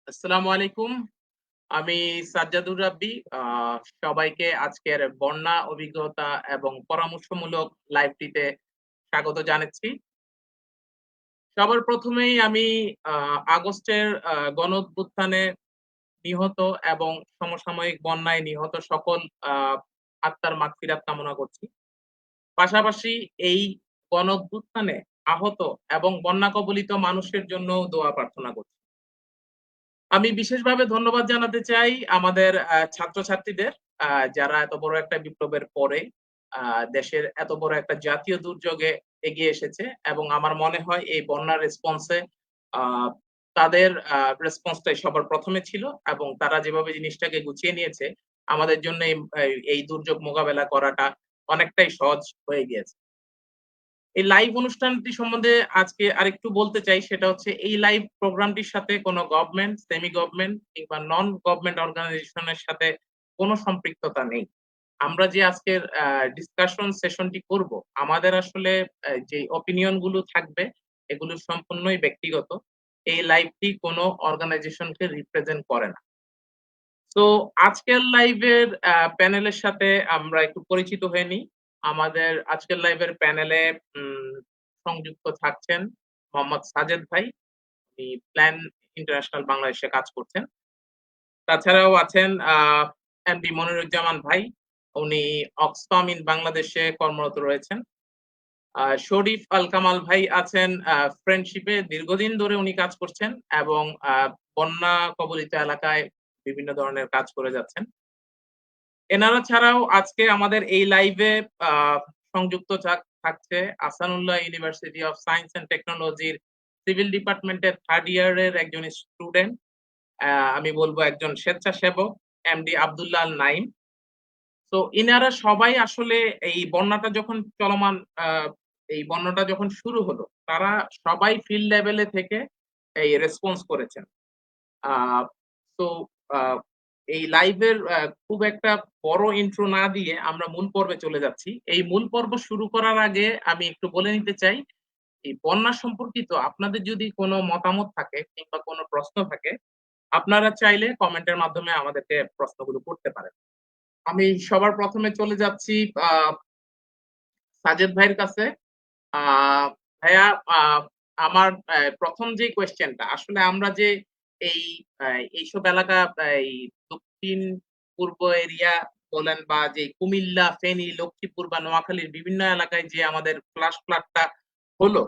আসসালামু আলাইকুম। আমি সাজ্জাদুর রাব্বি। সবাইকে আজকের বন্যা অভিজ্ঞতা এবং পরামর্শমূলক লাইভটিতে স্বাগত জানাচ্ছি। সবার প্রথমেই আমি আ আগস্টের গণঅভ্যুত্থানে নিহত এবং সমসাময়িক বন্যায় নিহত সকল আ আত্মার মাগফিরাত কামনা করছি। পাশাপাশি এই গণঅভ্যুত্থানে আহত এবং বন্যা কবলিত মানুষের জন্যও দোয়া প্রার্থনা করছি। আমি বিশেষভাবে ধন্যবাদ জানাতে চাই আমাদের ছাত্রছাত্রীদের যারা এত বড় একটা বিপ্লবের পরে আ দেশের এত বড় একটা জাতীয় দুর্যোগে এগিয়ে এসেছে এবং আমার মনে হয় এই বন্যার রেসপন্সে আ তাদের রেসপন্সটাই সবার ১ম এ ছিল এবং তারা যেভাবে জিনিসটাকে গুছিয়ে নিয়েছে, আমাদের জন্য এই দুর্যোগ মোকাবেলা করাটা অনেকটাই সহজ হয়ে গিয়েছে। এই লাইভ অনুষ্ঠানটি সম্বন্ধে আজকে আরেকটু বলতে চাই সেটা হচ্ছে এই লাইভ প্রোগ্রামটির সাথে কোনো গভর্নমেন্ট, সেমি গভর্নমেন্ট কিংবা নন গভর্নমেন্ট অর্গানাইজেশন এর সাথে কোনো সম্পৃক্ততা নেই। আমরা যে আজকের ডিসকাশন সেশনটি করব, আমাদের আসলে যে অপিনিয়ন গুলো থাকবে এগুলো সম্পূর্ণই ব্যক্তিগত। এই লাইভটি কোনো অর্গানাইজেশনকে রিপ্রেজেন্ট করে না। তো আজকের লাইভের প্যানেলের সাথে আমরা একটু পরিচিত হয়ে নিই। আমাদের আজকের লাইভের প্যানেলে সংযুক্ত থাকছেন মোহাম্মদ সাজেদ ভাই। উনি প্ল্যান ইন্টারন্যাশনাল বাংলাদেশে কাজ করছেন। তাছাড়াও আছেন এমডি মনিরুজ্জামান ভাই। উনি অক্সফাম ইন বাংলাদেশে কর্মরত রয়েছেন। শরীফ আল কামাল ভাই আছেন ফ্রেন্ডশিপে দীর্ঘদিন ধরে উনি কাজ করছেন এবং বন্যা কবলিত এলাকায় বিভিন্ন ধরনের কাজ করে যাচ্ছেন। এনারা ছাড়াও আজকে আমাদের এই লাইভে আ সংযুক্ত থাকছে Ahsanullah university of science and টেকনোলজির সিভিল ডিপার্টমেন্টের 3rd ইয়ারের একজন স্টুডেন্ট। আমি বলবো একজন স্বেচ্ছাসেবক এমডি আব্দুল্লাহ আল নাইম। তো ইনারা সবাই আসলে এই বন্যাটা যখন চলমান আ এই বন্যাটা যখন শুরু হলো, তারা সবাই ফিল্ড লেভেলে থেকে এই রেসপন্স করেছেন। আ তো আ এই লাইভের খুব একটা বড় ইন্ট্রো না দিয়ে আমরা মূল পর্বে চলে যাচ্ছি। এই মূল পর্ব শুরু করার আগে আমি একটু বলে নিতে চাই, এই বন্যা সম্পর্কিত আপনাদের যদি কোনো মতামত থাকে কিংবা কোনো প্রশ্ন থাকে, আপনারা চাইলে কমেন্টের মাধ্যমে আমাদেরকে প্রশ্নগুলো করতে পারেন। আমি সবার ১ম এ চলে যাচ্ছি আ সাজেদ ভাইয়ের কাছে। আ ভাইয়া আ আমার ১ম যে কোয়েশ্চেনটা আসলে আমরা যে এই আ এইসব এলাকা এই দক্ষিণ পূর্ব এরিয়া বলেন বা যে কুমিল্লা, ফেনী, লক্ষ্মীপুর বা নোয়াখালীর বিভিন্ন এলাকায় যে আমাদের ফ্লাশ ফ্লাডটা হলো,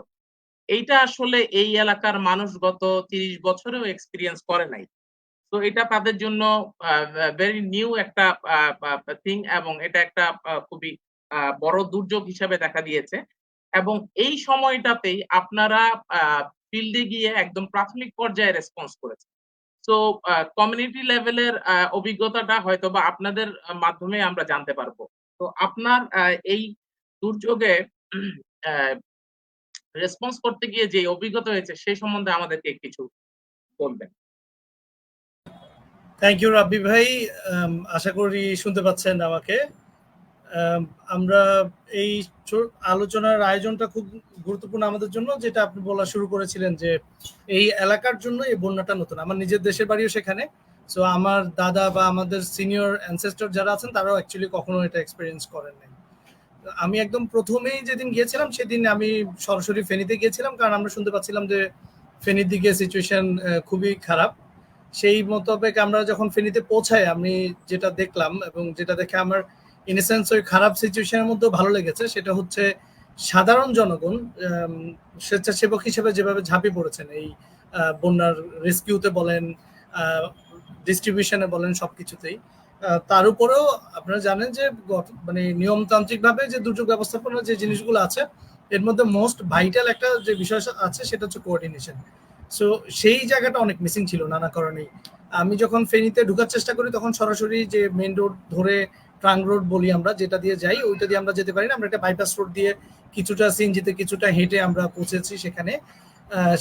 এইটা আসলে এই এলাকার মানুষ গত ৩০ বছরেও এক্সপেরিয়েন্স করে নাই। তো এটা তাদের জন্য ভেরি নিউ একটা আ আ থিং এবং এটা একটা খুবই বড় দুর্যোগ হিসাবে দেখা দিয়েছে। এবং এই সময়টাতেই আপনারা আ ফিল্ডে গিয়ে একদম প্রাথমিক পর্যায়ে রেসপন্স করেছেন। সো কমিউনিটি লেভেলের অভিজ্ঞতাটা হয়তোবা আপনাদের মাধ্যমে আমরা জানতে পারবো। তো আপনার এই দুর্যোগে অ্যা রেসপন্স করতে গিয়ে যে অভিজ্ঞতা হয়েছে সেই সম্বন্ধে আমাদেরকে কিছু বলবেন। থ্যাংক ইউ রাব্বি ভাই। আশা করি শুনতে পাচ্ছেন আমাকে। আম আমরা এই আলোচনার আয়োজনটা খুব গুরুত্বপূর্ণ আমাদের জন্য, যেটা আপনি বলা শুরু করেছিলেন যে এই এলাকার জন্য এই বন্যাটা নতুন। আমার নিজের দেশের বাড়িও সেখানে। সো আমার দাদা বা আমাদের সিনিয়র অ্যানসেস্টর যারা আছেন তারাও অ্যাকচুয়ালি কখনো এটা এক্সপেরিয়েন্স করেন নাই। আমি একদম ১ম এই যেদিন গিয়েছিলাম সেদিন আমি সরাসরি ফেনীতে গিয়েছিলাম, কারণ আমরা শুনতে পাচ্ছিলাম যে ফেনীর দিকে সিচুয়েশন খুবই খারাপ। সেই মোতাবেক আমরা যখন ফেনীতে পৌঁছাই, আমি যেটা দেখলাম এবং যেটা দেখে আমার ইন এ সেন্স ওই খারাপ সিচুয়েশনের মধ্যেও ভালো লেগেছে, সেটা হচ্ছে সাধারণ জনগণ স্বেচ্ছাসেবক হিসেবে যেভাবে ঝাঁপিয়ে পড়েছেন এই বন্যার রেস্কিউতে বলেন, ডিস্ট্রিবিউশনে বলেন, সবকিছুতেই। তার উপরেও আপনারা জানেন যে মানে নিয়মতান্ত্রিকভাবে যে দুর্যোগ ব্যবস্থাপনার যে জিনিসগুলো আছে, এর মধ্যে মোস্ট ভাইটাল একটা যে বিষয় আছে সেটা হচ্ছে কোঅর্ডিনেশন। সো সেই জায়গাটা অনেক মিসিং ছিল নানা কারণেই। আমি যখন ফেনীতে ঢোকার চেষ্টা করি তখন সরাসরি যে মেইন রোড ধরে ট্রাঙ্ক রোড বলি আমরা, যেটা দিয়ে যাই, ওইটা দিয়ে আমরা যেতে পারি না। আমরা একটা বাইপাস রোড দিয়ে কিছুটা সিএনজিতে কিছুটা হেঁটে আমরা পৌঁছেছি সেখানে।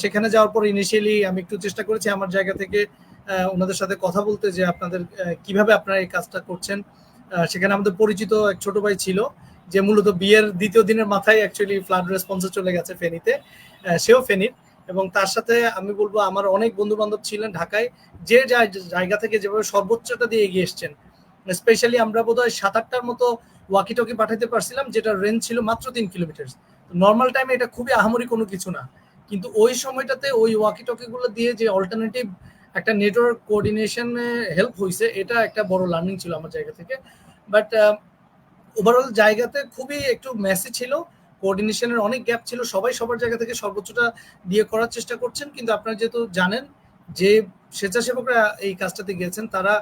সেখানে যাওয়ার পর ইনিশিয়ালি আমি একটু চেষ্টা করেছি আমার জায়গা থেকে ওনাদের সাথে কথা বলতে, যে আপনাদের কিভাবে আপনারা এই কাজটা করছেন। সেখানে আমাদের পরিচিত এক ছোট ভাই ছিল, যে মূলত বিয়ের দ্বিতীয় দিনের মাথায় অ্যাকচুয়ালি ফ্লাড রেসপন্সে চলে গেছে ফেনীতে। সেও ফেনীর এবং তার সাথে আমি বলবো আমার অনেক বন্ধু বান্ধব ছিলেন ঢাকায়, যে জায়গা থেকে যেভাবে সর্বোচ্চটা দিয়ে এগিয়ে এসছেন। স্পেশালি আমরা বোধহয় 7-8টার মতো ওয়াকি টকি পাঠাতে পারছিলাম, যেটা রেঞ্জ ছিল মাত্র 3 কিলোমিটার। নর্মাল টাইমে এটা খুবই আহামরি কোনো কিছু না, কিন্তু ওই সময়টাতে ওই ওয়াকি টকি গুলো দিয়ে যে অল্টারনেটিভ একটা নেটওয়ার্ক কোঅর্ডিনেশনে হেল্প হয়েছে, এটা একটা বড় লার্নিং ছিল আমার জায়গা থেকে। বাট ওভারঅল জায়গাতে খুবই একটু মেসি ছিল, কোঅর্ডিনেশনের অনেক গ্যাপ ছিল, সবাই সবার জায়গা থেকে সর্বোচ্চটা দিয়ে করার চেষ্টা করছেন। কিন্তু আপনারা যেহেতু জানেন যে স্বেচ্ছাসেবকরা এই কাজটাতে গিয়েছেন, তারা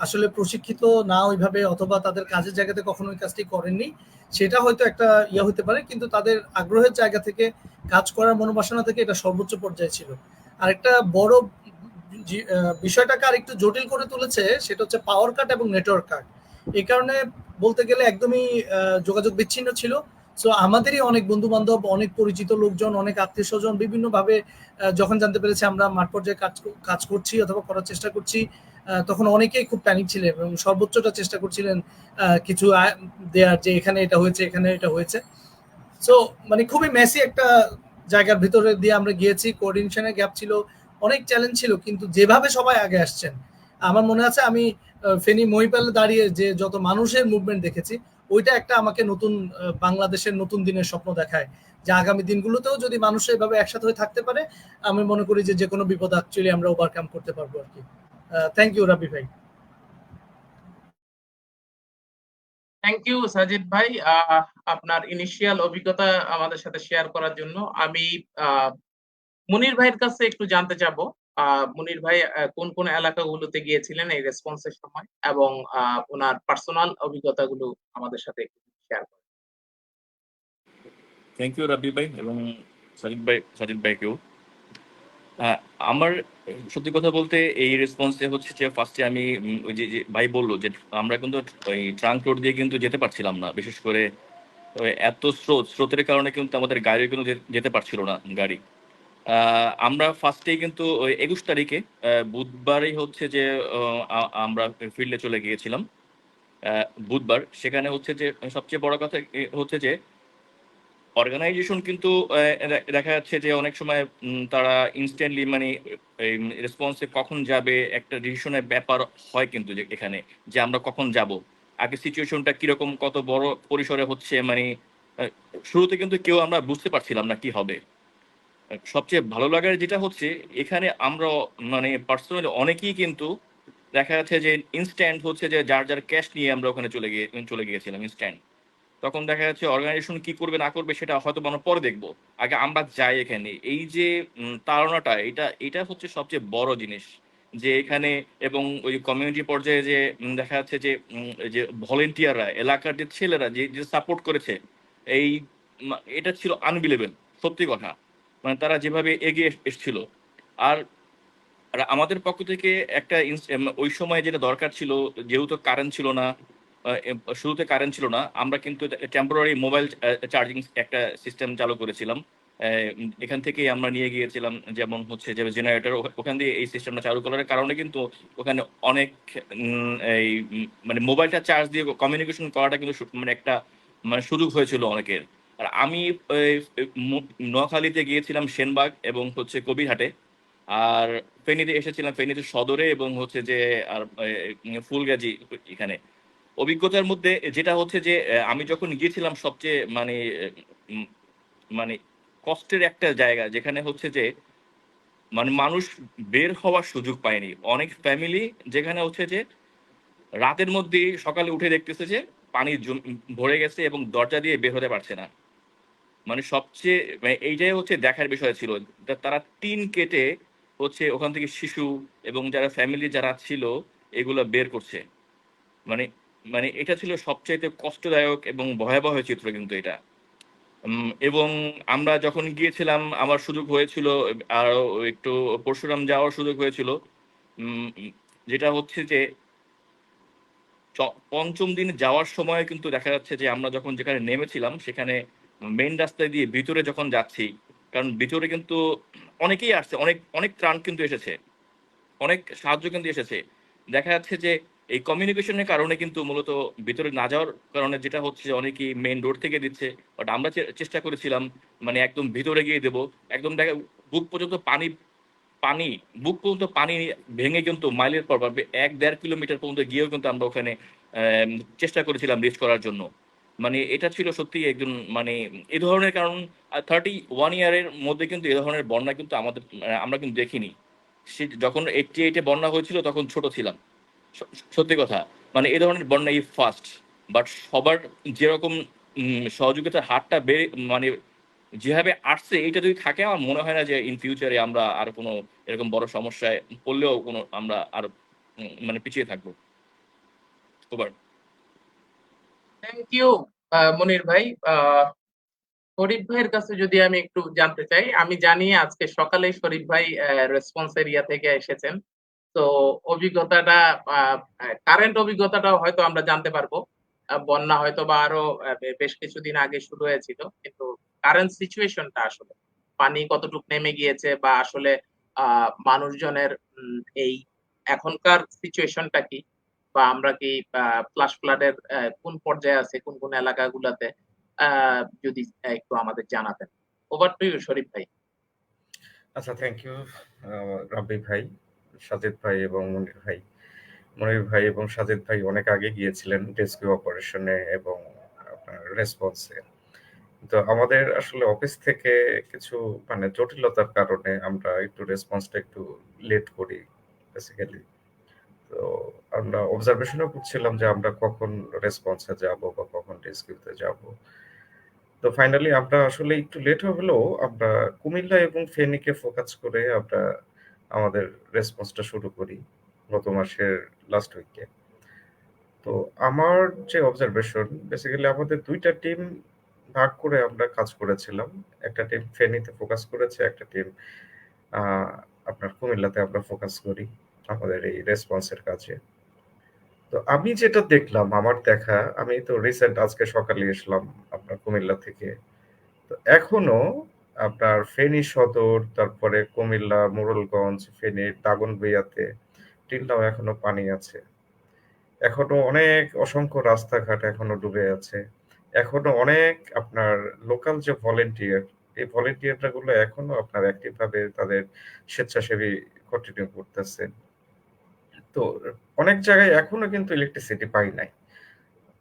আসলে প্রশিক্ষিত না ওইভাবে, অথবা তাদের কাজের জায়গাতে কখনো ওই কাজটি করেননি, সেটা হয়তো একটা ইয়ে হতে পারে, কিন্তু তাদের আগ্রহের জায়গা থেকে, কাজ করার মনোবাসনা থেকে এটা সর্বোচ্চ পর্যায়ে ছিল। আরেকটা বড় বিষয়টাকে আর একটু জটিল করে তুলেছে, সেটা হচ্ছে পাওয়ার কাট এবং নেটওয়ার্ক কাট। এই কারণে বলতে গেলে একদমই যোগাযোগ বিচ্ছিন্ন ছিল। সো আমাদেরই অনেক বন্ধু বান্ধব, অনেক পরিচিত লোকজন, অনেক আত্মীয় স্বজন বিভিন্নভাবে যখন জানতে পেরেছে আমরা মাঠ পর্যায়ে কাজ করছি অথবা করার চেষ্টা করছি, তখন অনেকেই খুব প্যানিক ছিলেন এবং সর্বোচ্চটা চেষ্টা করছিলেন কিছু দেয়ার, যে এখানে এটা হয়েছে, এখানে এটা হয়েছে। সো মানে খুবই মেসি একটা জায়গার ভিতরে দিয়ে আমরা গিয়েছি, কোঅর্ডিনেশনের গ্যাপ ছিল, অনেক চ্যালেঞ্জ ছিল, কিন্তু যেভাবে সবাই আগে আসছেন, আমার মনে আছে আমি ফেনী মহিপালে দাঁড়িয়ে যে যত মানুষের মুভমেন্ট দেখেছি, ওইটা একটা আমাকে নতুন বাংলাদেশের নতুন দিনের স্বপ্ন দেখায়, যে আগামী দিনগুলোতেও যদি মানুষ এভাবে একসাথে হয়ে থাকতে পারে, আমি মনে করি যে কোনো বিপদ অ্যাকচুয়ালি আমরা ওভারকাম করতে পারবো আর কি। থ্যাংক ইউ রাবি ভাই। থ্যাংক ইউ সাজিদ ভাই, আপনার ইনিশিয়াল অভিজ্ঞতা আমাদের সাথে শেয়ার করার জন্য। আমি আহ, মুনির ভাইয়ের কাছে একটু জানতে চাবো, মুনির ভাই কোন কোন এলাকাগুলোতে গিয়েছিলেন এই রেসপন্সের সময়, এবং ওনার পার্সোনাল অভিজ্ঞতাগুলো আমাদের সাথে একটু শেয়ার করেন। থ্যাংক ইউ রাব্বি ভাই এবং সাজিদ ভাইকেও। আমার সত্যি কথা বলতে এই রেসপন্সে হচ্ছে যে ফার্স্টে আমি ওই যে ভাই বললো যে আমরা কিন্তু ওই ট্রাঙ্ক রোড দিয়ে কিন্তু যেতে পারছিলাম না, বিশেষ করে ওই এত স্রোতের কারণে কিন্তু আমাদের গাড়ি কিন্তু যেতে পারছিল না গাড়ি। আমরা ফার্স্টেই কিন্তু ওই 21 তারিখে বুধবারই হচ্ছে যে আমরা ফিল্ডে চলে গিয়েছিলাম। বুধবার সেখানে হচ্ছে যে সবচেয়ে বড় কথা হচ্ছে যে অর্গানাইজেশন কিন্তু দেখা যাচ্ছে যে অনেক সময় তারা ইনস্ট্যান্টলি মানে রেসপন্সে কখন যাবে একটা ডিসিশনের ব্যাপার হয়, কিন্তু যে এখানে যে আমরা কখন যাব, আগে সিচুয়েশনটা কিরকম কত বড় পরিসরে হচ্ছে, মানে শুরুতে কিন্তু কেউ আমরা বুঝতে পারছিলাম না কি হবে। সবচেয়ে ভালো লাগার যেটা হচ্ছে এখানে আমরা মানে পার্সোনালি অনেকেই কিন্তু দেখা যাচ্ছে যে ইনস্ট্যান্ট হচ্ছে যে যার যার ক্যাশ নিয়ে আমরা ওখানে চলে গিয়েছিলাম ইনস্ট্যান্ট। তখন দেখা যাচ্ছে অর্গানাইজেশন কি করবে না করবে সেটা হয়তো আমরা পরে দেখবো, আগে আমরা যাই এখানে। এই যে তাড়নাটা, এটা এটা হচ্ছে সবচেয়ে বড় জিনিস যে এখানে। এবং ওই কমিউনিটি পর্যায়ে যে দেখা যাচ্ছে যে যে ভলেন্টিয়াররা, এলাকার যে ছেলেরা যে যে সাপোর্ট করেছে, এই এটা ছিল আনবিলেবল, সত্যি কথা। মানে তারা যেভাবে এগিয়ে এসেছিল। আর আর আমাদের পক্ষ থেকে একটা ওই সময় যেটা দরকার ছিল, যেহেতু কারেন্ট ছিল না, শুরুতে কারেন্ট ছিল না, আমরা কিন্তু টেম্পোরারি মোবাইল চার্জিং একটা সিস্টেম চালু করেছিলাম। এখান থেকেই আমরা নিয়ে গিয়েছিলাম, যেমন হচ্ছে যে জেনারেটর, ওখান দিয়ে এই সিস্টেমটা চালু করার কারণে কিন্তু ওখানে অনেক এই মানে মোবাইলটা চার্জ দিয়ে কমিউনিকেশন করাটা কিন্তু মানে একটা মানে সুযোগ হয়েছিল অনেকের। আর আমি নোয়াখালীতে গিয়েছিলাম সেনবাগ এবং হচ্ছে কবিরহাটে। আর ফেনীতে এসেছিলাম, ফেনীতে সদরে এবং হচ্ছে যে আর ফুলগাজী এখানে। অভিজ্ঞতার মধ্যে যেটা হচ্ছে যে আমি যখন গিয়েছিলাম সবচেয়ে মানে উম, মানে কষ্টের একটা জায়গা, যেখানে হচ্ছে যে মানে মানুষ বের হওয়ার সুযোগ পায়নি। অনেক ফ্যামিলি যেখানে হচ্ছে যে রাতের মধ্যে সকালে উঠে দেখতেছে যে পানি ভরে গেছে এবং দরজা দিয়ে বের হতে পারছে না। মানে সবচেয়ে মানে এইটাই হচ্ছে দেখার বিষয় ছিল। তারা টিন কেটে হচ্ছে ওখান থেকে শিশু এবং যারা ফ্যামিলি যারা ছিল এগুলো বের করছে। মানে মানে এটা ছিল সবচাইতে কষ্টদায়ক এবং ভয়াবহ চিত্র কিন্তু এটা। এবং আমরা যখন গিয়েছিলাম আমার সুযোগ হয়েছিল আরো একটু পরশুরাম যাওয়ার সুযোগ হয়েছিল। উম, যেটা হচ্ছে যে পঞ্চম দিন যাওয়ার সময় কিন্তু দেখা যাচ্ছে যে আমরা যখন যেখানে নেমেছিলাম সেখানে মেইন রাস্তায় দিয়ে ভিতরে যখন যাচ্ছি, কারণ ভিতরে কিন্তু অনেকেই আসছে, অনেক অনেক ত্রাণ কিন্তু এসেছে, অনেক সাহায্য কিন্তু এসেছে। দেখা যাচ্ছে যে এই কমিউনিকেশনের কারণে কিন্তু মূলত ভিতরে না যাওয়ার কারণে যেটা হচ্ছে যে অনেকেই মেইন রোড থেকে দিচ্ছে, বাট আমরা চেষ্টা করেছিলাম মানে একদম ভিতরে গিয়ে দেবো। একদম দেখা বুক পর্যন্ত পানি পানি বুক পর্যন্ত পানি ভেঙে কিন্তু মাইলের পর 1-1.5 কিলোমিটার পর্যন্ত গিয়েও কিন্তু আমরা ওখানে চেষ্টা করেছিলাম রিচ করার জন্য। মানে এটা ছিল সত্যিই একজন মানে এ ধরনের কারণ 31 ইয়ারের মধ্যে কিন্তু এ ধরনের বন্যা কিন্তু আমাদের আমরা কিন্তু দেখিনি। যখন 88 এ বন্যা হয়েছিল তখন ছোট ছিলাম। সত্যি কথা। মানে এ ধরনের বন্যা এই ফার্স্ট। বাট সবার যেরকম সহযোগিতার হারটা মানে যেভাবে আসছে এইটা যদি থাকে আমার মনে হয় না যে ইন ফিউচারে আমরা আর কোনো এরকম বড় সমস্যায় পড়লেও কোনো আমরা আর মানে পিছিয়ে থাকবো। ওভার। থ্যাংক ইউ মনির ভাই। শরীফ ভাইয়ের কাছে যদি আমি একটু জানতে চাই, আমি জানি আজকে সকালেই শরীফ ভাই রেসপন্স এরিয়া থেকে এসেছেন। তো অভিজ্ঞতাটা কারেন্ট অভিজ্ঞতাটাও হয়তো আমরা জানতে পারবো। বন্যা হয়তো বা আরো বেশ কিছুদিন আগে শুরু হয়েছিল, কিন্তু কারেন্ট সিচুয়েশনটা আসলে পানি কতটুকু নেমে গিয়েছে বা আসলে মানুষজনের এই এখনকার সিচুয়েশনটা কি, বা আমরা কি ফ্লাশ ফ্লাডের কোন পর্যায়ে আছে কোন কোন এলাকাগুলোতে, যদি একটু আমাদের জানাতেন। ওভার টু ইউ শরীফ ভাই। আচ্ছা, থ্যাংক ইউ রাব্বি ভাই, সাজিদ ভাই এবং মনির ভাই। মনির ভাই এবং সাজিদ ভাই অনেক আগে গিয়েছিলেন রেস্কিউ অপারেশনে এবং আপনার রেসপন্সে। তো আমাদের আসলে অফিস থেকে কিছু মানে জটিলতার কারণে আমরা একটু রেসপন্সটা একটু লেট করি বেসিক্যালি। তো আমরা অবজারভেশনও করছিলাম যে আমরা কখন রেসপন্সে যাব বা কখন রেস্কিউতে যাব। তো ফাইনালি আমরা আসলে একটু লেট হলেও আমরা কুমিল্লা এবং ফেনীকে ফোকাস করে আমরা আমাদের রেসপন্সটা শুরু করি গত মাসের লাস্ট উইকে। তো আমার যে অবজারভেশন বেসিক্যালি আমাদের ২টা টিম ভাগ করে আমরা কাজ করেছিলাম। একটা টিম ফেনীতে ফোকাস করেছে, একটা টিম আ আপনার কুমিল্লাতে আমরা ফোকাস করি আমাদের এই রেসপন্সের কাজে। তো আমি যেটা দেখলাম আমার দেখা, আমি তো রিসেন্ট আজকে সকালে এসলাম আপনার কুমিল্লা থেকে। তো এখনো আপনার ফেনী সদর, তারপরে কুমিল্লা, মোড়েলগঞ্জ, ফেনীর দাগনভূঞাতে টিল নাও এখনো পানি আছে। এখনো অনেক অসংখ্য রাস্তাঘাট এখনো ডুবে আছে। এখনো অনেক আপনার লোকাল যে ভলান্টিয়ার, এই ভলান্টিয়াররা গুলো এখনো আপনার অ্যাক্টিভ ভাবে তাদের স্বেচ্ছাসেবী কন্টিনিউ করতেছে। তো অনেক জায়গায় এখনো কিন্তু ইলেকট্রিসিটি পাই নাই।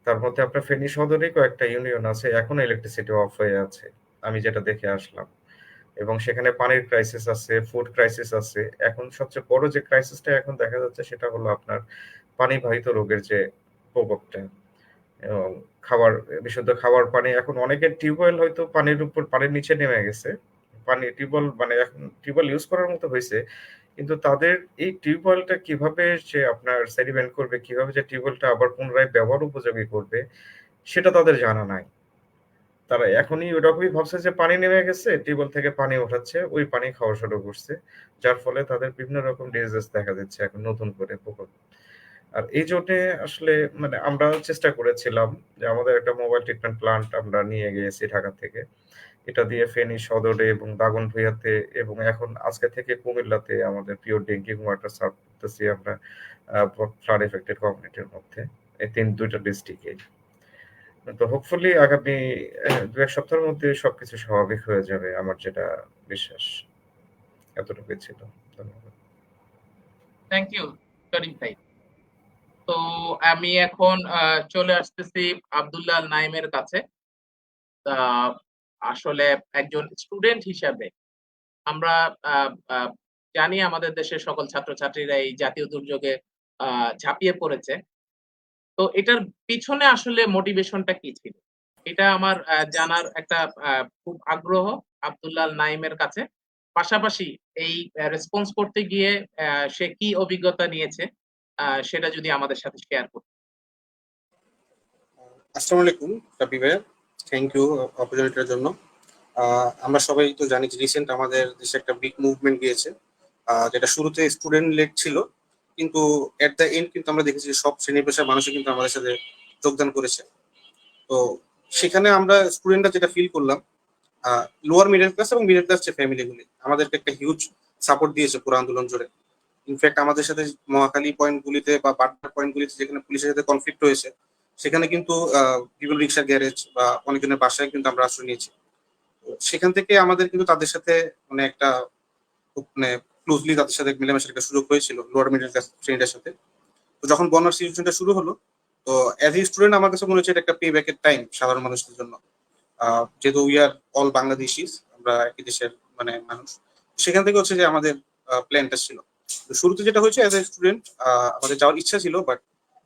তার মধ্যে আপনার ফেনী সদরে কয়েকটা ইউনিয়ন আছে, এখনো ইলেকট্রিসিটি অফ হয়ে আছে। আমি যেটা দেখে আসলাম। এবং সেখানে পানির ক্রাইসিস আছে, ফুড ক্রাইসিস আছে। এখন সবচেয়ে বড় যে ক্রাইসিসটা এখন দেখা যাচ্ছে সেটা হলো আপনার পানিবাহিত রোগের যে প্রকোপটা। এবং বিশুদ্ধ খাওয়ার পানি এখন অনেকের টিউবওয়েল হয়তো পানির উপর পানির নিচে নেমে গেছে। টিউবওয়েল মানে এখন টিউবওয়েল ইউজ করার মতো হইছে। কিন্তু তাদের এই টিউবওয়েলটা কিভাবে সে আপনার সেডিমেন্ট করবে, কিভাবে যে টিউবওয়েলটা আবার পুনরায় ব্যবহার উপযোগী করবে সেটা তাদের জানা নাই। তারা এখনই ওরকমই ভাবছে যে পানি নেমে গেছে, টিউবওয়েল থেকে পানি ওঠাচ্ছে, ওই পানি খাওয়া শুরু করছে। যার ফলে তাদের বিভিন্ন রকম ডিজিজ দেখা দিচ্ছে এখন নতুন করে প্রকোপ। আর এই জন্যে আসলে মানে আমরা চেষ্টা করেছিলাম যে আমাদের একটা মোবাইল ট্রিটমেন্ট প্লান্ট আমরা নিয়ে গিয়েছি ঢাকা থেকে। এটা দিয়ে ফেনী সদরে এবং দাগনভূঞাতে এবং এখন আজকে থেকে কুমিল্লাতে আমাদের পিওর ড্রিংকিং ওয়াটার সার্ভ করতেছি আমরা ফ্লাড এফেক্টেড কমিউনিটির মধ্যে এই ২টা ডিস্ট্রিক্টে। তো হোপফুলি আগামী ২-১ সপ্তাহের মধ্যে সবকিছু স্বাভাবিক হয়ে যাবে আমার যেটা বিশ্বাস। এতটুকুই ছিল। ধন্যবাদ। থ্যাংক ইউ শরীফ ভাই। তো আমি এখন চলে আসতেছি আব্দুল্লাহ নাইমের কাছে। আসলে একজন স্টুডেন্ট হিসাবে আমরা জানি আমাদের দেশের সকল ছাত্রছাত্রীরা এই জাতীয় দুর্যোগে ঝাঁপিয়ে পড়েছে। তো এটার পিছনে আসলে মোটিভেশনটা কি ছিল? এটা আমার জানার একটা খুব আগ্রহ আব্দুল্লাহ নাইমের কাছে। পাশাপাশি এই রেসপন্স করতে গিয়ে সে কি অভিজ্ঞতা নিয়েছে সেটা যদি আমাদের সাথে শেয়ার করতেন। আসসালামু আলাইকুম রাব্বি ভাইয়া, থ্যাংক ইউ অপরচুনিটির জন্য। আমরা সবাই তো জানি যে রিসেন্ট আমাদের দেশে একটা বিগ মুভমেন্ট গিয়েছে, যেটা শুরুতে স্টুডেন্ট লেড ছিল, কিন্তু এট দ্য এন্ড কিন্তু আমরা দেখেছি যে সব শ্রেণী পেশার মানুষই কিন্তু আমাদের সাথে যোগদান করেছে। তো সেখানে আমরা স্টুডেন্টরা যেটা ফিল করলাম, লোয়ার মিডল ক্লাস এবং মিডল ক্লাস যে ফ্যামিলিগুলি আমাদেরকে একটা হিউজ সাপোর্ট দিয়েছে পুরো আন্দোলন জুড়ে। ইনফ্যাক্ট আমাদের সাথে মহাখালী পয়েন্টগুলিতে বা বাড্ডা পয়েন্টগুলিতে যেখানে পুলিশের সাথে কনফ্লিক্ট হয়েছে সেখানে কিন্তু বিভিন্ন রিক্সা গ্যারেজ বা অনেকজনের বাসায় কিন্তু আমরা আশ্রয় নিয়েছি। সেখান থেকে আমাদের কিন্তু তাদের সাথে মানে একটা খুব মানে ক্লোজলি তাদের সাথে মেলামেশার একটা সুযোগ হয়েছিল লোয়ার মিডল ক্লাস শ্রেণীটার সাথে। তো যখন বন্যার সিচুয়েশনটা শুরু হলো, তো অ্যাজ এ স্টুডেন্ট আমার কাছে মনে হচ্ছে এটা একটা পে ব্যাকের টাইম সাধারণ মানুষদের জন্য। যেহেতু উই আর অল বাংলাদেশিস, আমরা একই দেশের মানে মানুষ, সেখান থেকে হচ্ছে যে আমাদের প্ল্যানটা ছিল। তো শুরুতে যেটা হয়েছে, অ্যাজ এ স্টুডেন্ট আমাদের যাওয়ার ইচ্ছা ছিল, বাট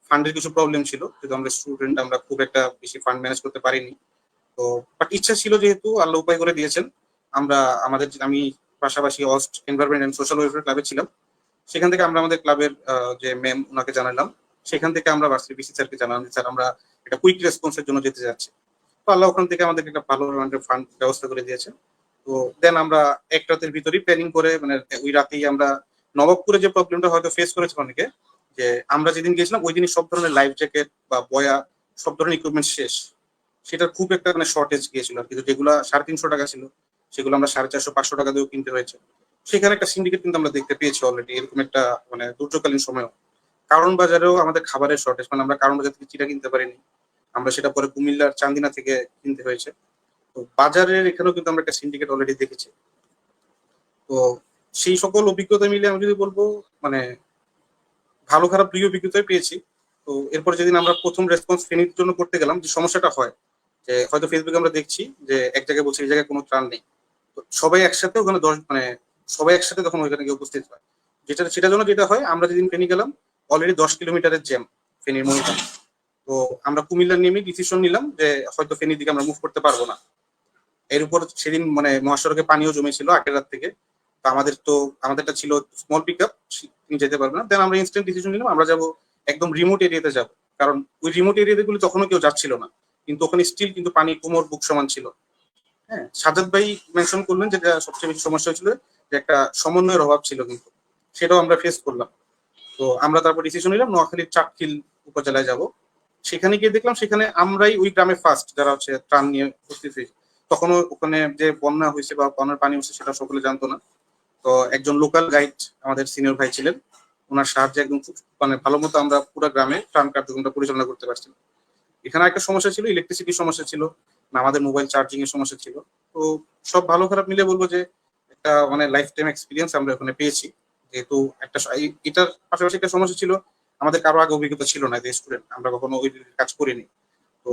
ফান্ডের কিছু প্রবলেম ছিল, যেহেতু আমরা স্টুডেন্ট, আমরা খুব একটা বেশি ফান্ড ম্যানেজ করতে পারিনি। তো বাট ইচ্ছা ছিল, যেহেতু আল্লাহ উপায় করে দিয়েছেন। আমরা আমি পাশাপাশি অস্ট এনভায়রনমেন্ট এন্ড সোশ্যাল ওয়েলফেয়ার ক্লাবে ছিলাম। সেখান থেকে আমরা আমাদের ক্লাবের যে ম্যাম ওনাকে জানালাম, সেখান থেকে আমরা ভার্সিটি বিসি স্যারকে জানালাম যে স্যার আমরা একটা কুইক রেসপন্সের জন্য যেতে যাচ্ছি। তো আল্লাহ ওখান থেকে আমাদেরকে একটা ভালো অ্যামাউন্টের ফান্ড ব্যবস্থা করে দিয়েছে। তো দেন আমরা এক রাতের ভিতরেই প্ল্যানিং করে, মানে ওই রাতেই আমরা নবাবপুরে যে প্রবলেমটা হয়তো ফেস করেছে অনেকে, যে আমরা যেদিন গেছিলাম ওই দিনই সব ধরনের লাইফ জ্যাকেট বা বয়া সব ধরনের ইকুইপমেন্ট শেষ। সেটার খুব একটা মানে শর্টেজ গিয়েছিল আর কি। যেগুলো 350 টাকা ছিল, সেগুলো আমরা 450-500 টাকা দিয়েও কিনতে হয়েছে। সেখানে একটা সিন্ডিকেট কিন্তু আমরা দেখতে পেয়েছি অলরেডি, এরকম একটা মানে দুর্যোগকালীন সময়ও। কারণ বাজারেও আমাদের খাবারের শর্টেজ, মানে আমরা কারণ বাজার থেকে চিটা কিনতে পারিনি, আমরা সেটা পরে কুমিল্লার চান্দিনা থেকে কিনতে হয়েছে। তো বাজারের এখানেও কিন্তু আমরা একটা সিন্ডিকেট অলরেডি দেখেছি। তো সেই সকল অভিজ্ঞতা মিলে আমি যদি বলবো, মানে ভালো খারাপ দুই অভিজ্ঞতাই পেয়েছি। তো এরপরে যেদিন আমরা প্রথম রেসপন্স ফেনীর জন্য করতে গেলাম, যে সমস্যাটা হয় যে হয়তো ফেসবুকে আমরা দেখছি যে এক জায়গায় বলছে এই জায়গায় কোনো ত্রাণ নেই, তো সবাই একসাথে ওখানে মানে সবাই একসাথে তখন ওইখানে গিয়ে উপস্থিত হয়। সেটার জন্য যেটা হয়, আমরা যেদিন ফেনী গেলাম অলরেডি 10 কিলোমিটারের জ্যাম ফেনীর মহিলা। তো আমরা কুমিল্লা নেমে ডিসিশন নিলাম যে হয়তো ফেনীর দিকে আমরা মুভ করতে পারবো না। এর উপর সেদিন মানে মহাসড়কে পানিও জমেছিল আগের রাত থেকে। তো আমাদেরটা ছিল স্মল পিক আপ, তুমি যেতে পারবে না। দেন আমরা ইনস্ট্যান্ট ডিসিশন নিলাম আমরা যাবো একদম রিমোট এরিয়াতে যাব, কারণ ওই রিমোট এরিয়াতে গুলো তখনও কেউ যাচ্ছিল না, কিন্তু ওখানে স্টিল কিন্তু পানি কোমর বুক সমান ছিল। হ্যাঁ, সাজাদ ভাই মেনশন করলেন যেটা সবচেয়ে বেশি সমস্যা হয়েছিল, যে একটা সমন্বয়ের অভাব ছিল, কিন্তু সেটাও আমরা ফেস করলাম। তো আমরা তারপর ডিসিশন নিলাম নোয়াখালীর চাটখিল উপজেলায় যাব। সেখানে গিয়ে দেখলাম সেখানে আমরাই ওই গ্রামে ফার্স্ট যারা হচ্ছে ত্রাণ নিয়ে উপস্থিত হয়েছে। তখনও ওখানে যে বন্যা হয়েছে বা বন্যার পানি হচ্ছে সেটা সকলে জানতো না। তো একজন লোকাল গাইড আমাদের সিনিয়র ভাই ছিলেন, ওনার সাহায্যে একদম মানে ভালো মতো আমরা পুরো গ্রামে ত্রাণ কার্যক্রমটা পরিচালনা করতে পারছিলাম। এখানে একটা সমস্যা ছিল, ইলেকট্রিসিটির সমস্যা ছিল, না আমাদের মোবাইল চার্জিং এর সমস্যা ছিল। তো সব ভালো খারাপ মিলে বলবো যে একটা মানে লাইফ টাইম এক্সপিরিয়েন্স আমরা ওখানে পেয়েছি। যেহেতু এটার পাশাপাশি একটা সমস্যা ছিল, আমাদের কারো আগে অভিজ্ঞতা ছিল না, যে স্টুডেন্ট আমরা কখনো ওই কাজ করিনি। তো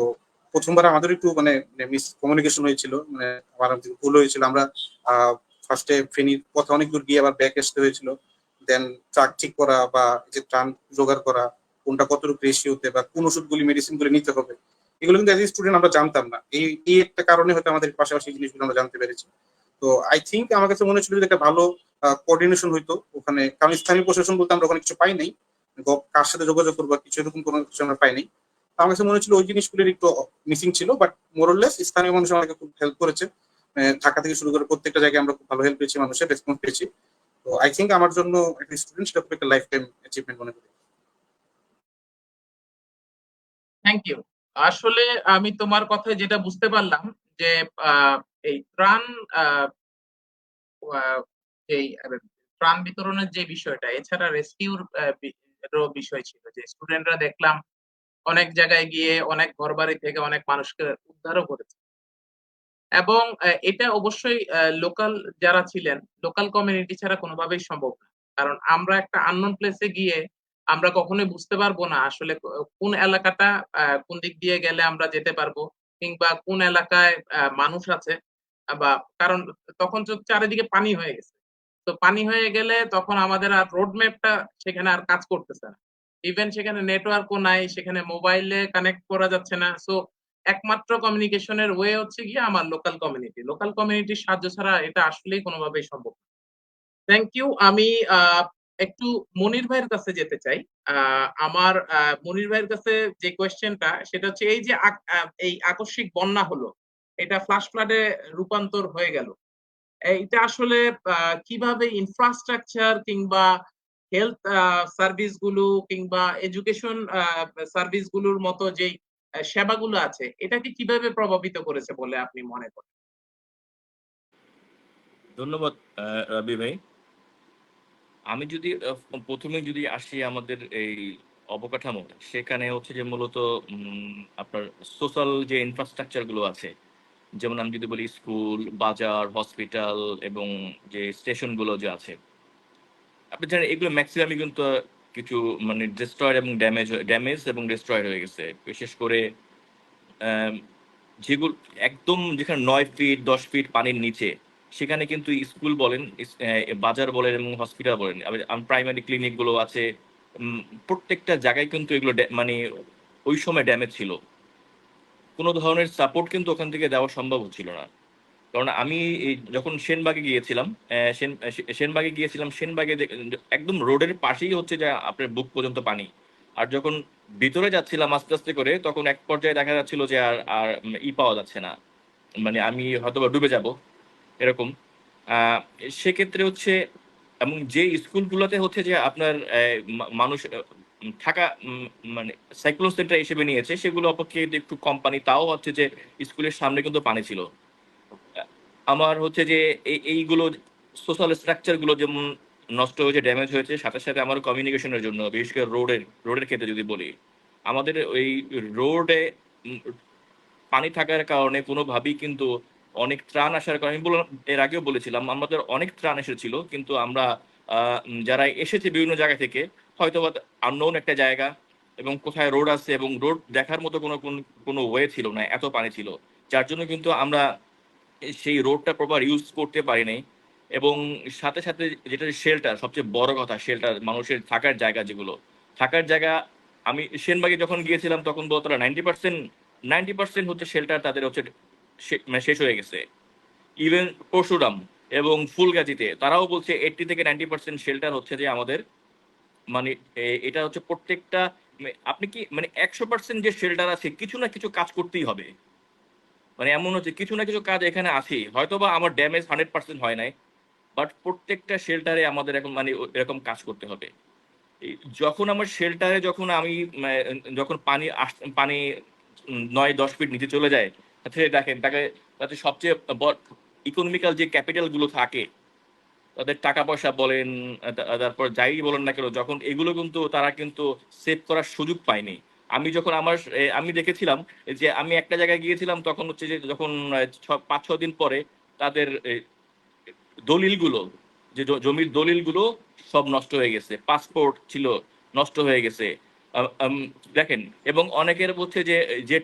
প্রথমবার আমাদের একটু মানে মিস কমিউনিকেশন হয়েছিল, মানে আমার ভুল হয়েছিল। আমরা ফার্স্টে ফেনীর পথে অনেক দূর গিয়ে আবার ব্যাক আসতে হয়েছিল। দেন ট্রাক ঠিক করা বা যে ত্রাণ জোগাড় করা, কোনটা কতটুকু রেশিওতে বা কোন ওষুধগুলি মেডিসিন গুলি নিতে হবে, এগুলো কিন্তু এজ এ স্টুডেন্ট আমরা জানতাম না। এই একটা কারণে হয়তো আমাদের পাশাপাশি জিনিসগুলো আমরা জানতে পেরেছি। তো আই থিঙ্ক আমার কাছে মনে হচ্ছিল যে একটা ভালো কোঅর্ডিনেশন হইতো ওখানে, কারণ স্থানীয় প্রশাসন বলতে আমরা ওখানে কিছু পাই নাই, কার সাথে যোগাযোগ করবো কিছু এরকম কোনো কিছু আমরা পাই নাই। আমার কাছে মনে হচ্ছিল ওই জিনিসগুলির একটু মিসিং ছিল, বাট মোরলেস স্থানীয় মানুষ আমাকে খুব হেল্প করেছে। ঢাকা থেকে শুরু করে প্রত্যেকটা জায়গায় আমরা খুব ভালো হেল্প পেয়েছি, মানুষের রেসপন্স পেয়েছি। তো আই থিঙ্ক আমার জন্য একটা স্টুডেন্ট সেটা খুব একটা লাইফ টাইম অ্যাচিভমেন্ট মনে করি। Thank you. আসলে আমি তোমার কথায় যেটা বুঝতে পারলাম যে আহ, এই ত্রাণ আহ, আহ, এই ত্রাণ বিতরণের যে বিষয়টা, এছাড়া রেস্কিউর বিষয় ছিল, যে স্টুডেন্টরা দেখলাম অনেক জায়গায় গিয়ে অনেক ঘরবাড়ি থেকে অনেক মানুষকে উদ্ধারও করেছে। এবং এটা অবশ্যই লোকাল যারা ছিলেন, লোকাল কমিউনিটি ছাড়া কোনোভাবেই সম্ভব না। কারণ আমরা একটা আননোন প্লেসে গিয়ে আমরা কখনোই বুঝতে পারবো না আসলে কোন এলাকাটা কোন দিক দিয়ে গেলে আমরা যেতে পারবো, কিংবা কোন এলাকায় মানুষ আছে। বা কারণ তখন তো চারিদিকে পানি হয়ে গেছে। তো পানি হয়ে গেলে তখন আমাদের আর রোড ম্যাপটা সেখানে আর কাজ করতেছে না। ইভেন সেখানে নেটওয়ার্কও নাই, সেখানে মোবাইলে কানেক্ট করা যাচ্ছে না। সো একমাত্র কমিউনিকেশনের ওয়ে হচ্ছে গিয়ে আমার লোকাল কমিউনিটির সাহায্য ছাড়া এটা আসলেই কোনোভাবেই সম্ভব না। Thank you. আমি একটু মনির ভাইয়ের কাছে যেতে চাই। আমার মনির ভাইয়ের কাছে যে কোয়েশ্চেনটা, সেটা হচ্ছে এই যে এই আকস্মিক বন্যা হলো, এটা ফ্লাশ ফ্লাডে রূপান্তর হয়ে গেল, এটা আসলে কিভাবে ইনফ্রাস্ট্রাকচার কিংবা হেলথ সার্ভিস গুলো কিংবা এডুকেশন সার্ভিস গুলোর মতো যে সেবাগুলো আছে, এটাকে কিভাবে প্রভাবিত করেছে বলে আপনি মনে করেন? ধন্যবাদ রাবি ভাই। আমি যদি প্রথমে যদি আসি আমাদের এই অবকাঠামো, সেখানে হচ্ছে যে মূলত আপনার সোশ্যাল যে ইনফ্রাস্ট্রাকচার গুলো আছে, যেমন আমি যদি বলি স্কুল, বাজার, হসপিটাল এবং যে স্টেশনগুলো যে আছে। আপনি জানেন এগুলো ম্যাক্সিমামই কিন্তু কিছু মানে ডিস্ট্রয়েড এবং ড্যামেজ এবং ডিস্ট্রয়েড হয়ে গেছে। বিশেষ করে আম যেগুলো একদম যেখানে ৯ ফিট ১০ ফিট পানির নিচে, সেখানে কিন্তু স্কুল বলেন, বাজার বলেন এবং হসপিটাল বলেন, আবার প্রাইমারি ক্লিনিক গুলো আছে। উম প্রত্যেকটা জায়গায় কিন্তু এগুলো মানে ওই সময় ড্যামেজ ছিল। কোন ধরনের সাপোর্ট কিন্তু ওখান থেকে দেওয়া সম্ভব হচ্ছিল না। কারণ আমি এই যখন সেনবাগে গিয়েছিলাম, সেনবাগে গিয়েছিলাম, সেনবাগে একদম রোডের পাশেই হচ্ছে যে আপনার বুক পর্যন্ত পানি। আর যখন ভিতরে যাচ্ছিলাম আস্তে আস্তে করে, তখন এক পর্যায়ে দেখা যাচ্ছিল যে আর আর পাওয়া যাচ্ছে না, মানে আমি হয়তোবা ডুবে যাব এরকম। সেক্ষেত্রে হচ্ছে এবং যে স্কুলগুলোতে হচ্ছে যে আপনার মানুষ থাকা মানে সাইক্লোন সেন্টার হিসেবে নিয়েছে, সেগুলো অপেক্ষা একটু কম পানি, তাও হচ্ছে যে স্কুলের সামনে কিন্তু পানি ছিল। আমার হচ্ছে যে এইগুলো সোশ্যাল স্ট্রাকচার গুলো যেমন নষ্ট হয়েছে, ড্যামেজ হয়েছে, সাথে সাথে আমার কমিউনিকেশনের জন্য, বিশেষ করে রোডের ক্ষেত্রে যদি বলি, আমাদের ওই রোডে পানি থাকার কারণে কোনোভাবেই কিন্তু অনেক ত্রাণ আসার কারণে, আমি বললাম এর আগেও বলেছিলাম, আমাদের অনেক ত্রাণ এসেছিল, কিন্তু আমরা যারা এসেছে বিভিন্ন জায়গা থেকে, হয়তো আননোন একটা জায়গা এবং কোথায় রোড আছে এবং রোড দেখার মতো কোনো ওয়ে ছিল না, এত পানি ছিল। যার জন্য কিন্তু আমরা সেই রোডটা প্রপার ইউজ করতে পারি নাই। এবং সাথে সাথে যেটা শেল্টার, সবচেয়ে বড় কথা শেল্টার, মানুষের থাকার জায়গা, যেগুলো থাকার জায়গা, আমি সেনবাগে যখন গিয়েছিলাম তখন বলতো 90% হচ্ছে শেল্টার তাদের হচ্ছে মানে শেষ হয়ে গেছে। ইভেন পরশুরাম এবং ফুলগাজীতে তারাও বলছে 80 থেকে 90% শেল্টার হচ্ছে যে আমাদের মানে এটা হচ্ছে প্রত্যেকটা আপনি কি মানে 100% যে শেল্টার আছে, কিছু না কিছু কাজ করতেই হবে। মানে এমন হচ্ছে কিছু না কিছু কাজ এখানে আছেই, হয়তোবা আমার ড্যামেজ 100% হয় নাই, বাট প্রত্যেকটা শেল্টারে আমাদের এখন মানে এরকম কাজ করতে হবে। যখন আমার শেল্টারে যখন আমি যখন পানি ৯-১০ ফিট নিচে চলে যায়, তাতে দেখেন তাতে সবচেয়ে ইকোনমিক্যাল যে ক্যাপিটাল গুলো থাকে, তাদের টাকা পয়সা বলেন, তারপর যাই বলেন না কেন, যখন এগুলো কিন্তু তারা কিন্তু সেভ করার সুযোগ পায়নি। আমি যখন আমি দেখেছিলাম যে আমি একটা জায়গায় গিয়েছিলাম, তখন হচ্ছে যে যখন ৫-৬ দিন পরে তাদের দলিলগুলো, যে জমির দলিলগুলো সব নষ্ট হয়ে গেছে, পাসপোর্ট ছিল নষ্ট হয়ে গেছে। দেখেন, এবং অনেকের হচ্ছে যে যে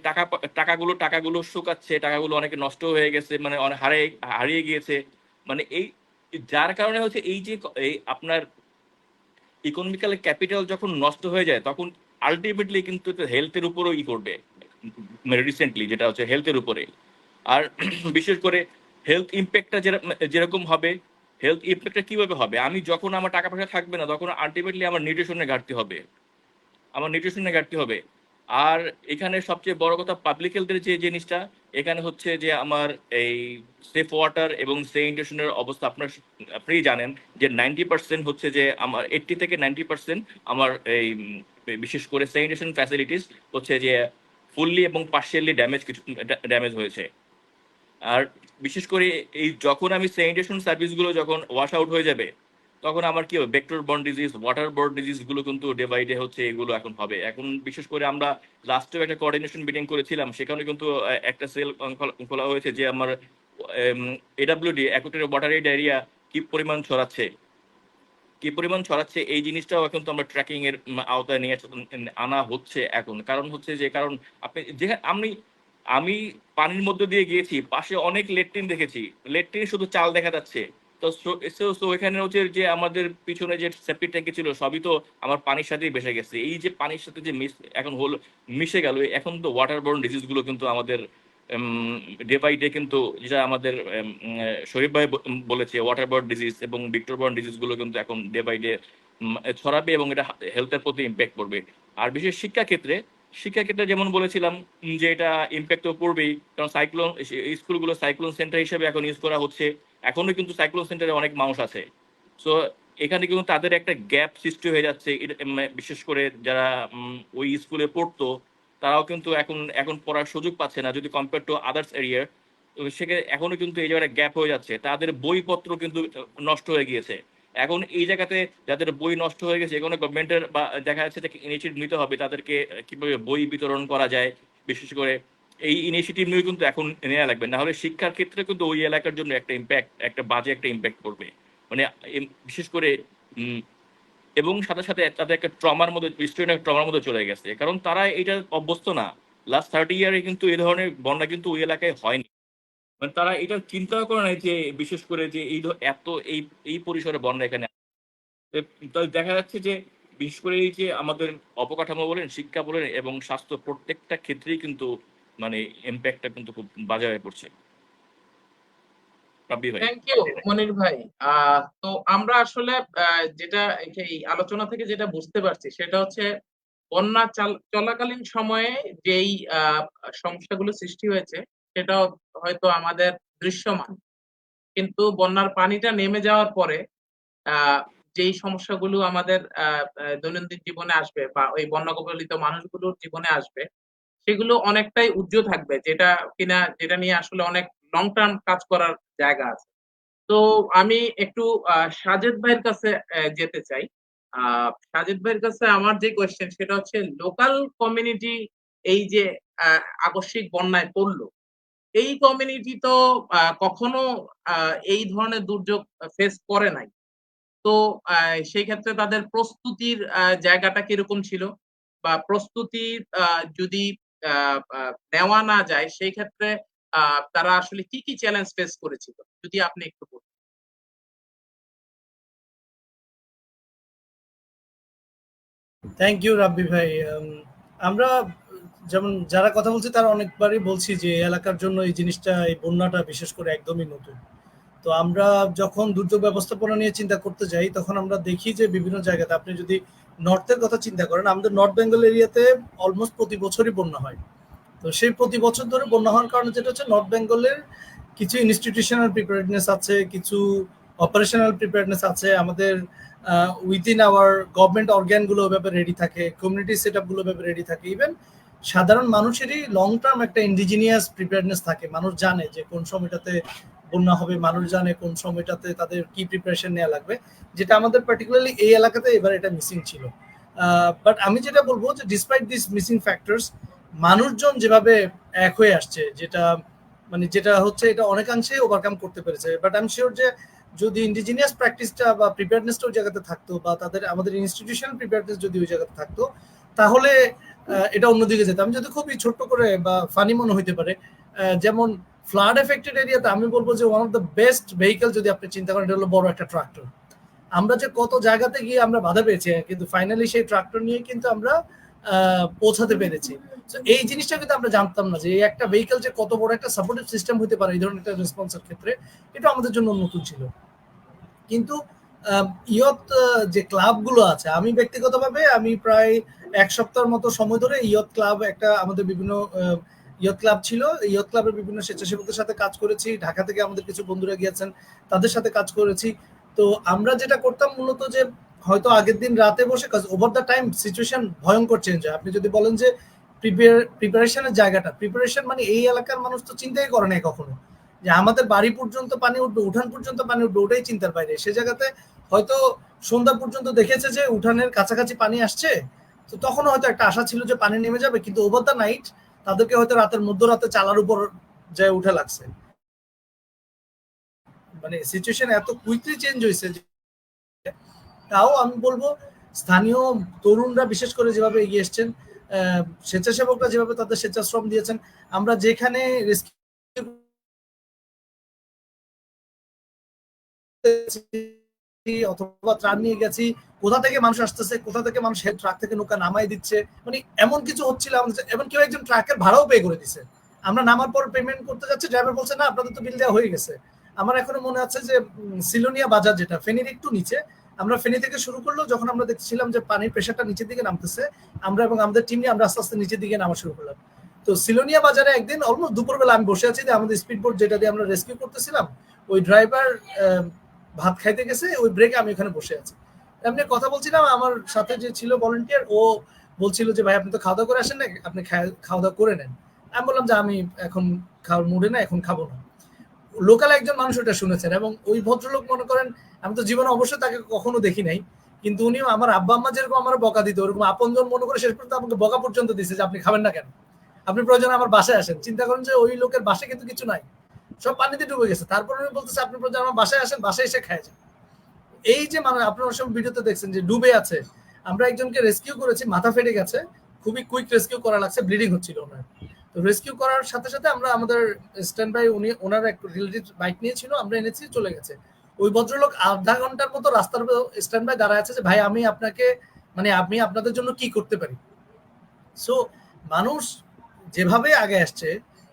টাকাগুলো শুকাচ্ছে, টাকাগুলো অনেকে নষ্ট হয়ে গেছে, মানে অনেক হারিয়ে গিয়েছে। মানে এই যার কারণে হচ্ছে এই যে এই আপনার ইকোনমিক্যাল ক্যাপিটাল যখন নষ্ট হয়ে যায়, তখন আলটিমেটলি কিন্তু হেলথের উপরও করবে, মানে রিসেন্টলি যেটা হচ্ছে হেলথের উপরে। আর বিশেষ করে হেলথ ইম্প্যাক্টটা যেরকম হবে, হেলথ ইম্প্যাক্টটা কিভাবে হবে, আমি যখন আমার টাকা পয়সা থাকবে না, তখন আলটিমেটলি আমার নিউট্রিশনের ঘাটতি হবে, আর এখানে সবচেয়ে বড় কথা পাবলিক হেলথের যে জিনিসটা, এখানে হচ্ছে যে আমার এই সেফ ওয়াটার এবং স্যানিটেশনের অবস্থা আপনি জানেন যে 90% হচ্ছে যে আমার 80 থেকে 90% আমার এই বিশেষ করে স্যানিটেশন ফ্যাসিলিটিস হচ্ছে যে ফুললি এবং পার্শিয়ালি ড্যামেজ হয়েছে। আর বিশেষ করে এই যখন আমি স্যানিটেশন সার্ভিসগুলো যখন ওয়াশ আউট হয়ে যাবে, তখন আমার কি হবে, vector borne disease, water borne disease গুলো কিন্তু ডে বাই ডে হচ্ছে এগুলো এখন হবে। এখন বিশেষ করে আমরা লাস্টেও একটা কোঅর্ডিনেশন মিটিং করেছিলাম, সেখানে কিন্তু একটা সেল খোলা হয়েছে যে আমার এডাব্লিউডি অ্যাকুয়েটিক ওয়াটার ডায়রিয়া কি পরিমাণ ছড়াচ্ছে, এই জিনিসটাও এখন তো আমরা ট্র্যাকিং এর আওতায় নিয়ে আনা হচ্ছে এখন। কারণ হচ্ছে যে কারণ আপনি যেখানে আমি পানির মধ্যে দিয়ে গিয়েছি, পাশে অনেক লেট্রিন দেখেছি, লেট্রিন শুধু চাল দেখা যাচ্ছে। তো এখানে হচ্ছে যে আমাদের পিছনে যে সেপ্টিক ট্যাঙ্কি ছিল, সবই তো আমার পানির সাথেই ভেসে গেছে। এই যে পানির সাথে যে এখন মিশে গেল, এখন তো ওয়াটার বোর্ন ডিজিজ গুলো কিন্তু আমাদের ডে বাই ডে কিন্তু, যেটা আমাদের শরীফ ভাই বলেছে, ওয়াটার বোর্ন ডিজিজ এবং ভিক্টর বোর্ন ডিজিজ গুলো কিন্তু এখন ডে বাই ডে ছড়াবে এবং এটা হেলথের প্রতি ইম্প্যাক্ট করবে। আর বিশেষ শিক্ষাক্ষেত্রে যেমন বলেছিলাম যে এটা ইম্প্যাক্ট তো পড়বেই, কারণ স্কুলগুলো সাইক্লোন সেন্টার হিসেবে এখন ইউজ করা হচ্ছে। এখনো কিন্তু সাইক্লোন সেন্টারে অনেক মানুষ আছে। সো এখানে কিন্তু তাদের একটা গ্যাপ সৃষ্টি হয়ে যাচ্ছে। বিশেষ করে যারা ওই স্কুলে পড়তো, তারাও কিন্তু এখন পড়ার সুযোগ পাচ্ছে না যদি কম্পেয়ার টু আদার্স এরিয়া। তো সেখানে এখনো কিন্তু এই জায়গাটা গ্যাপ হয়ে যাচ্ছে, তাদের বইপত্র কিন্তু নষ্ট হয়ে গিয়েছে। এখন এই জায়গাতে যাদের বই নষ্ট হয়ে গেছে, এখানে গভর্নমেন্টের বা দেখা যাচ্ছে যে ইনিশিয়েটিভ নিতে হবে, তাদেরকে কিভাবে বই বিতরণ করা যায়, বিশেষ করে এই ইনিশিয়েটিভ নিয়ে কিন্তু এখন নেওয়া লাগবে, না হলে শিক্ষার ক্ষেত্রে কিন্তু ওই এলাকার জন্য একটা ইম্প্যাক্ট, একটা বাজে একটা ইম্প্যাক্ট পড়বে। মানে বিশেষ করে এবং সাথে সাথে তাদের একটা ট্রমার মধ্যে, স্টুডেন্ট ট্রমার মধ্যে চলে গেছে, কারণ তারা এটা অভ্যস্ত না। লাস্ট 30 ইয়ারে কিন্তু এই ধরনের বন্যা কিন্তু ওই এলাকায় হয়নি। মানে তারা এটা চিন্তাও করে নাই যে বিশেষ করে যে এত এই পরিসরে বন্যা এখানে। তো দেখা যাচ্ছে যে বিশেষ করে এই যে আমাদের অবকাঠামো বলেন, শিক্ষা বলেন এবং স্বাস্থ্য, প্রত্যেকটা ক্ষেত্রেই কিন্তু মানে ইম্প্যাক্টটা কিন্তু খুব বাজে হয়ে পড়ছে। রাব্বি ভাই। থ্যাংক ইউ মনির ভাই। তো আমরা আসলে যেটা এই আলোচনা থেকে যেটা বুঝতে পারছি সেটা হচ্ছে বন্যা চলাকালীন সময়ে যেই সমস্যাগুলো সৃষ্টি হয়েছে সেটা হয়তো আমাদের দৃশ্যমান, কিন্তু বন্যার পানিটা নেমে যাওয়ার পরে আহ, যেই সমস্যাগুলো আমাদের দৈনন্দিন জীবনে আসবে বা ওই বন্যা কবলিত মানুষগুলোর জীবনে আসবে সেগুলো অনেকটাই উজ্জ্বল থাকবে, যেটা নিয়ে আসলে অনেক লং টার্ম কাজ করার জায়গা আছে। তো আমি একটু সাজেদ ভাইয়ের কাছে যেতে চাই। সাজেদ ভাইয়ের কাছে আমার যে কোয়েশ্চেন সেটা হচ্ছে লোকাল কমিউনিটি এই যে আকস্মিক বন্যায় পড়লো, এই কমিউনিটি তো কখনো এই ধরনের দুর্যোগ ফেস করে নাই। তো সেই ক্ষেত্রে তাদের প্রস্তুতির জায়গাটা কিরকম ছিল, বা প্রস্তুতি যদি নেওয়া না যায় সেই ক্ষেত্রে তারা আসলে কি কি চ্যালেঞ্জ ফেস করেছিল, যদি আপনি একটু বলতেন। থ্যাংক ইউ রাব্বি ভাই। আমরা যেমন যারা কথা বলছি তারা অনেকবারই বলছি যে এই এলাকার জন্য এই জিনিসটা, এই বন্যাটা বিশেষ করে একদমই নতুন। তো আমরা যখন দুর্যোগ ব্যবস্থাপনা নিয়ে চিন্তা করতে যাই তখন আমরা দেখি যে বিভিন্ন জায়গাতে, আপনি যদি নর্থের কথা চিন্তা করেন, আমাদের নর্থ বেঙ্গল এরিয়াতে অলমোস্ট প্রতি বছরই বন্যা হয়। তো সেই প্রতি বছর ধরে বন্যা হওয়ার কারণে যেটা হচ্ছে, নর্থ বেঙ্গলের কিছু ইনস্টিটিউশনাল প্রিপারেডনেস আছে, কিছু অপারেশনাল প্রিপারেডনেস আছে, আমাদের উইদিন আওয়ার গভর্নমেন্ট অর্গানগুলো ওইভাবে রেডি থাকে, কমিউনিটি সেট আপগুলো ওইভাবে রেডি থাকে, ইভেন সাধারণ মানুষেরই লং টার্ম একটা ইন্ডিজিনিয়াস প্রিপারেডনেস থাকে। মানুষ জানে যে কোন সময়টাতে বন্যা হবে, মানুষ জানে কোন সময়টাতে তাদের কি প্রিপারেশন নেওয়া লাগবে, যেটা আমাদের পার্টিকুলারলি এই এলাকাতে এবার এটা মিসিং ছিল। বাট আমি যেটা বলবো যে ডিসপাইট দিস মিসিং ফ্যাক্টরস, মানুষজন যেভাবে এক হয়ে আসছে, যেটা হচ্ছে এটা অনেকাংশে ওভারকাম করতে পেরেছে। বাট আই এম শিওর যে যদি ইন্ডিজিনিয়াস প্র্যাকটিসটা বা প্রিপেয়ারনেসটা ওই জায়গাতে থাকতো, বা আমাদের ইনস্টিটিউশনাল প্রিপেয়ারনেস যদি ওই জায়গাতে থাকতো, তাহলে এটা অন্যদিকে যেত। আমি যদি খুবই ছোট্ট করে বা ফানি মনে হইতে পারে, যেমন ফ্লাড এফেক্টেড এরিয়াতে আমি বলবো যে one of the best vehicle যদি আপনি চিন্তা করেন, এটা হলো বড় একটা ট্রাক্টর। আমরা যে কত জায়গাতে গিয়ে আমরা বাধা পেয়েছি, কিন্তু ফাইনালি সেই ট্রাক্টর নিয়ে কিন্তু আমরা পৌঁছাতে পেরেছি। এই জিনিসটা কিন্তু আমরা জানতাম না যে এই একটা ভেহিকল যে কত বড় একটা সাপোর্টিভ সিস্টেম হতে পারে এই ধরনের একটা রেসপন্সের ক্ষেত্রে, এটা আমাদের জন্য নতুন ছিল। কিন্তু ইয়ত যে ক্লাবগুলো আছে, আমি ব্যক্তিগতভাবে আমি প্রায় এক সপ্তাহের মতো সময় ধরে ইয়ত ক্লাব, একটা আমাদের বিভিন্ন ইয়ত ক্লাব ছিল, ইয়ত ক্লাবের বিভিন্ন স্বেচ্ছাসেবকদের সাথে কাজ করেছি। ঢাকা থেকে আমাদের কিছু বন্ধুরা গিয়েছেন, তাদের সাথে কাজ করেছি। তো আমরা যেটা করতাম মূলত যে হয়তো আগের দিন রাতে বসে কাজ, ওভার দ্য টাইম সিচুয়েশন ভয়ঙ্কর চেঞ্জ হয়। আপনি যদি বলেন যে প্রিপারেশনের জায়গাটা, প্রিপারেশন মানে এই এলাকার মানুষ তো চিন্তাই করে নাই কখনো যে আমাদের বাড়ি পর্যন্ত পানি উঠবে, উঠান পর্যন্ত পানি উঠবে, ওটাই চিন্তার বাইরে। সে জায়গাতে হয়তো সন্ধ্যা পর্যন্ত দেখেছে যে উঠানের কাছাকাছি পানি আসছে, তো তখন হয়তো একটা আশা ছিল যে পানি নেমে যাবে, কিন্তু ওভার দ্য নাইট তাদেরকে হয়তো রাতের মধ্যরাতে চালার উপর যায় উঠে লাগছে। মানে সিচুয়েশন এত কুইকলি চেঞ্জ হয়েছে। তাও আমি বলবো স্থানীয় তরুণরা বিশেষ করে যেভাবে এগিয়ে এসছেন, স্বেচ্ছাসেবকরা যেভাবে তাদের স্বেচ্ছাশ্রম দিয়েছেন, আমরা যেখানে অথবা ত্রাণ নিয়ে গেছি, কোথা থেকে মানুষ আসতেছে, কোথা থেকে মানুষ ট্রাক থেকে নৌকা নামাই দিচ্ছে, মানে এমন কিছু হচ্ছিল আমাদের। এমন কেউ একজন ট্রাকের ভাড়াও পে করে দিচ্ছে। আমরা নামার পর পেমেন্ট করতে যাচ্ছি, ড্রাইভার বলছে না আপনাদের তো বিল দেওয়া হয়ে গেছে। আমার এখনো মনে আছে যে সিলোনিয়া বাজার, যেটা ফেনীর একটু নিচে, আমরা ফেনী থেকে শুরু করলো, যখন আমরা দেখছিলাম যে পানির প্রেশারটা নিচের দিকে নামতেছে, আমরা এবং আমাদের টিম নিয়ে আমরা আস্তে আস্তে নিচের দিকে নামা শুরু করলাম। তো সিলোনিয়া বাজারে একদিন অলমোস্ট দুপুরবেলা আমি বসে আছি, যে আমাদের স্পিড বোট যেটা দিয়ে আমরা রেস্কিউ করতেছিলাম, ওই ড্রাইভার ভাত খাইতে গেছে, ওই ব্রেকে আমি ওখানে বসে আছি, এমনি কথা বলছিলাম। আমার সাথে যে ছিল ভলেন্টিয়ার, ও বলছিল যে ভাই আপনি তো খাওয়া দাওয়া করে আসেন না, আপনি খাওয়া দাওয়া করে নেন। আমি বললাম যে আমি এখন খাওয়ার মুডে না, এখন খাবো না। লোকাল একজন মানুষ ওটা শুনেছেন, এবং ওই ভদ্রলোক মনে করেন আমি তো জীবনে অবশ্যই তাকে কখনো দেখি নাই, কিন্তু উনিও আমার আব্বা আম্মা যেরকম আমার বকা দিত, ওরকম আপনজন মনে করে শেষ পর্যন্ত আমাকে বকা পর্যন্ত দিচ্ছে যে আপনি খাবেন না কেন, আপনি প্রয়োজন আমার বাসায় আসেন। চিন্তা করেন যে ওই লোকের বাসায় কিন্তু কিছু নাই, সব পানিতে ডুবে গেছে। তারপর উনি বলতেছে আপনি প্রয়োজন আমার বাসায় আসেন, বাসায় এসে খায় যান। এই যে মানে আপনারা সব ভিডিওতে দেখছেন যে ডুবে আছে, আমরা একজনকে রেস্কিউ করেছি, মাথা ফেটে গেছে, খুবই কুইক রেস্কিউ করা লাগছে, ব্লিডিং হচ্ছিল ওনার। তো রেস্কিউ করার সাথে সাথে আমরা আমাদের স্ট্যান্ড বাই, উনি ওনার এক রিলেটিভ বাইক নিয়েছিল, আমরা এনেছি, চলে গেছে। ওই ভদ্রলোক আধা ঘন্টার মতো রাস্তার স্ট্যান্ড বাই দাঁড়ায় আছে যে ভাই আমি আপনাকে মানে আমি আপনাদের জন্য কি করতে পারি। সো মানুষ যেভাবে আগে আসছে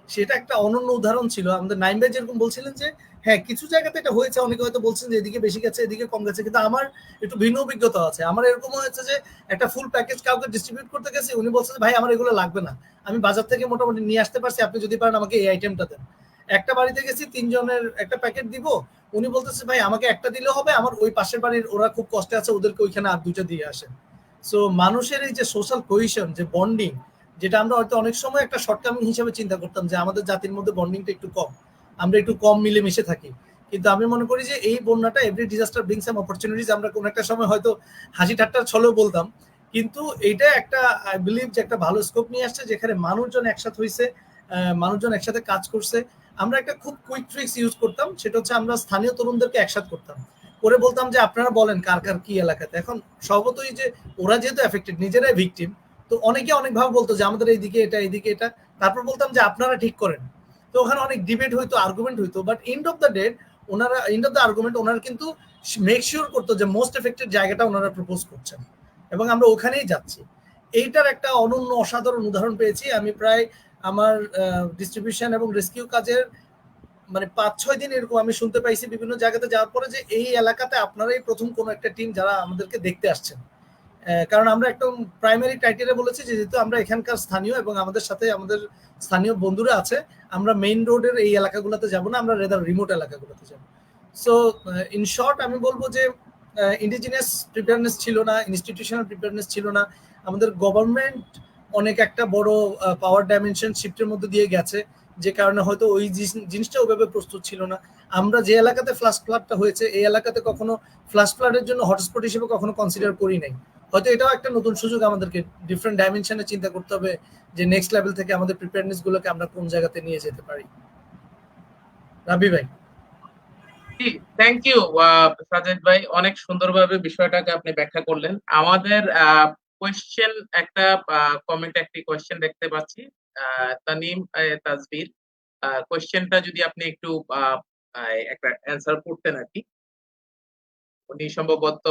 সেটা একটা অনন্য উদাহরণ ছিল। আমাদের নাইম ভাই যেরকম বলছিলেন যে হ্যাঁ কিছু জায়গাতে এটা হয়েছে, অনেকে হয়তো বলছেন যে এদিকে বেশি গেছে এদিকে কম গেছে, কিন্তু আমার একটু ভিন্ন অভিজ্ঞতা আছে। আমার এরকম হয়েছে যে একটা ফুল প্যাকেজ কাউকে ডিস্ট্রিবিউট করতে গেছি, উনি বলছেন ভাই আমার এগুলো লাগবে না, আমি বাজার থেকে মোটামুটি নিয়ে আসতে পারছি, আপনি যদি পারেন আমাকে এই আইটেমটা দেন। একটা বাড়িতে গেছি 3 জনের একটা প্যাকেট দিব, উনি বলতেছে ভাই আমাকে একটা দিলে হবে, আমার ওই পাশের বাড়ির ওরা খুব কষ্টে আছে, ওদেরকে ওইখানে আর 2টা দিয়ে আসেন। সো মানুষের এই যে সোশ্যাল কোহেশন, যে বন্ডিং, যেটা আমরা হয়তো অনেক সময় একটা শর্টকামিং হিসেবে চিন্তা করতাম যে আমাদের জাতির মধ্যে বন্ডিংটা একটু কম, আমরা একটু কম মিলেমিশে থাকি। কিন্তু আমি মনে করি যে এই বন্যাটা, এভরি ডিজাস্টার ব্রিংস সাম অপরচুনিটিজ, আমরা কোন একটা সময় হয়তো হাসি ঠাট্টার ছলেও বলতাম, কিন্তু এটা একটা আই বিলিভ যে একটা ভালো স্কোপ নিয়ে আসছে, যেখানে মানুষজন একসাথে হয়েছে, মানুষজন একসাথে কাজ করছে। আমরা একটা খুব কুইক ট্রিক্স ইউজ করতাম, সেটা হচ্ছে আমরা স্থানীয় তরুণদেরকে একসাথে করতাম, করে বলতাম যে আপনারা বলেন কার কার কি এলাকাতে। এখন স্বভাবতই যে ওরা যেহেতু এফেক্টেড, নিজেরাই ভিকটিম, তো অনেকে অনেকভাবে বলতো যে আমাদের এইদিকে এটা, এইদিকে এটা, তারপর বলতাম যে আপনারা ঠিক করেন। তো ওখানে অনেক ডিবেট হইতো, আর্গুমেন্ট হইতো, but end of the day ওনারা, এন্ড অফ দ্য আর্গুমেন্ট ওনারা কিন্তু মেক শিওর করতো যে মোস্ট এফেক্টেড জায়গাটা ওনারা প্রপোজ করছেন, এবং আমরা ওখানেই যাচ্ছি। এইটার একটা অনন্য অসাধারণ উদাহরণ পেয়েছি আমি প্রায় আমার ডিস্ট্রিবিউশন এবং রেস্কিউ কাজের মানে 5-6 দিন এরকম আমি শুনতে পাইছি বিভিন্ন জায়গাতে যাওয়ার পরে যে এই এলাকাতে আপনারাই প্রথম কোন একটা টিম যারা আমাদেরকে দেখতে আসছেন। কারণ আমরা একদম প্রাইমারি ক্রাইটেরিয়া বলেছি যে যেহেতু আমরা এখানকার স্থানীয় এবং আমাদের সাথে আমাদের স্থানীয় বন্ধুরা আছে, আমরা মেইন রোডের এই এলাকাগুলোতে যাব না, আমরা রেদার রিমোট এলাকাগুলোতে যাব। সো ইন শর্ট আমি বলবো যে ইন্ডিজিনাস প্রিপেয়ারনেস ছিল না, ইনস্টিটিউশনাল প্রিপেয়ারনেস ছিল না, আমাদের গভর্নমেন্ট অনেক একটা বড় পাওয়ার ডাইমেনশন শিফটের মধ্যে দিয়ে গেছে, যে কারণে হয়তো ওই জিনিসটা ওইভাবে প্রস্তুত ছিল না। আমরা যে এলাকাতে ফ্লাশ ফ্লাডটা হয়েছে এই এলাকাতে কখনো ফ্লাশ ফ্লাডের জন্য হটস্পট হিসেবে কখনো কনসিডার করি নাই। হয়তো এটাও একটা নতুন সুযোগ, আমাদেরকে ডিফারেন্ট ডাইমেনশনে চিন্তা করতে হবে যে নেক্সট লেভেল থেকে আমাদের প্রিপেয়ারনেস গুলোকে আমরা কোন জায়গাতে নিয়ে যেতে পারি। রাবি ভাই। থ্যাংক ইউ সাজেদ ভাই, অনেক সুন্দরভাবে বিষয়টাকে আপনি ব্যাখ্যা করলেন। আমাদের কোয়েশ্চেন একটা কমেন্ট, একটি কোয়েশ্চেন দেখতে পাচ্ছি, তানিম তাজবির। কোয়েশ্চেনটা যদি আপনি একটু একটা অ্যান্সার করতেন আর কি। উনি সম্ভবত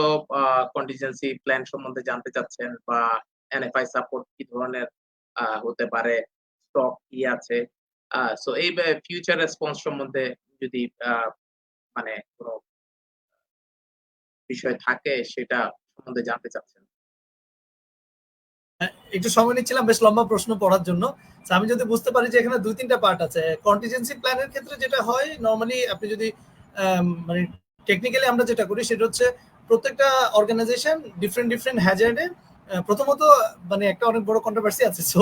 কন্টিনজেন্সি প্ল্যান সম্বন্ধে জানতে চাচ্ছেন, বা এনএফআই সাপোর্ট কি ধরনের হতে পারে, স্টক কি আছে, সো এই ফিউচার রেসপন্স সম্বন্ধে যদি মানে কোনো বিষয় থাকে সেটা সম্বন্ধে জানতে চাচ্ছেন। একটু সময় নিচ্ছিলাম বেশ লম্বা প্রশ্ন পড়ার জন্য। আমি যদি বুঝতে পারি যে এখানে 2-3টা পার্ট আছে। কন্টিনজেন্সি প্ল্যানের ক্ষেত্রে যেটা হয় নরমালি, আপনি যদি মানে টেকনিক্যালি আমরা যেটা করি সেটা হচ্ছে প্রত্যেকটা অর্গানাইজেশন ডিফারেন্ট হ্যাজার্ডে, প্রথমত মানে একটা অনেক বড় কন্ট্রোভার্সি আছে, সো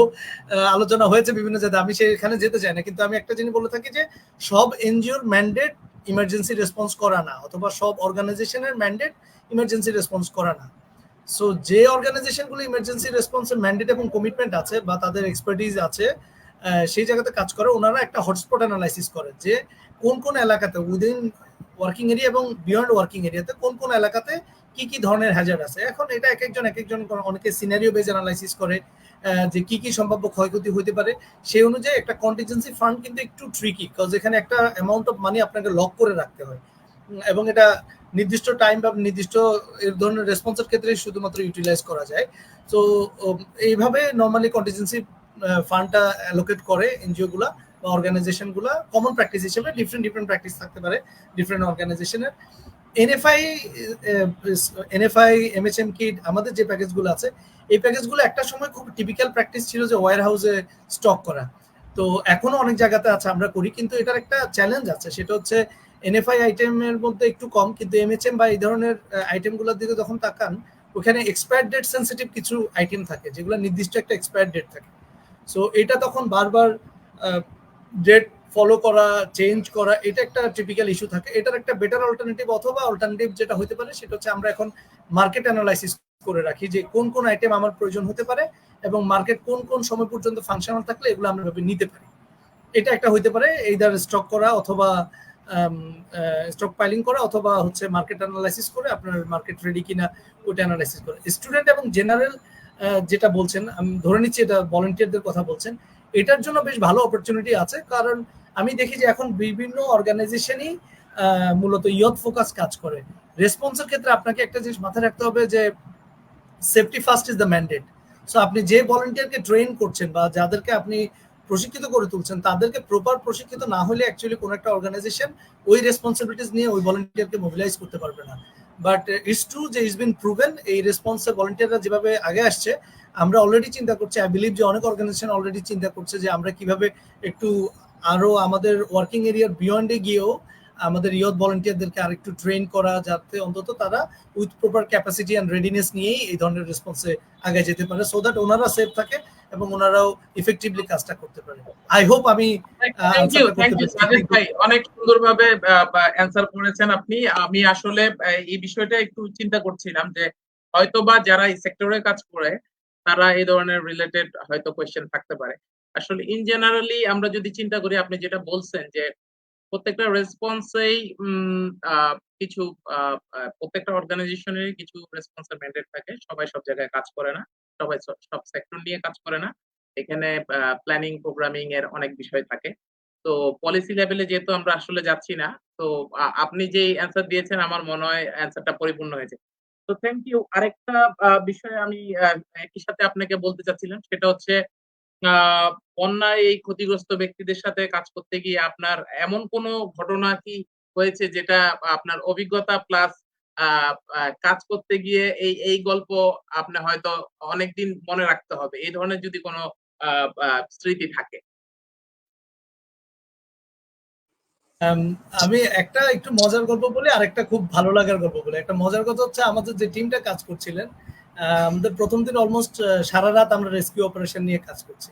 আলোচনা হয়েছে বিভিন্ন জায়গায়, আমি সেখানে যেতে চাই না, কিন্তু আমি একটা জিনিস বলে থাকি যে সব এনজিওর ম্যান্ডেট ইমার্জেন্সি রেসপন্স করা না, অথবা সব অর্গানাইজেশনের ম্যান্ডেট ইমার্জেন্সি রেসপন্স করা না। সো যে অর্গানাইজেশনগুলো ইমার্জেন্সি রেসপন্সের ম্যান্ডেট এবং কমিটমেন্ট আছে বা তাদের এক্সপার্টিজ আছে, সেই জায়গাতে কাজ করে, ওনারা একটা হটস্পট অ্যানালাইসিস করে যে কোন কোন এলাকাতে উইদিন ওয়ার্কিং এরিয়া এবং বিয়ন্ড ওয়ার্কিং এরিয়াতে কোন কোন এলাকাতে কি কি ধরনের হ্যাজার্ড আছে। এখন এটা এক একজন অনেকে সিনারিও বেজ অ্যানালাইসিস করে যে কি কি সম্ভাব্য ক্ষয়ক্ষতি হতে পারে, সেই অনুযায়ী একটা কন্টিনজেন্সি ফান্ড কিন্তু একটু ট্রিকি, কজ এখানে একটা অ্যামাউন্ট অফ মানি আপনাকে লক করে রাখতে হয়, এবং এটা নির্দিষ্ট টাইম বা নির্দিষ্ট এর ধরনের রেসপন্সের ক্ষেত্রে শুধুমাত্র ইউটিলাইজ করা যায়। তো এইভাবে নর্মালি কন্টিনজেন্সি ফান্ডটা অ্যালোকেট করে এনজিও গুলা বা অর্গানাইজেশন গুলা, কমন প্র্যাকটিস হিসেবে। ডিফারেন্ট প্র্যাকটিস থাকতে পারে ডিফারেন্ট অর্গানাইজেশনের। এনএফআই এমএচএম কিট আমাদের যে প্যাকেজগুলো আছে, এই প্যাকেজগুলো একটা সময় খুব টিপিক্যাল প্র্যাকটিস ছিল যে ওয়্যার হাউসে স্টক করা, তো এখনো অনেক জায়গাতে আছে আমরা করি, কিন্তু এটার একটা চ্যালেঞ্জ আছে, সেটা হচ্ছে এনএফআই আইটেমের মধ্যে একটু কম, কিন্তু এমএচএম বা এই ধরনের আইটেমগুলোর দিকে যখন তাকান, ওখানে এক্সপায়ার ডেট সেন্সিটিভ কিছু আইটেম থাকে যেগুলো নির্দিষ্ট একটা এক্সপায়ার ডেট থাকে। সো এটা তখন বারবার ডেট ফলো করা, চেঞ্জ করা, এটা একটা টিপিক্যাল ইস্যু থাকে। এটার একটা বেটার অল্টারনেটিভ, অথবা অল্টারনেটিভ যেটা হতে পারে সেটা হচ্ছে আমরা এখন মার্কেট অ্যানালাইসিস করে রাখি যে কোন কোন আইটেম আমার প্রয়োজন হতে পারে এবং মার্কেট কোন কোন সময় পর্যন্ত ফাংশনাল থাকলে এগুলো আমরা নিতে পারি। এটা একটা হইতে পারে এইদার স্টক করা অথবা স্টক পাইলিং করা অথবা হচ্ছে মার্কেট অ্যানালাইসিস করে আপনার মার্কেট রেডি কিনা ওটা অ্যানালাইসিস করে। স্টুডেন্ট এবং জেনারেল যেটা বলছেন, আমি ধরে নিচ্ছি এটা ভলান্টিয়ারদের কথা বলছেন, এটার জন্য বেশ ভালো অপরচুনিটি আছে। কারণ আমি দেখি যে এখন বিভিন্ন অর্গানাইজেশনই মূলত ইয়থ ফোকাস কাজ করে। রেসপন্সের ক্ষেত্রে আপনাকে একটা জিনিস মাথায় রাখতে হবে যে safety first is the mandate. So আপনি যে ভলান্টিয়ারকে ট্রেন করছেন বা যাদেরকে আপনি প্রশিক্ষিত করে তুলছেন তাদেরকে প্রপার প্রশিক্ষিত না হলে অ্যাকচুয়ালি কোনো একটা অর্গানাইজেশন ওই রেসপন্সিবিলিটিস নিয়ে ওই ভলান্টিয়ারকে মোবিলাইজ করতে পারবে না। বাট ইটস ট্রু যে ইটস বিন প্রুভেন এই রেসপন্সে ভলান্টিয়াররা যেভাবে আগে আসছে, আমরা অলরেডি চিন্তা করছি, আই বিলিভ যে অনেক অর্গানাইজেশন অলরেডি চিন্তা করছে যে আমরা কিভাবে একটু আরো আমাদের ওয়ার্কিং এরিয়ার বিয়ন্ডে গিয়েও আমাদের ইয়থ ভলান্টিয়ারদেরকে আরেকটু ট্রেন করা, যাতে অন্তত তারা with proper capacity and readiness নিয়েই এই ধরনের রেসপন্সে আগে যেতে পারে, সো দ্যাট ওনারা সেফ থাকে এবং ওনারাও ইফেক্টিভলি কাজটা করতে পারে। আই হোপ আমি থ্যাংক ইউ সাজিদ ভাই, অনেক সুন্দরভাবে অ্যানসার করেছেন আপনি। আমি আসলে এই বিষয়টা একটু চিন্তা করছিলাম যে হয়তোবা যারা এই সেক্টরে কাজ করে তারা এই ধরনের রিলেটেড হয়তো কোয়েশ্চেন থাকতে পারে। আসলে ইন জেনারেলি আমরা যদি চিন্তা করি, আপনি যেটা বলছেন যে প্রত্যেকটা রেসপন্সেই কিছু প্রত্যেকটা অর্গানাইজেশনের কিছু রেসপন্সের ম্যান্ডেট থাকে। সবাই সব জায়গায় কাজ করে না, সবাই সব সেক্টর নিয়ে কাজ করে না। এখানে প্ল্যানিং প্রোগ্রামিং এর অনেক বিষয় থাকে। তো পলিসি লেভেলে যেহেতু আমরা আসলে যাচ্ছি না, তো আপনি যে অ্যান্সার দিয়েছেন আমার মনে হয় অ্যান্সারটা পরিপূর্ণ হয়েছে। তো থ্যাংক ইউ। আরেকটা বিষয় আমি একই সাথে আপনাকে বলতে চাচ্ছিলাম, সেটা হচ্ছে বন্যায় এই ক্ষতিগ্রস্ত ব্যক্তিদের সাথে কাজ করতে গিয়ে আপনার এমন কোনো ঘটনা কি হয়েছে যেটা আপনার অভিজ্ঞতা প্লাস কাজ করতে গিয়ে এই গল্প আপনি হয়তো অনেকদিন মনে রাখতে হবে, এই ধরনের যদি কোনো স্মৃতি থাকে? আমি একটা একটু মজার গল্প বলি আর একটা খুব ভালো লাগার গল্প বলি। একটা মজার কথা হচ্ছে, আমাদের যে টিমটা কাজ করছিলেন, আমাদের প্রথম দিন অলমোস্ট সারা রাত আমরা রেস্কিউ অপারেশন নিয়ে কাজ করছি।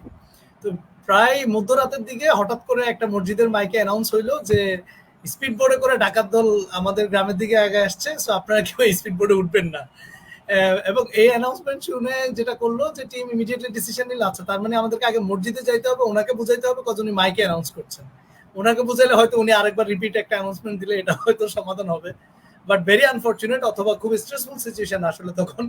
তো প্রায় মধ্যরাতের দিকে হঠাৎ করে একটা মসজিদের মাইকে অ্যানাউন্স হইলো যে স্পিড বোর্ডে করে ডাকাত দল আমাদের গ্রামের দিকে আগে আসছে, সো আপনারা কেউ স্পিড বোর্ডে উঠবেন না। এবং এই অ্যানাউন্সমেন্ট শুনে যেটা করলো যে টিম ইমিডিয়েটলি ডিসিশন নিল, আচ্ছা তার মানে আমাদেরকে আগে মসজিদে যাইতে হবে, ওনাকে বুঝাইতে হবে কজন মাইকে অ্যানাউন্স করছেন। ওনাকে বুঝাইলে হয়তো উনি আরেকবার রিপিট একটা অ্যানাউন্সমেন্ট দিলে এটা হয়তো সমাধান হবে। বাট ভেরি আনফরচুনেট, অথবা খুব স্ট্রেসফুল সিচুয়েশন আসলে তখন।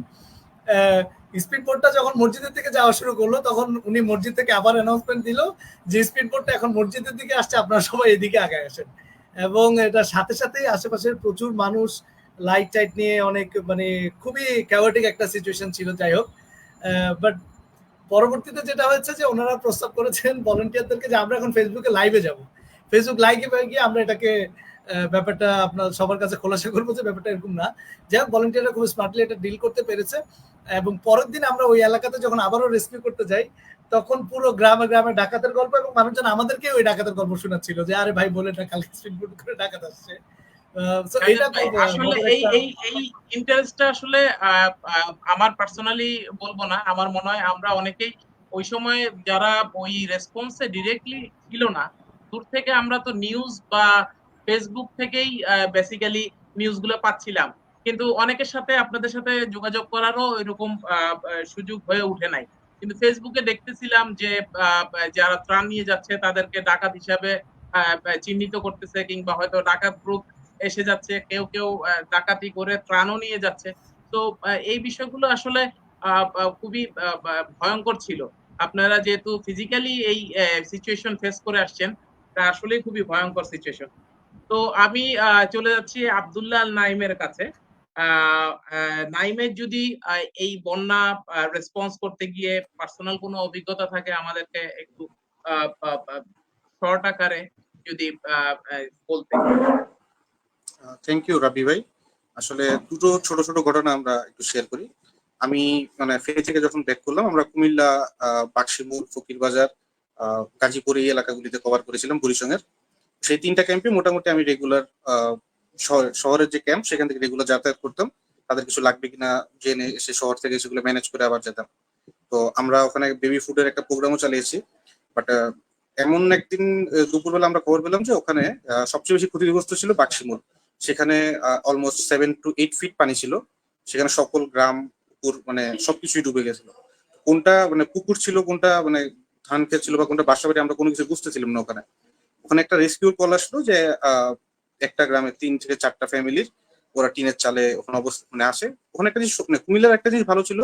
স্পিড বোর্ডটা যখন মসজিদের দিকে যাওয়া শুরু করলো তখন উনি মসজিদ থেকে আবার অ্যানাউন্সমেন্ট দিল যে স্পিড বোর্ডটা এখন মসজিদের দিকে আসছে, আপনারা সবাই এদিকে আগে আসেন। এবং এটার সাথে সাথেই আশেপাশের প্রচুর মানুষ লাইট টাইট নিয়ে অনেক, মানে খুবই ক্যাওটিক একটা সিচুয়েশন ছিল। যাই হোক, বাট পরবর্তীতে যেটা হয়েছে যে ওনারা প্রস্তাব করেছেন ভলান্টিয়ারদেরকে যে আমরা এখন ফেসবুকে লাইভে যাব, ফেসবুক লাইভে গিয়ে আমরা এটাকে ব্যাপারটা আপনার সবার কাছে খোলাসা করবো যে ব্যাপারটা এরকম না। যাই হোক, ভলান্টিয়াররা খুব স্মার্টলি এটা ডিল করতে পেরেছে। এবং পরের দিন আমরা ওই এলাকাতে যখন আবারও রেস্কিউ করতে যাই, তখন পুরো গ্রামে গ্রামে ডাকাতের গল্প, এবং মানুষজন আমাদেরকে ওই ডাকাতের গল্প শোনাচ্ছিল যে আরে ভাই বলে না কালকে স্পিড বোট করে ডাকাত আসছে। আসলে এই ইন্টারেস্টটা আসলে আমার পার্সোনালি বলবো না, আমার মনে হয় আমরা অনেকেই ওই সময় যারা ওই রেসপন্সে ডিরেক্টলি ছিল না, দূর থেকে আমরা তো নিউজ বা ফেসবুক থেকেই বেসিক্যালি নিউজ গুলো পাচ্ছিলাম, কিন্তু অনেকের সাথে আপনাদের সাথে যোগাযোগ করারও এরকম সুযোগ হয়ে উঠে নাই। কিন্তু ফেসবুকে দেখতেছিলাম যে যারা ত্রাণ নিয়ে যাচ্ছে তাদেরকে ডাকাত হিসাবে চিহ্নিত করতেছে, কিংবা হয়তো ডাকাত গ্রুপ এসে যাচ্ছে, কেউ কেউ ডাকাতি করে ত্রাণও নিয়ে যাচ্ছে। তো এই বিষয়গুলো আসলে খুবই ভয়ঙ্কর ছিল। আপনারা যেহেতু ফিজিক্যালি এই সিচুয়েশন ফেস করে আসছেন, তা আসলে খুবই ভয়ঙ্কর সিচুয়েশন। তো আমি চলে যাচ্ছি আব্দুল্লাহ আল নাইমের কাছে। নাইমের যদি এই বন্যা রেসপন্স করতে গিয়ে পার্সোনাল কোনো অভিজ্ঞতা থাকে আমাদেরকে একটু শর্ট আকারে যদি বলতে। থ্যাংক ইউ রাবি ভাই। আসলে দুটো ছোট ছোট ঘটনা আমরা একটু শেয়ার করি। আমি মানে ফেরি থেকে যখন ব্যাক করলাম, আমরা কুমিল্লা, বাক্সিমুল, ফকিরবাজার, গাজীপুর এই এলাকাগুলিতে কভার করেছিলাম বুড়িচংয়ের। সেই তিনটা ক্যাম্পে মোটামুটি আমি রেগুলার শহরের যে ক্যাম্প সেখান থেকে রেগুলার যাতায়াত করতাম, তাদের কিছু লাগবে কিনা জেনে সে শহর থেকে সেগুলো ম্যানেজ করে আবার যেতাম। তো আমরা ওখানে বেবি ফুডের একটা প্রোগ্রামও চালিয়েছি। বাট এমন একদিন দুপুরবেলা আমরা খবর পেলাম যে ওখানে সবচেয়ে বেশি ক্ষতিগ্রস্ত ছিল বাক্সিমুল। সেখানে অলমোস্ট 7 to 8 ফিট পানি ছিল। সেখানে সকল গ্রাম পুকুর মানে সবকিছুই ডুবে গেছিল। কোনটা মানে পুকুর ছিল, কোনটা মানে ধান ক্ষেত ছিল বা কোনটা বাসা বাড়ি আমরা কোনো কিছু বুঝতেছিলাম না ওখানে। ওখানে একটা রেস্কিউ কল আসলো যে একটা গ্রামে 3 থেকে 4টা ফ্যামিলির ওরা টিনের চালে ওখানে অবস্থা মানে আসে। ওখানে একটা জিনিস মানে কুমিল্লার একটা জিনিস ভালো ছিল,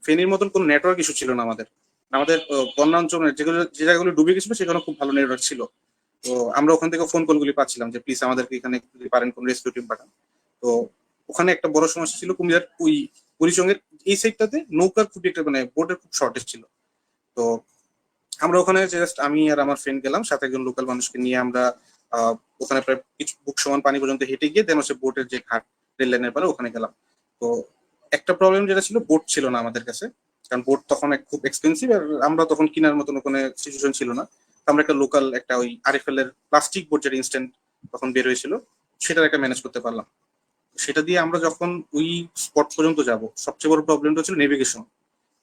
ফেনীর মতন কোনো নেটওয়ার্ক ইস্যু ছিল না আমাদের। আমাদের বন্যা অঞ্চলে যেগুলো যে জায়গাগুলো ডুবে গেছিল সেখানে খুব ভালো নেটওয়ার্ক ছিল। তো আমরা ওখান থেকে ফোন কলগুলি পাচ্ছিলাম যে প্লিজ আমাদেরকে এখানে যদি পারেন কোন রেস্কিউ টিম পাঠান। তো ওখানে একটা বড় সমস্যা ছিল কুমিল্লার ওই পরিসংগের এই সাইডটাতে নৌকার খুব একটা মানে বোটের খুব শর্টেজ ছিল। তো আমরা ওখানে জাস্ট আমি আর আমার ফ্রেন্ড গেলাম, সাথে একজন লোকাল মানুষকে নিয়ে আমরা ওখানে প্রায় কিছু বুক সমান পানি পর্যন্ত হেঁটে গিয়ে দেন হচ্ছে বোটের যে ঘাট রেল লাইনের পরে ওখানে গেলাম। তো একটা প্রবলেম যেটা ছিল, বোট ছিল না আমাদের কাছে, কারণ বোট তখন খুব এক্সপেন্সিভ আর আমরা তখন কেনার মতন কোনো সিচুয়েশন ছিল না। তো আমরা একটা লোকাল একটা ওই আরএফএল এর প্লাস্টিক বোট যেটা ইনস্ট্যান্ট তখন বের হয়েছিল সেটার একটা ম্যানেজ করতে পারলাম। সেটা দিয়ে আমরা যখন ওই স্পট পর্যন্ত যাব, সবচেয়ে বড় প্রবলেমটা ছিল নেভিগেশন।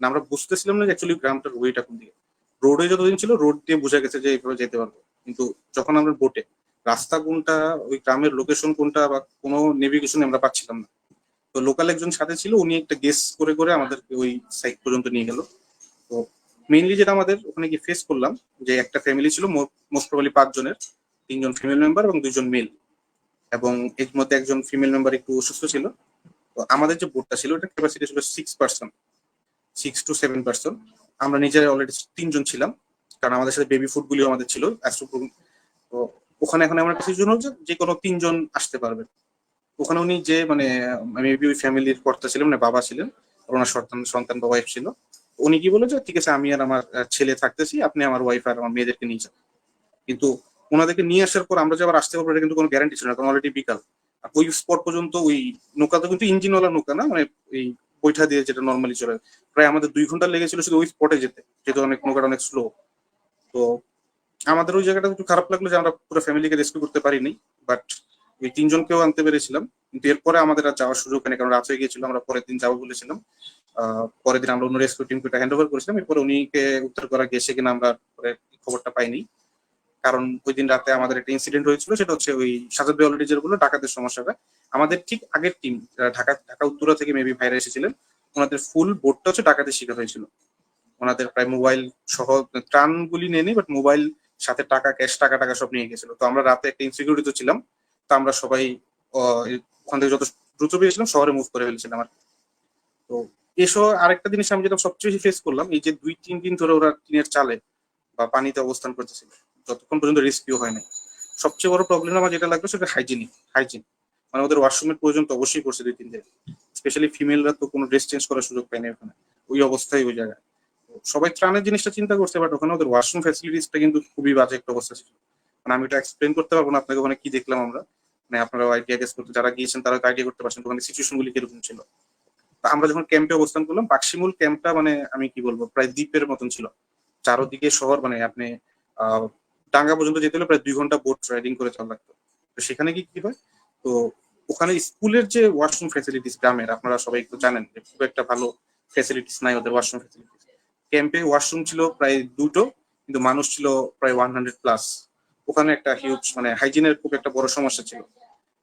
আমরা বুঝতেছিলাম না যে অ্যাকচুয়ালি গ্রামটার ওয়েটা কোন দিকে। রোডে যতদিন ছিল রোড দিয়ে বোঝা গেছে যে এইভাবে যেতে পারবো, কিন্তু যখন আমরা বোটে রাস্তা কোনটা, ওই গ্রামের লোকেশন কোনটা বা কোনো নেভিগেশন আমরা পাচ্ছিলাম না। তো লোকাল একজন সাথে ছিল, উনি একটা গেস করে করে আমাদেরকে ওই সাইড পর্যন্ত নিয়ে গেল। তো মেইনলি যেটা আমাদের ওখানে গিয়ে ফেস করলাম, যে একটা ফ্যামিলি ছিল মোস্ট প্রবাবলি 5 জনের, 3 জন ফিমেল মেম্বার এবং 2 জন মেল, এবং এর মধ্যে একজন ফিমেল মেম্বার একটু অসুস্থ ছিল। তো আমাদের যে বোটটা ছিল ওটা ক্যাপাসিটি ছিল 6 to 7 পার্সন। আমরা নিজেরা অলরেডি 3 জন ছিলাম, কারণ আমাদের সাথে বেবি ফুড গুলিও আমাদের ছিল। তো ওখানে এখন এমন একটা সিচুয়েশন হচ্ছে যে কোনো 3 জন আসতে পারবে। ওখানে উনি যে মানে মেবি ওই ফ্যামিলির কর্তা ছিলেন, মানে বাবা ছিলেন, ওনার সন্তান বা ওয়াইফ ছিল। উনি কি বলে যে ঠিক আছে আমি আর আমার ছেলে থাকতেছি, আপনি আমার ওয়াইফ আর আমার মেয়েদেরকে নিয়ে যান। কিন্তু ওনাদেরকে নিয়ে আসার পর আমরা যে আবার আসতে পারবো এটা কিন্তু কোনো গ্যারান্টি ছিল না, কারণ অলরেডি বিকাল। আর ওই স্পট পর্যন্ত ওই নৌকাটা কিন্তু ইঞ্জিনওয়ালা নৌকা না, মানে এই বৈঠা দিয়ে যেটা নর্মালি চলে, প্রায় আমাদের 2 ঘন্টা লেগেছিল শুধু ওই স্পটে যেতে, যেহেতু অনেক নৌকাটা অনেক স্লো। তো আমাদের ওই জায়গাটা একটু খারাপ লাগলো যে আমরা পুরো ফ্যামিলিকে রেস্কিউ করতে পারিনি, বাট ওই 3 জনকেও আনতে পেরেছিলাম। কিন্তু এরপরে আমাদের আর যাওয়ার সুযোগ হয়নি, কারণ রাত হয়ে গিয়েছিল। আমরা পরের দিন যাবো বলেছিলাম। পরের দিন আমরা অন্য রেস্কিউ টিমকে হ্যান্ড ওভার করেছিলাম। এরপরে উনিকে উদ্ধার করা গেছে কিনা আমরা পরে খবরটা পাইনি, কারণ ওই দিন রাতে আমাদের একটা ইনসিডেন্ট হয়েছিল। সেটা হচ্ছে ওই সাজাদ ভাই অলরেডি যেটা বললো ডাকাতের সমস্যাটা, আমাদের ঠিক আগের টিম ঢাকা উত্তরা থেকে মেবি ভাইরা এসেছিলেন, ওনাদের ফুল বোটটা হচ্ছে ডাকাতের শিকার হয়েছিল। ওনাদের প্রায় মোবাইল সহ ত্রাণগুলি নেয়নি, বাট মোবাইল সাথে টাকা, ক্যাশ টাকা টাকা সব নিয়ে গেছিল। তো আমরা রাতে একটা ইনসিকিউরিটি ছিলাম, তো আমরা সবাই ওখান থেকে যত দ্রুত পেয়েছিলাম শহরে মুভ করে ফেলেছিলাম আর কি। তো এসব আরেকটা জিনিস আমি যেটা সবচেয়ে বেশি ফেস করলাম, এই যে 2-3 দিন ধরে ওরা টিনের চালে বা পানিতে অবস্থান করতেছিল যতক্ষণ পর্যন্ত রেস্কিউ হয় নাই। সবচেয়ে বড় প্রবলেম আমার যেটা লাগলো সেটা হাইজিন। মানে ওদের ওয়াশরুমের প্রয়োজন তো অবশ্যই পড়ছে 2-3 দিন। স্পেশালি ফিমেলরা তো কোনো ড্রেস চেঞ্জ করার সুযোগ পায়নি ওখানে, ওই অবস্থায় ওই জায়গায়। সবাই ত্রাণের জিনিসটা চিন্তা করছে, বাট ওখানে ওদের ওয়াশরুম ফ্যাসিলিটিসটা কিন্তু খুবই বাজে একটা অবস্থা ছিল। মানে আমি এটা এক্সপ্লেন করতে পারবো না আপনাকে ওখানে কি দেখলাম আমরা, মানে আপনারা আইডিয়া গেস করতে, যারা গিয়েছেন তারা আইডিয়া করতে পারছেন ওখানে সিচুয়েশন গুলি কিরকম ছিল। আমরা যখন ক্যাম্পে অবস্থান করলাম, বাক্সিমূল ক্যাম্পটা মানে আমি কি বলবো প্রায় দ্বীপের মতন ছিল। চারোদিকে শহর, মানে আপনি টাঙ্গা পর্যন্ত যেতে হলে প্রায় 2 ঘন্টা বোট রাইডিং করে চলা লাগতো। তো সেখানে কি হয়, তো ওখানে স্কুলের যে ওয়াশরুম ফ্যাসিলিটিস গ্রামের আপনারা সবাই একটু জানেন যে খুব একটা ভালো ফ্যাসিলিটিস নাই ওদের ওয়াশরুম ফ্যাসিলিটিস। ক্যাম্পে ওয়াশরুম ছিল প্রায় 2টো, কিন্তু মানুষ ছিল প্রায় 100+। ওখানে একটা হিউজ মানে হাইজিনের খুব একটা বড় সমস্যা ছিল।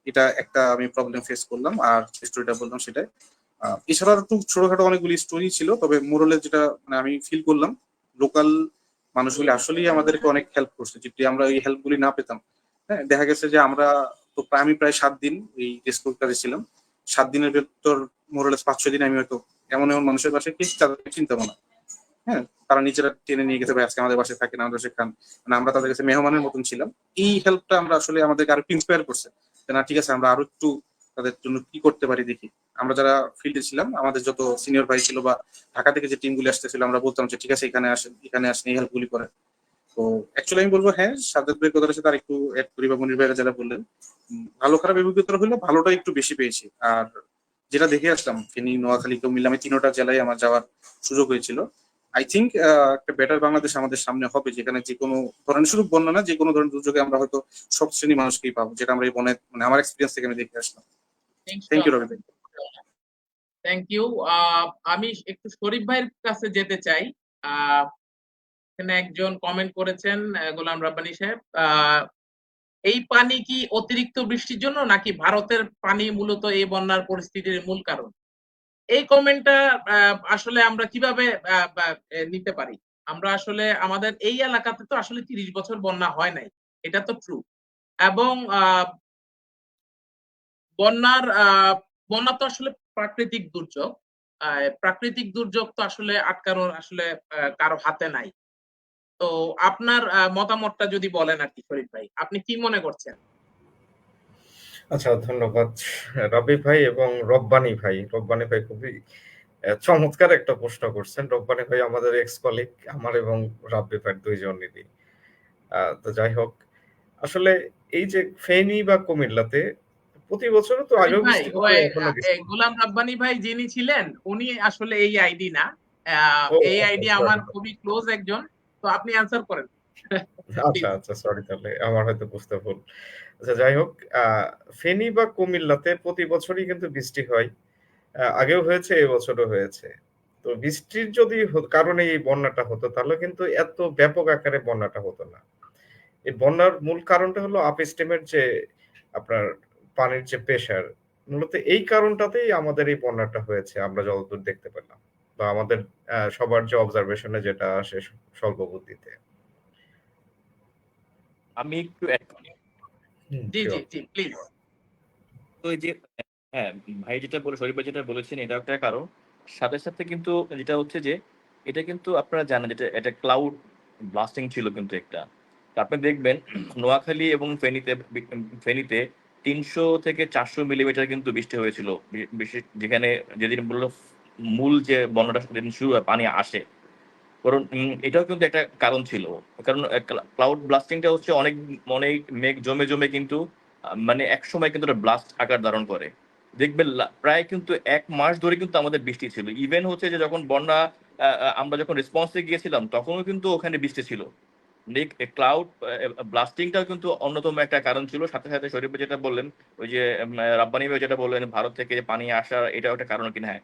এটা একটা আমি প্রবলেম ফেস করলাম। আর স্টোরিটা বললাম সেটাই। এছাড়া একটু ছোটখাটো অনেকগুলি স্টোরি ছিল, তবে মোরালে যেটা মানে আমি ফিল করলাম, লোকাল মানুষগুলি আসলেই আমাদেরকে অনেক হেল্প করছে। যদি আমরা এই হেল্প গুলি না পেতাম, হ্যাঁ দেখা গেছে যে আমরা তো আমি প্রায় 7 দিন এই রেস্কিউ কাজে ছিলাম। 7 দিনের ভেতর মোরালেস 5-6 দিন আমি হয়তো এমন এমন মানুষের বাসায় গিয়েছি তাদেরকে চিন্তাম না। হ্যাঁ, তারা নিজেরা টেনে নিয়ে গেছে, ভাই আজকে আমাদের বাসায় থাকেন, আমাদের বাসায় খান। মানে আমরা তাদের কাছে মেহমানের মতন ছিলাম। এই হেল্পটা আমরা আসলে আমাদেরকে আরো ইন্সপায়ার করছে যে না ঠিক আছে আমরা আরো একটু তাদের জন্য কি করতে পারি দেখি। আমরা যারা ফিল্ডে ছিলাম, আমাদের যত সিনিয়র ভাই ছিল বা ঢাকা থেকে যে টিমগুলি আসতেছিল, আমরা বলতাম যে ঠিক আছে এখানে আসেন, এখানে আসেন, এই হেল্পগুলি করেন। তো অ্যাকচুয়ালি আমি বলবো হ্যাঁ, সাজ্জাদ ভাইয়ের কথার সাথে আর একটু অ্যাড করি বা মনির ভাইরা যারা বললেন, ভালো খারাপ অভিজ্ঞতা হলে ভালোটা একটু বেশি পেয়েছি। আর যেটা দেখে আসলাম ফেনী, নোয়াখালী, কুমিল্লা, আমি 3টা জেলায় আমার যাওয়ার সুযোগ হয়েছিল। আই থিঙ্ক একটা বেটার বাংলাদেশ আমাদের সামনে হবে, যেখানে যে কোনো ধরনের, শুধু বন্যা না, যে কোনো ধরনের দুর্যোগে আমরা হয়তো সব শ্রেণী মানুষকেই পাবো, যেটা আমরা এই বনে মানে আমার এক্সপিরিয়েন্স থেকে আমি দেখে আসলাম। থ্যাংক ইউ রবি ভাই। Thank you. আমি একটু শরীফ ভাইয়ের কাছে যেতে চাই। এখানে একজন কমেন্ট করেছেন, গোলাম রাব্বানী সাহেব, এই পানি কি অতিরিক্ত বৃষ্টির জন্য নাকি ভারতের পানি মূলত এই বন্যার পরিস্থিতির মূল কারণ? এই কমেন্টটা আসলে আমরা কিভাবে নিতে পারি? আমরা আসলে আমাদের এই এলাকাতে তো আসলে ৩০ বছর বন্যা হয় নাই। এটা তো ট্রু। এবং বন্যার বন্যা তো আসলে প্রাকৃতিক দুর্যোগ। প্রাকৃতিক দুর্যোগ তো আসলে আটকানোর আসলে কারো হাতে নাই। তো আপনার মতামতটা যদি বলেন আরকি শরীফ ভাই। আপনি কি মনে করছেন? আচ্ছা, ধন্যবাদ রাবি ভাই এবং রব্বানী ভাই। রব্বানী ভাই খুবই চমৎকার একটা প্রশ্ন করছেন। রব্বানী ভাই আমাদের এক্স কলিগ, আমার এবং রাব্বি ভাই ২ জনেরই। তো যাই হোক, আসলে এই যে ফেনী বা কুমিল্লাতে প্রতি বছরও তো শরীফ আগেও ভাই, বৃষ্টি ওই পড়ে, এখনো বৃষ্টি গোলাম রাব্বানী ভাই যিনি ছিলেন, উনি আসলে এই আইডি না। আ ও এই আচ্ছা, আইডি আমার সরি। খুবই ক্লোজ একজন। তো আপনি অ্যান্সার করেন। আচ্ছা, প্লিজ। আচ্ছা, সরি তাহলে আমার হয়তো বুঝতে ভুল। আচ্ছা, যাই হোক, আ ফেনী বা কুমিল্লাতে প্রতি বছরই কিন্তু বৃষ্টি হয়। আগেও হয়েছে, এবছরও হয়েছে। তো বৃষ্টির যদি কারণে এই বন্যাটা হতো তাহলে কিন্তু এত ব্যাপক আকারে বন্যাটা হতো না। এই বন্যার মূল কারণটা হলো আপস্ট্রিমের যে আপনার পানির যে প্রেশার, মূলত এই কারণটাতেই আমাদের এই বন্যাটা হয়েছে আমরা যতদূর দেখতে পেলাম। বা আমাদের সবার যে অবজারভেশন এ যেটা আসে স্বল্প বুদ্ধিতে। আমি একটু অ্যাড করি। জি, জি, শিওর। G, please. তো এই যে হ্যাঁ, ভাই যেটা শরীফ ভাই যেটা বলেছেন এটাও একটা কারণ। সাথে, সাথে কিন্তু যেটা হচ্ছে যে এটা কিন্তু আপনারা জানেন যেটা এটা ক্লাউড ব্লাস্টিং ছিল কিন্তু একটা। তো আপনি দেখবেন নোয়াখালী এবং ফেনীতে ৩০০ থেকে ৪০০ মিলিমিটার কিন্তু বৃষ্টি হয়েছিল। বিশেষ যেখানে যেদিন মূল যে বন্যাটা যেদিন শুরু হয় পানি আসে। কারণ এটাও কিন্তু একটা কারণ ছিল। কারণ ক্লাউড ব্লাস্টিংটা হচ্ছে অনেক অনেক মেঘ জমে কিন্তু মানে একসময় কিন্তু ওটা ব্লাস্ট আকার ধারণ করে। দেখবেন প্রায় কিন্তু ১ মাস ধরে কিন্তু আমাদের বৃষ্টি ছিল। ইভেন হচ্ছে যে যখন বন্যা আমরা যখন রেসপন্স এ গিয়েছিলাম তখনও কিন্তু ওখানে বৃষ্টি ছিল। ক্লাউড ব্লাস্টিংটাও কিন্তু অন্যতম একটা কারণ ছিল। সাথে, সাথে শরীফ ভাই যেটা বললেন, ওই যে রাব্বানী ভাই যেটা বললেন ভারত থেকে পানি আসা এটাও একটা কারণ কিনা হ্যাঁ।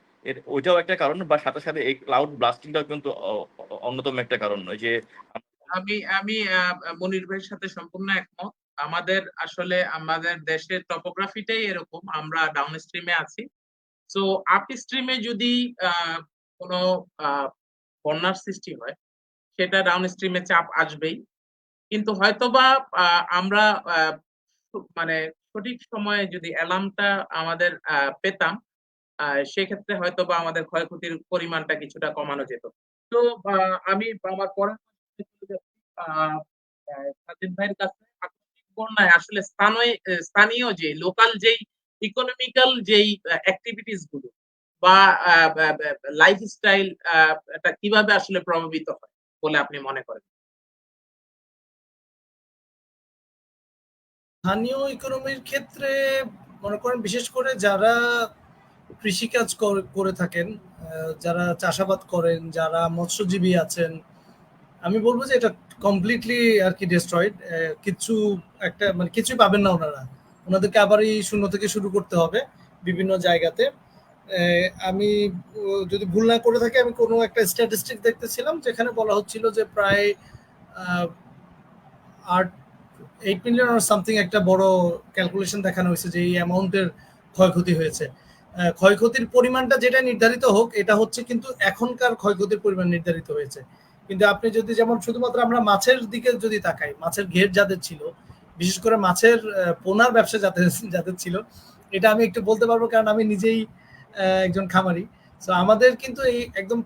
ওইটাও একটা কারণ বা সাথে, সাথে এই ক্লাউড ব্লাস্টিংটাও কিন্তু অন্যতম একটা কারণ। ওই যে আমি আমি মনির ভাইয়ের সাথে সম্পূর্ণ একমত। আসলে আমাদের দেশের টপোগ্রাফিটাই এরকম। আমরা ডাউন স্ট্রিমে আছি। সো আপ স্ট্রিমে যদি কোনো আ বন্যার সৃষ্টি হয়, সেটা ডাউন স্ট্রিমে চাপ আসবেই। কিন্তু হয়তোবা আ আমরা আ মানে সঠিক সময়ে যদি অ্যালার্মটা আমাদের পেতাম, আ সেক্ষেত্রে হয়তোবা আমাদের ক্ষয়ক্ষতির পরিমাণটা কিছুটা কমানো যেত। তো আ আমি আমার পরের প্রশ্নে চলে যাচ্ছি আ আ সাজিদ ভাইয়ের কাছে। প্রাকৃতিক বন্যায় আসলে স্থানীয় যে লোকাল যেই ইকোনমিক্যাল যেই এক্টিভিটিস গুলো বা আ ব্যা ব্যা লাইফস্টাইল এটা কিভাবে আসলে প্রভাবিত হয় বলে আপনি মনে করেন? স্থানীয় ইকোনমির ক্ষেত্রে মনে করেন বিশেষ করে যারা কৃষিকাজ করে থাকেন, যারা চাষাবাদ করেন, যারা মৎস্যজীবী আছেন, আমি বলব যে এটা কমপ্লিটলি আরকি ডেস্ট্রয়েড। কিচ্ছু একটা মানে কিছুই পাবেন না ওনারা। ওনাদেরকে আবারই শূন্য থেকে শুরু করতে হবে বিভিন্ন জায়গাতে। আমি যদি ভুল না করে থাকি আমি কোনো একটা স্ট্যাটিস্টিক দেখতেছিলাম যেখানে বলা হচ্ছিল যে প্রায় আ ৮ 8 মিলিয়ন অর সামথিং একটা বড় ক্যালকুলেশন দেখানো হয়েছে যে এই অ্যামাউন্টের ক্ষয়ক্ষতি হয়েছে। ক্ষয়ক্ষতির পরিমাণটা যেটা নির্ধারিত হোক এটা হচ্ছে কিন্তু এখনকার ক্ষয়ক্ষতির পরিমাণ নির্ধারিত হয়েছে। কিন্তু আপনি যদি যেমন শুধুমাত্র আমরা মাছের দিকে যদি তাকাই, মাছের ঘের যাদের ছিল, বিশেষ করে মাছের পোনার ব্যবসা যাদের যাদের ছিল, এটা আমি একটু বলতে পারবো কারণ আমি নিজেই একজন খামারি। সো আমাদের কিন্তু এই একদম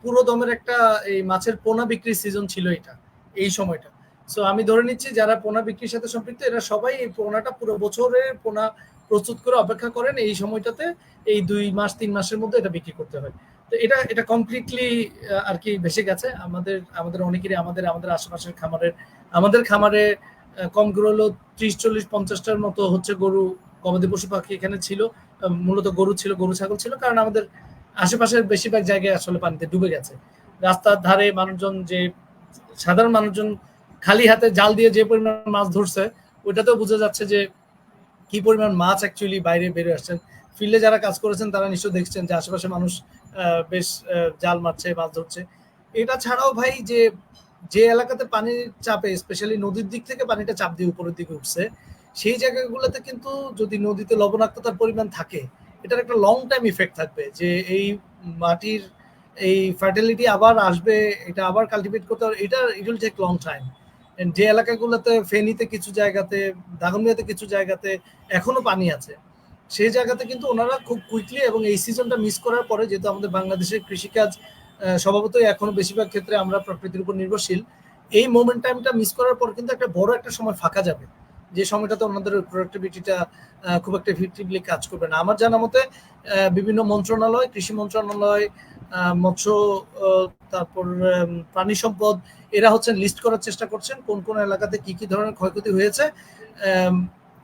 পুরো দমের একটা এই মাছের পোনা বিক্রির সিজন ছিল এটা, এই সময়টা। সো আমি ধরে নিচ্ছি যারা পোনা বিক্রির সাথে সম্পৃক্ত এরা সবাই এই পোনাটা পুরো বছরের পোনা প্রস্তুত করে অপেক্ষা করেন এই সময়টাতে, এই ২ মাস ৩ মাসের মধ্যে এটা বিক্রি করতে হয়। তো এটা কমপ্লিটলি আর কি ভেসে গেছে। আমাদের অনেকেরই আমাদের আশেপাশের আমাদের খামারে কম করে হলেও ৩০-৪০-৫০টার মতো হচ্ছে গরু, গবাদি পশু পাখি এখানে ছিল। মূলত গরু ছিল, গরু ছাগল ছিল কারণ আমাদের আশেপাশের বেশিরভাগ জায়গায় আসলে পানিতে ডুবে গেছে। রাস্তার ধারে মানুষজন যে সাধারণ মানুষজন খালি হাতে জাল দিয়ে যে পরিমাণ মাছ ধরছে ওইটাতেও বোঝা যাচ্ছে যে কি পরিমাণ মাছ অ্যাকচুয়ালি বাইরে বের আসছেন। ফিল্ডে যারা কাজ করেছেন তারা নিশ্চয়ই দেখছেন যে আশেপাশে মানুষ বেশ জাল মারছে, মাছ ধরছে। এটা ছাড়াও ভাই যে এলাকাতে পানির চাপে স্পেশালি নদীর দিক থেকে পানিটা চাপ দিয়ে উপরের দিকে উঠছে, সেই জায়গাগুলোতে কিন্তু যদি নদীতে লবণাক্ততার পরিমাণ থাকে এটার একটা লং টাইম ইফেক্ট থাকবে, যে এই মাটির এই ফার্টিলিটি আবার আসবে, এটা আবার কাল্টিভেট করতে হবে, এটা it will take long time. যে এলাকাগুলোতে ফেনীতে কিছু জায়গাতে, দাগনভূঞাতে কিছু জায়গাতে এখনো পানি আছে, সেই জায়গাতে কিন্তু ওনারা খুব কুইকলি, এবং এই সিজনটা মিস করার পরে, যেহেতু আমাদের বাংলাদেশের কৃষিকাজ স্বভাবতই এখনো বেশিরভাগ ক্ষেত্রে আমরা প্রকৃতির উপর নির্ভরশীল, এই মোমেন্ট টাইমটা মিস করার পর কিন্তু একটা বড় একটা সময় ফাঁকা যাবে, যে সময়টাতে ওনাদের প্রোডাক্টিভিটিটা খুব একটা ইফেক্টিভলি কাজ করবে না। আমার জানা মতে বিভিন্ন মন্ত্রণালয়, কৃষি মন্ত্রণালয়, মৎস্য, তারপর প্রাণী সম্পদ, এরা হচ্ছেন লিস্ট করার চেষ্টা করছেন কোন কোন এলাকাতে কি কি ধরনের ক্ষয়ক্ষতি হয়েছে।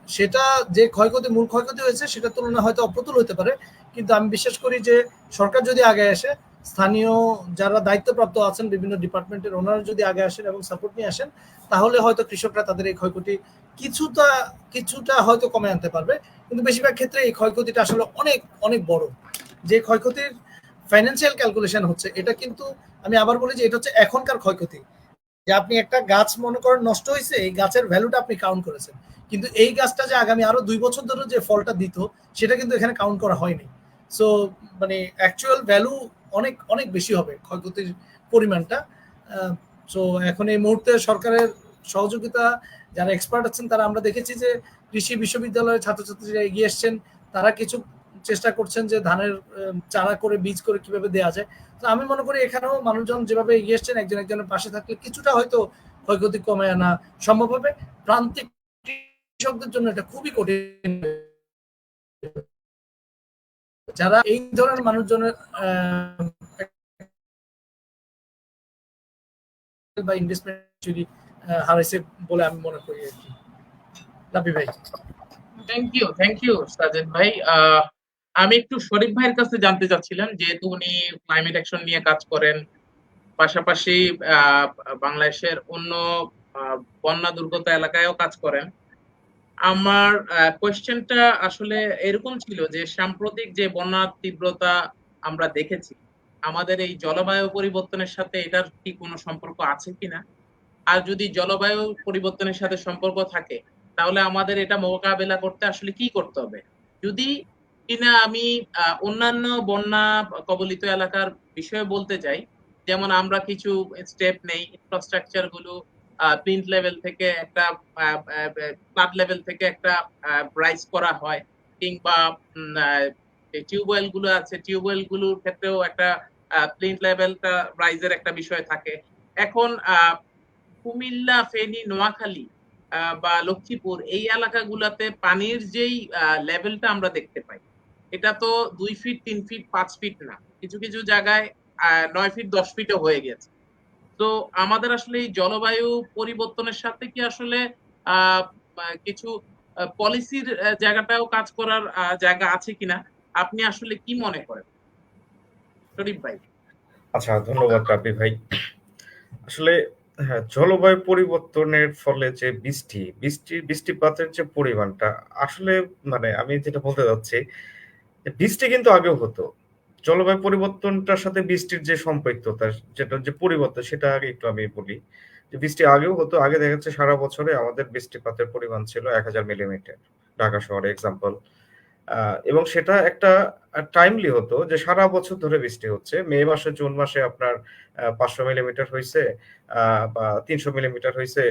সেটা যে ক্ষয়ক্ষতি, মূল ক্ষয়ক্ষতি হয়েছে সেটার তুলনায় হয়তো অপ্রতুল হতে পারে, কিন্তু আমি বিশ্বাস করি যে সরকার যদি আগে আসে, স্থানীয় যারা দায়িত্বপ্রাপ্ত আছেন বিভিন্ন ডিপার্টমেন্টের, ওনারা যদি আগে আসেন এবং সাপোর্ট নিয়ে আসেন, তাহলে হয়তো কৃষকরা তাদের এই ক্ষয়ক্ষতি কিছুটা হয়তো কমে আনতে পারবে। কিন্তু বেশিরভাগ ক্ষেত্রে এই ক্ষয়ক্ষতিটা আসলে অনেক অনেক বড়। যে ক্ষয়ক্ষতির ফাইন্যান্সিয়াল ক্যালকুলেশন হচ্ছে, এটা কিন্তু আমি আবার বলি যে এটা হচ্ছে এখনকার ক্ষয়ক্ষতি, যে আপনি একটা গাছ মনে করেন নষ্ট হয়েছে, এই গাছের ভ্যালুটা আপনি কাউন্ট করেছেন, কিন্তু এই গাছটা যে আগামী আরো 2 বছর ধরে যে ফলটা দিত, সেটা কিন্তু এখানে কাউন্ট করা হয়নি। সো মানে অ্যাকচুয়াল ভ্যালু অনেক অনেক বেশি হবে ক্ষয়ক্ষতির পরিমাণটা। সো এখন এই মুহূর্তে সরকারের সহযোগিতা, যারা এক্সপার্ট আছেন তারা, আমরা দেখেছি যে কৃষি বিশ্ববিদ্যালয়ের ছাত্রছাত্রীরা এগিয়ে এসছেন, তারা কিছু চেষ্টা করছেন যে ধানের চারা করে, বীজ করে কিভাবে দেওয়া যায়। তো আমি মনে করি এখানেও মানুষজন যেভাবে এগিয়ে এসছেন, একজন একজনের পাশে থাকলে কিছুটা হয়তো ক্ষয়ক্ষতি কমে আনা সম্ভব হবে। প্রান্তিক কৃষকদের জন্য এটা খুবই কঠিন, যারা এই ধরনের মানুষজনের বা ইনভেস্টমেন্ট হারাইছে বলে আমি মনে করি আর কি। রাবি ভাই। থ্যাংক ইউ সাজেদ ভাই। আমি একটু শরীফ ভাইয়ের কাছে জানতে চাচ্ছিলাম, যেহেতু উনি ক্লাইমেট অ্যাকশন নিয়ে কাজ করেন, পাশাপাশি বাংলাদেশের অন্য বন্যা দুর্গত এলাকায়ও কাজ করেন। আমার কোয়েশ্চেনটা আসলে এরকম ছিল যে সাম্প্রতিক যে বন্যার তীব্রতা আমরা দেখেছি, আমাদের এই জলবায়ু পরিবর্তনের সাথে এটার কি কোনো সম্পর্ক আছে কিনা? আর যদি জলবায়ু পরিবর্তনের সাথে সম্পর্ক থাকে, তাহলে আমাদের এটা মোকাবেলা করতে আসলে কি করতে হবে? যদি কিনা আমি অন্যান্য বন্যা কবলিত এলাকার বিষয়ে বলতে চাই, যেমন আমরা কিছু স্টেপ নেই, ইনফ্রাস্ট্রাকচার গুলো প্লিন্থ লেভেল থেকে একটা ফ্লাড লেভেল থেকে একটা রাইজ করা হয়, কিংবা টিউবওয়েল গুলো আছে, টিউবওয়েল গুলোর ক্ষেত্রেও একটা প্লিন্থ লেভেলটা রাইজের একটা বিষয় থাকে। এখন কুমিল্লা, ফেনী, নোয়াখালী বা লক্ষ্মীপুর, এই এলাকাগুলোতে পানির যেই লেভেলটা আমরা দেখতে পাই, এটা তো 2 ফিট, 3 ফিট, 5 ফিট না, কিছু কিছু জায়গায় 9 ফিট, 10 ফিটও হয়ে গেছে। তো আমাদের আসলে এই জলবায়ু পরিবর্তনের সাথে কি আসলে কিছু পলিসির জায়গাটাও কাজ করার জায়গা আছে কিনা, আপনি আসলে কি মনে করেন শরীফ ভাই? আচ্ছা, ধন্যবাদ রাব্বি ভাই। আসলে হ্যাঁ, জলবায়ু পরিবর্তনের ফলে যে বৃষ্টিপাতের যে পরিমাণটা, আসলে মানে আমি যেটা বলতে চাচ্ছি, যে বৃষ্টি কিন্তু আগেও হতো। জলবায়ু পরিবর্তনটার সাথে বৃষ্টির যে সম্পৃক্ততা, যেটা যে পরিবর্তন, সেটা আগে একটু আমি বলি। যে বৃষ্টি আগেও হতো, আগে দেখা যাচ্ছে সারা বছরে আমাদের বৃষ্টিপাতের পরিমাণ ছিল 1000 মিলিমিটার, ঢাকা শহরে এক্সাম্পল। এবং সেটা একটা টাইমলি হতো, যে সারা বছর ধরে বৃষ্টি হচ্ছে। মে মাসে, জুন মাসে আপনার 500 মিলিমিটার হইছে, বা 300 মিলিমিটার হইছে,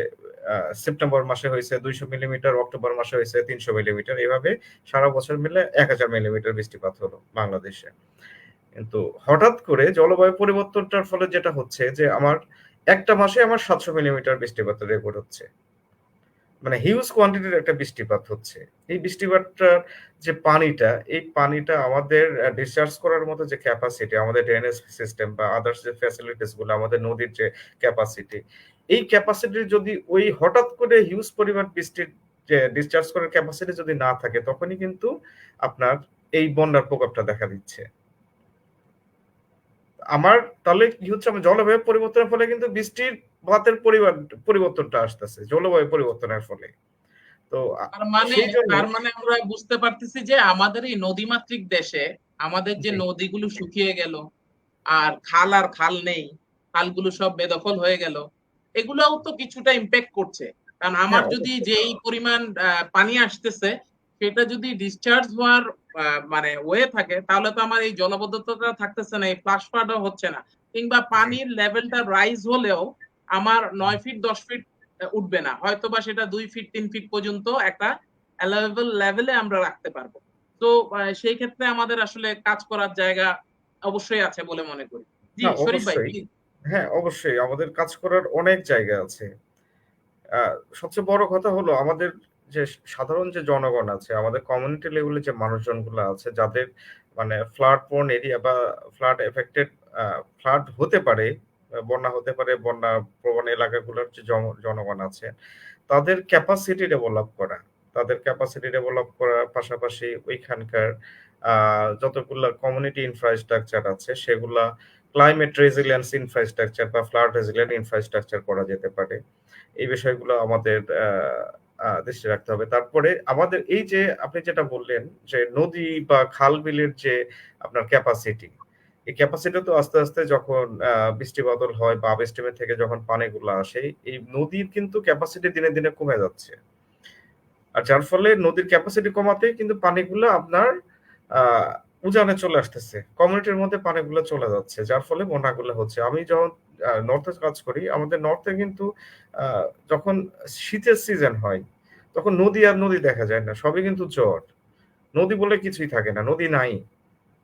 সেপ্টেম্বর মাসে হইছে 200 মিলিমিটার, অক্টোবর মাসে হইছে 300 মিলিমিটার, এভাবে সারা বছর মিলে 1000 মিলিমিটার বৃষ্টিপাত হলো বাংলাদেশে। কিন্তু হঠাৎ করে জলবায়ু পরিবর্তনটার ফলে যেটা হচ্ছে, যে আমার একটা মাসে আমার 700 মিলিমিটার বৃষ্টিপাতের রেকর্ড হচ্ছে, মানে হিউজ কোয়ান্টিটির একটা বৃষ্টিপাত হচ্ছে। এই বৃষ্টিপাতটার যে পানিটা, এই পানিটা আমাদের ডিসচার্জ করার মতো যে ক্যাপাসিটি, আমাদের ড্রেনেজ সিস্টেম বা আদার্স যে ফ্যাসিলিটিস গুলো, আমাদের নদীর যে ক্যাপাসিটি, এই ক্যাপাসিটির যদি ওই হঠাৎ করে হিউজ পরিমাণ বৃষ্টির যে ডিসচার্জ করার ক্যাপাসিটি যদি না থাকে, তখনই কিন্তু আপনার এই বন্যার প্রকোপটা দেখা দিচ্ছে। আমার তাহলে কি হচ্ছে, আমার জলবায়ু পরিবর্তনের ফলে কিন্তু বৃষ্টির পাতের পরিবর্তনটা আসতেছে জলবায়ু পরিবর্তনের ফলে। তো সেই জন্য তার মানে আমরা বুঝতে পারতেছি যে আমাদের এই নদীমাতৃক দেশে আমাদের যে জি, নদীগুলো শুকিয়ে গেল, আর খাল নেই, খালগুলো সব বেদখল হয়ে গেল, এগুলাও তো কিছুটা ইম্প্যাক্ট করছে। কারণ আমার হ্যাঁ, যদি অবশ্যই। যেই পরিমাণ পানি আসতেছে, সেটা যদি ডিসচার্জ হওয়ার মানে ওয়ে থাকে, তাহলে তো আমার এই জলাবদ্ধতাটা থাকতেছে না, এই ফ্লাশ ফ্লাডও হচ্ছে না। কিংবা জি। পানির লেভেলটা রাইজ হলেও আমার ৯ ফিট ১০ ফিট উঠবে না। হয়তোবা সেটা ২ ফিট ৩ ফিট পর্যন্ত একটা অ্যালাউয়েবল লেভেলে আমরা রাখতে পারবো। তো সেই ক্ষেত্রে আমাদের আসলে কাজ করার জায়গা অবশ্যই আছে বলে মনে করি। জি, না, শরীফ ভাই অবশ্যই। প্লিজ। হ্যাঁ, অবশ্যই আমাদের কাজ করার অনেক জায়গা আছে। আ সবচেয়ে বড় কথা হলো আমাদের যে সাধারণ যে জনগণ আছে, আমাদের কমিউনিটি লেভেলে যে মানুষজনগুলো আছে যাদের মানে ফ্লাড প্রোন এরিয়া বা ফ্লাড এফেক্টেড আ ফ্লাড হতে পারে, বন্যা হতে পারে, বন্যা প্রবণ এলাকাগুলোর যে জনগণ আছে, তাদের ক্যাপাসিটি ডেভেলপ করা। তাদের ক্যাপাসিটি ডেভেলপ করার পাশাপাশি ওইখানকার আ যতগুলা কমিউনিটি ইনফ্রাস্ট্রাকচার আছে সেগুলা ক্লাইমেট রেজিলিয়েন্স ইনফ্রাস্ট্রাকচার বা ফ্লাড রেজিলিয়েন্ট ইনফ্রাস্ট্রাকচার করা যেতে পারে। এই বিষয়গুলো আমাদের দৃষ্টি রাখতে হবে। তারপরে আমাদের এই যে আপনি যেটা বললেন যে নদী বা খাল-বিলের যে আপনার ক্যাপাসিটি, এই ক্যাপাসিটি তো আস্তে, আস্তে যখন বৃষ্টি বাদল হয় বা আপস্ট্রিম থেকে যখন পানিগুলো আসে, এই নদীর কিন্তু ক্যাপাসিটি দিনে, দিনে কমে যাচ্ছে। আর যার ফলে নদীর ক্যাপাসিটি কমাতেই কিন্তু পানিগুলো আপনার আ উজানে চলে আসতেছে। কমিউনিটির মধ্যে পানিগুলো চলে যাচ্ছে। যার ফলে বন্যাগুলো হচ্ছে। আমি যখন নর্থ এ কাজ করি, আমাদের নর্থ এ কিন্তু আ যখন শীতের সিজন হয়, তখন নদী আর নদী দেখা যায় না। সবই কিন্তু চর। নদী বলে কিছুই থাকে না। নদী নাই।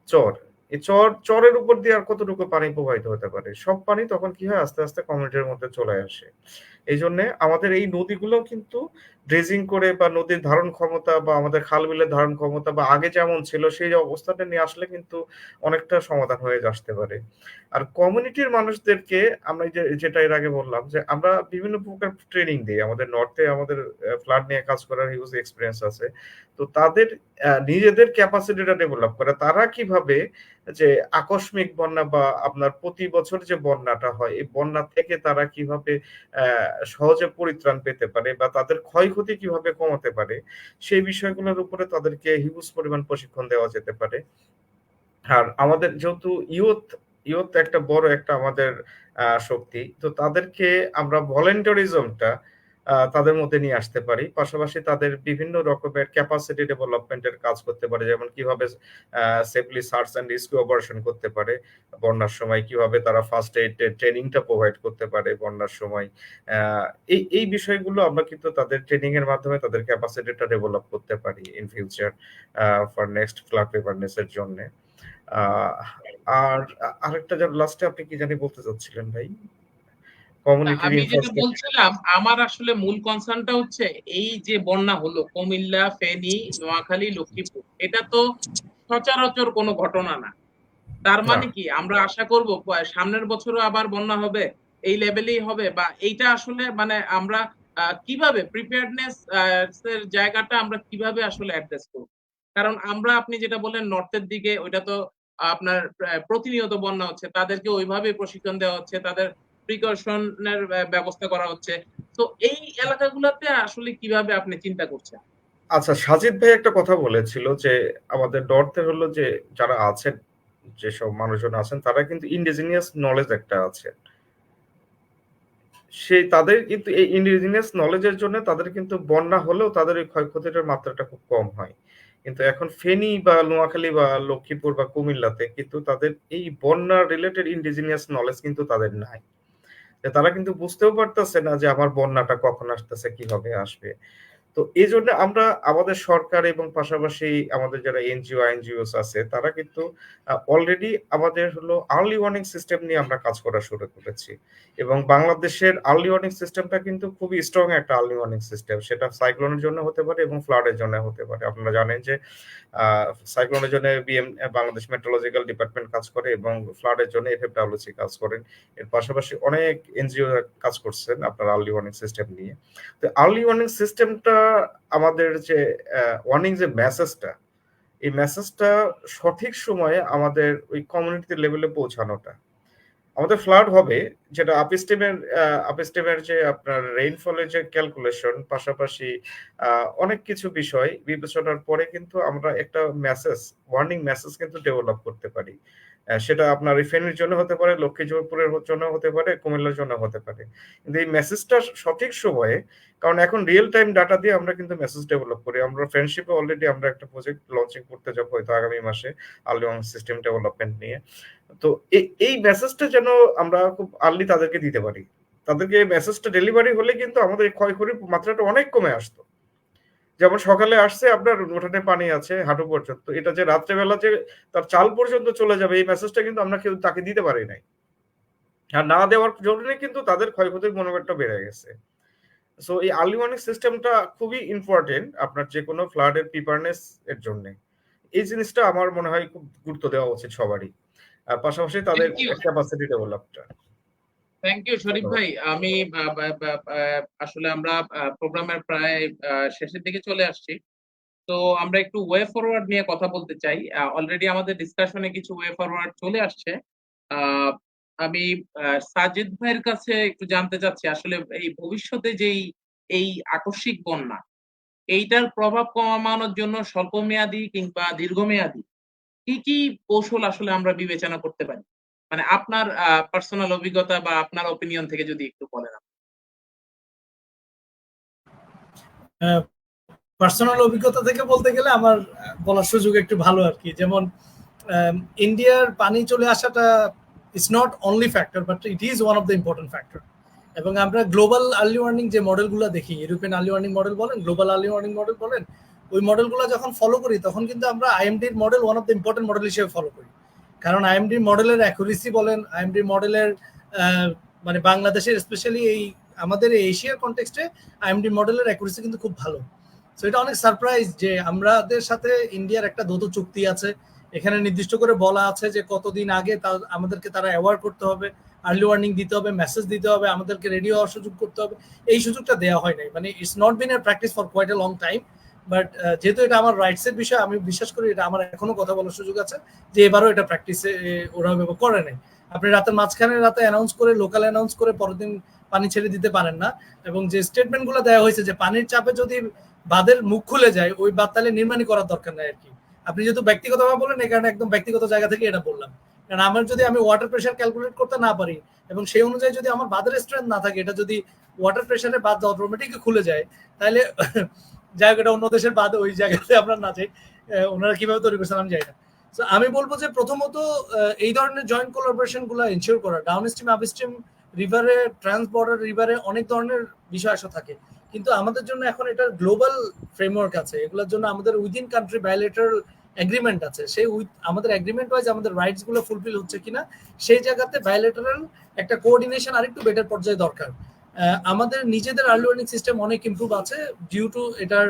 চর। এই চরের উপর দিয়ে আর কতটুকু পানি প্রবাহিত হতে পারে? সব পানি তখন কি হয়? আস্তে, আস্তে কমিউনিটির মধ্যে চলে আসে। এইজন্যে আমাদের এই নদীগুলোও কিন্তু ড্রেজিং করে বা নদীর ধারণ ক্ষমতা বা আমাদের খাল-বিলের ধারণ ক্ষমতা বা আগে যেমন ছিল সেই অবস্থাটা নিয়ে আসলে কিন্তু অনেকটা সমাধান হয়ে আসতে পারে। আর কমিউনিটির মানুষদেরকে আমরা এই যে যেটা এর আগে বললাম যে আমরা বিভিন্ন প্রকার ট্রেনিং দেই। আমাদের নর্থ এ আমাদের ফ্লাড নিয়ে কাজ করার হিউজ এক্সপেরিয়েন্স আছে। তো তাদের নিজেদের ক্যাপাসিটিটা ডেভেলপ করা। তারা কিভাবে যে আকস্মিক বন্যা বা আপনার প্রতি বছর যে বন্যাটা হয়, এই বন্যা থেকে তারা কিভাবে সহজে পরিত্রাণ পেতে পারে বা তাদের ক্ষয়ক্ষতি কিভাবে কমাতে পারে, সেই বিষয়গুলোর উপরে তাদেরকে হিউজ পরিমাণ প্রশিক্ষণ দেওয়া যেতে পারে। আর আমাদের যেহেতু ইয়ুথ একটা বড় একটা আমাদের শক্তি। তো তাদেরকে আমরা ভলান্টারিজমটা তাদের মধ্যে নিয়ে আসতে পারি। পাশাপাশি তাদের বিভিন্ন রকমের ক্যাপাসিটি ডেভেলপমেন্ট এর কাজ করতে পারে। যেমন কিভাবে safely search and rescue operation করতে পারে। বন্যার সময় কিভাবে তারা ফার্স্ট এইড এর ট্রেনিংটা প্রোভাইড করতে পারে বন্যার সময়। আ এই বিষয়গুলো আমরা কিন্তু তাদের ট্রেনিং এর মাধ্যমে তাদের ক্যাপাসিটিটা ডেভেলপ করতে পারি in future for next flood preparedness এর জন্যে। আহ আর আরেকটা লাস্টে আপনি কি জানি বলতে চাচ্ছিলেন ভাই? না, কমিউনিটির আমি যেটা ইনফ্রাস্ট্রাকচার। বলছিলাম, আমার আসলে মূল কনসার্নটা হচ্ছে এই যে বন্যা হলো কুমিল্লা, ফেনী, নোয়াখালী, লক্ষ্মীপুর, এটা তো সচরাচর কোনো ঘটনা না। তার না। মানে কি আমরা আশা করব সামনের বছরও আবার বন্যা হবে, এই লেভেলেই হবে, বা এইটা আসলে মানে আমরা কিভাবে প্রিপেয়ারনেস এর জায়গাটা আমরা কিভাবে আসলে অ্যাড্রেস করব? কারণ আমরা আপনি যেটা বললেন নর্থ এর দিকে ওইটা তো আপনার প্রতিনিয়ত বন্যা হচ্ছে। তাদেরকে ওইভাবে প্রশিক্ষণ দেওয়া হচ্ছে। তাদের প্রিকশন এর ব্যবস্থা করা হচ্ছে। তো এই এলাকাগুলাতে আসলে কিভাবে আপনি চিন্তা করছেন? আচ্ছা, সাজিদ ভাই একটা কথা বলেছিল যে আমাদের নর্থ এ হলো যে যারা আছেন, যেসব মানুষজন আছেন তারা কিন্তু ইন্ডিজিনিয়াস নলেজ একটা আছে। সেই তাদের কিন্তু এই ইন্ডিজিনিয়াস নলেজ এর জন্য তাদের কিন্তু বন্যা হলেও তাদের ওই ক্ষয়ক্ষতিটার মাত্রাটা খুব কম হয়। কিন্তু এখন ফেনী বা নোয়াখালী বা লক্ষ্মীপুর বা কুমিল্লাতে কিন্তু তাদের এই বন্যা রিলেটেড ইন্ডিজিনিয়াস নলেজ কিন্তু তাদের নাই। যে তারা কিন্তু বুঝতেও পারতেছে না যে আমার বন্যাটা কখন আসতেছে, কিভাবে আসবে। তো এজন্য আমরা আমাদের সরকার এবং পাশাপাশি আমাদের যারা এনজিও, আইএনজিওস আছে তারা কিন্তু অলরেডি আমাদের হলো আর্লি ওয়ার্নিং সিস্টেম নিয়ে আমরা কাজ করা শুরু করেছি। এবং বাংলাদেশের আর্লি ওয়ার্নিং সিস্টেমটা কিন্তু খুবই স্ট্রং একটা আর্লি ওয়ার্নিং সিস্টেম। সেটা সাইক্লোনের জন্য হতে পারে এবং ফ্লাডের জন্য হতে পারে। আপনারা জানেন যে আ সাইক্লোনের জন্য বাংলাদেশ মেট্রোলজিক্যাল ডিপার্টমেন্ট কাজ করে এবং ফ্লাডের জন্য এফএফডব্লিউসি কাজ করেন। এর পাশাপাশি অনেক এনজিও কাজ করছেন আপনার আর্লি ওয়ার্নিং সিস্টেম নিয়ে। তো আর্লি ওয়ার্নিং সিস্টেমটা আমাদের যে ওয়ার্নিং যে মেসেজটা, এই মেসেজটা সঠিক সময়ে আমাদের ওই কমিউনিটি লেভেলে পৌঁছানোটা। আমাদের ফ্লাড হবে যেটা আপস্ট্রিমের যে আপনার রেইনফলের যে ক্যালকুলেশন পাশাপাশি অনেক কিছু বিষয় বিবেচনার পরে কিন্তু আমরা একটা ওয়ার্নিং মেসেজ কিন্তু ডেভেলপ করতে পারি। সেটা আপনার এই ফেনীর জন্য হতে পারে, লক্ষ্মীপুরের জন্য হতে পারে, কুমিল্লার জন্য হতে পারে। কিন্তু এই মেসেজটা সঠিক সময়ে, কারণ এখন রিয়েল টাইম ডাটা দিয়ে আমরা কিন্তু মেসেজ ডেভেলপ করি। আমরা ফ্রেন্ডশিপে অলরেডি আমরা একটা প্রজেক্ট লঞ্চিং করতে যাবো হয়তো আগামী মাসে আর্লি ওয়ার্নিং সিস্টেম ডেভেলপমেন্ট নিয়ে। তো এই মেসেজটা যেন আমরা খুব আর্লি তাদেরকে দিতে পারি। তাদেরকে এই মেসেজটা ডেলিভারি হলে কিন্তু আমাদের ক্ষয়ক্ষতির মাত্রাটা অনেক কমে আসতো। যেমন সকালে আসছে আপনার উঠানে পানি আছে হাঁটু পর্যন্ত, এটা যে রাত্রেবেলা যে তার চাল পর্যন্ত চলে যাবে এই মেসেজটা কিন্তু আমরা কেউ তাকে দিতে পারি নাই। আর না দেওয়ার জন্য কিন্তু তাদের ক্ষয়ক্ষতির মনোভাবটা বেড়ে গেছে। সো এই আর্লি ওয়ার্নিং সিস্টেমটা খুবই ইম্পর্টেন্ট আপনার যে কোনো ফ্লাডের প্রিপারনেস এর জন্য। এই জিনিসটা আমার মনে হয় খুব গুরুত্ব দেওয়া উচিত সবারই, আর পাশাপাশি তাদের থ্যাংক ইউ ক্যাপাসিটি ডেভেলপটা। থ্যাংক ইউ শরীফ ভাই। আমি আসলে আমরা প্রোগ্রামের প্রায় শেষের দিকে চলে আসছি। তো আমরা একটু ওয়ে ফরওয়ার্ড নিয়ে কথা বলতে চাই। অলরেডি আমাদের ডিসকাশনে কিছু ওয়ে ফরওয়ার্ড চলে আসছে। আহ, আমি সাজিদ ভাইয়ের কাছে একটু জানতে চাচ্ছি আসলে এই ভবিষ্যতে যেই এই আকস্মিক বন্যা এইটার প্রভাব কমানোর জন্য স্বল্পমেয়াদী কিংবা দীর্ঘমেয়াদী কি কি কৌশল আসলে আমরা বিবেচনা করতে পারি, মানে আপনার পার্সোনাল অভিজ্ঞতা বা আপনার ওপিনিয়ন থেকে যদি একটু বলেন। পার্সোনাল অভিজ্ঞতা থেকে বলতে গেলে আমার বলার সুযোগ একটু ভালো আর কি। যেমন ইন্ডিয়ার পানি চলে আসাটা it's not only factor, but it is one of the important factor. এবং আমরা গ্লোবাল আর্লি ওয়ার্নিং যে মডেলগুলো দেখি, ইউরোপিয়ান আর্লি ওয়ার্নিং মডেল বলেন, গ্লোবাল আর্লি ওয়ার্নিং মডেল বলেন, ওই মডেলগুলো যখন ফলো করি তখন কিন্তু আমরা আইএমডির model one of the important model হিসেবে ফলো করি। কারণ আইএমডির মডেলের অ্যাকুরেসি বলেন, আইএমডির মডেলের মানে বাংলাদেশের স্পেশালি এই আমাদের এশিয়ার কনটেক্সটে আইএমডি মডেলের অ্যাকুরেসি কিন্তু খুব ভালো। সো এটা অনেক সারপ্রাইজ যে আমাদের সাথে ইন্ডিয়ার একটা দ্বৈত চুক্তি আছে, এখানে নির্দিষ্ট করে বলা আছে যে কতদিন আগে আমাদেরকে তারা অ্যাওয়ার্ড করতে হবে, আর্লি ওয়ার্নিং দিতে হবে, মেসেজ দিতে হবে, আমাদেরকে রেডি হওয়ার সুযোগ করতে হবে। এই সুযোগটা দেওয়া হয় নাই, মানে it's not been a practice for quite a long time. But যেহেতু এটা আমার রাইটসের বিষয়, আমি বিশ্বাস করি এটা আমার এখনো কথা বলার সুযোগ আছে যে এবারও এটা প্র্যাকটিসে ওরা করে নাই। আপনি রাতের মাঝখানে রাতে অ্যানাউন্স করে, লোকাল অ্যানাউন্স করে পরের দিন পানি ছেড়ে দিতে পারেন না। এবং যে স্টেটমেন্টগুলো দেওয়া হয়েছে যে পানির চাপে যদি বাঁধের মুখ খুলে যায়, ওই বাঁধ তাহলে নির্মাণই করার দরকার নাই আর কি। আপনি যেহেতু ব্যক্তিগতভাবে বলেন, এই কারণে একদম ব্যক্তিগত জায়গা থেকে এটা বললাম। কারণ আমার যদি আমি ওয়াটার প্রেশার ক্যালকুলেট করতে না পারি এবং সেই অনুযায়ী যদি আমার বাঁধের স্ট্রেংথ না থাকে, এটা যদি ওয়াটার প্রেশারে বাঁধ অটোমেটিক খুলে যায়, তাহলে যাই হোক এটা অন্য দেশের বাঁধ, ওই জায়গাতে আমরা না যাই, ওনারা কিভাবে তৈরি করছেন আমি জানি না। তো আমি বলবো যে প্রথমত এই ধরনের জয়েন্ট কোলাবোরেশন গুলো এনশিওর করা। ডাউন স্ট্রিম, আপ স্ট্রিম রিভারে, ট্রান্স বর্ডার রিভারে অনেক ধরনের বিষয় আসা থাকে, কিন্তু আমাদের জন্য এখন এটা গ্লোবাল ফ্রেমওয়ার্ক আছে, এগুলোর জন্য আমাদের উইদিন কান্ট্রি বায়োলেটারাল এগ্রিমেন্ট আছে। সেই আমাদের এগ্রিমেন্ট ওয়াইজ আমাদের রাইটস গুলো ফুলফিল হচ্ছে কিনা সেই জায়গাতে বায়োলেটারাল একটা কোঅর্ডিনেশন আরেকটু বেটার পর্যায়ে দরকার। আমাদের নিজেদের আর্লি ওয়ার্নিং সিস্টেম অনেক ইমপ্রুভ আছে ডিউ টু এটার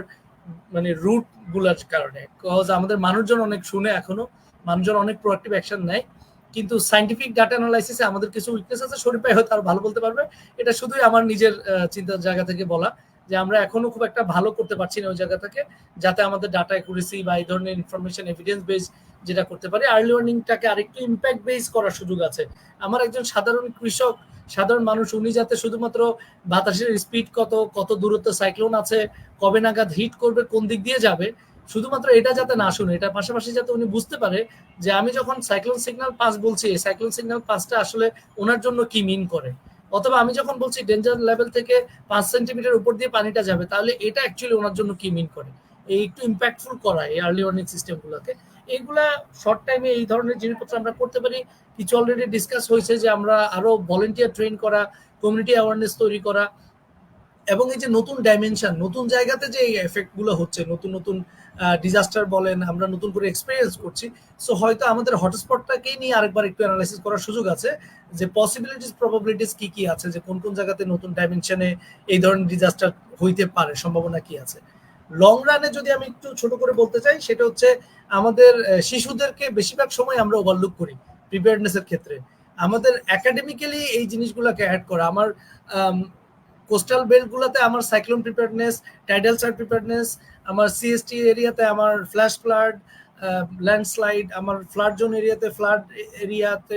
মানে রুট গুলার কারণে। কজ আমাদের মানুষজন অনেক শুনে, এখনো মানুষজন অনেক প্রোঅ্যাক্টিভ অ্যাকশন নেয়, কিন্তু সাইন্টিফিক ডাটা অ্যানালাইসিসে আমাদের কিছু উইকনেস আছে। শরীফ ভাই হয়তো আর ভালো বলতে পারবে, এটা শুধুই আমার নিজের চিন্তার জায়গা থেকে বলা, যে আমরা এখনো খুব একটা ভালো করতে পারছি না ওই জায়গা থেকে, যাতে আমাদের ডাটা অ্যাকুরেসি বা এই ধরনের ইনফরমেশন এভিডেন্স বেস যেটা করতে পারি, আর্লি ওয়ার্নিংটাকে আরেকটু ইম্প্যাক্ট বেস করার সুযোগ আছে। আমার একজন সাধারণ কৃষক, সাধারণ মানুষ, উনি যাতে শুধুমাত্র বাতাসের স্পিড কত, কত দূরত্ব সাইক্লোন আছে, কবে নাগাদ হিট করবে, কোন দিক দিয়ে যাবে, শুধুমাত্র এটা যাতে না শুনে, এটার পাশাপাশি যাতে উনি বুঝতে পারে যে আমি যখন সাইক্লোন সিগন্যাল পাস বলছি, এই সাইক্লোন সিগন্যাল পাসটা আসলে ওনার জন্য কি মিন করে। অথবা আমি যখন বলছি ডেঞ্জার লেভেল থেকে 5 সেন্টিমিটার উপর দিয়ে পানিটা যাবে, তাহলে এটা অ্যাকচুয়ালি ওনার জন্য কি মিন করে। এই একটু ইম্প্যাক্টফুল করা এই আর্লি ওয়ার্নিং সিস্টেমগুলোকে, এইগুলা শর্ট টাইমে এই ধরনের জিনিসপত্র আমরা করতে পারি। কিছু অলরেডি ডিসকাস হয়েছে যে আমরা আরো ভলেন্টিয়ার ট্রেন করা, কমিউনিটি অ্যাওয়ারনেস তৈরি করা, এবং এই যে নতুন ডাইমেনশন, নতুন জায়গাতে যে এফেক্ট গুলো হচ্ছে, নতুন নতুন ডিজাস্টার বলেন, আমরা নতুন করে এক্সপেরিয়েন্স করছি। সো হয়তো আমাদের হটস্পটটাকেই নিয়ে আরেকবার একটু অ্যানালাইসিস করার সুযোগ আছে, যে পসিবিলিটিস প্রবাবিলিটিস কি কি আছে, যে কোন কোন জায়গাতে নতুন ডাইমেনশনে এই ধরনের ডিজাস্টার হইতে পারে, সম্ভাবনা কি আছে। লং রানে যদি আমি একটু ছোট করে বলতে চাই, সেটা হচ্ছে আমাদের শিশুদেরকে বেশিরভাগ সময় আমরা ওভারলুক করি প্রিপেয়ারনেসের ক্ষেত্রে। আমাদের একাডেমিক্যালি এই জিনিসগুলোকে অ্যাড করা, আমার কোস্টাল বেল্ট গুলোতে আমার cyclone preparedness, tidal shirt preparedness, আমার সিএসটি এরিয়াতে আমার ফ্ল্যাশ ফ্লাড, ল্যান্ডস্লাইড, আমার ফ্লাড জোন এরিয়াতে, ফ্লাড এরিয়াতে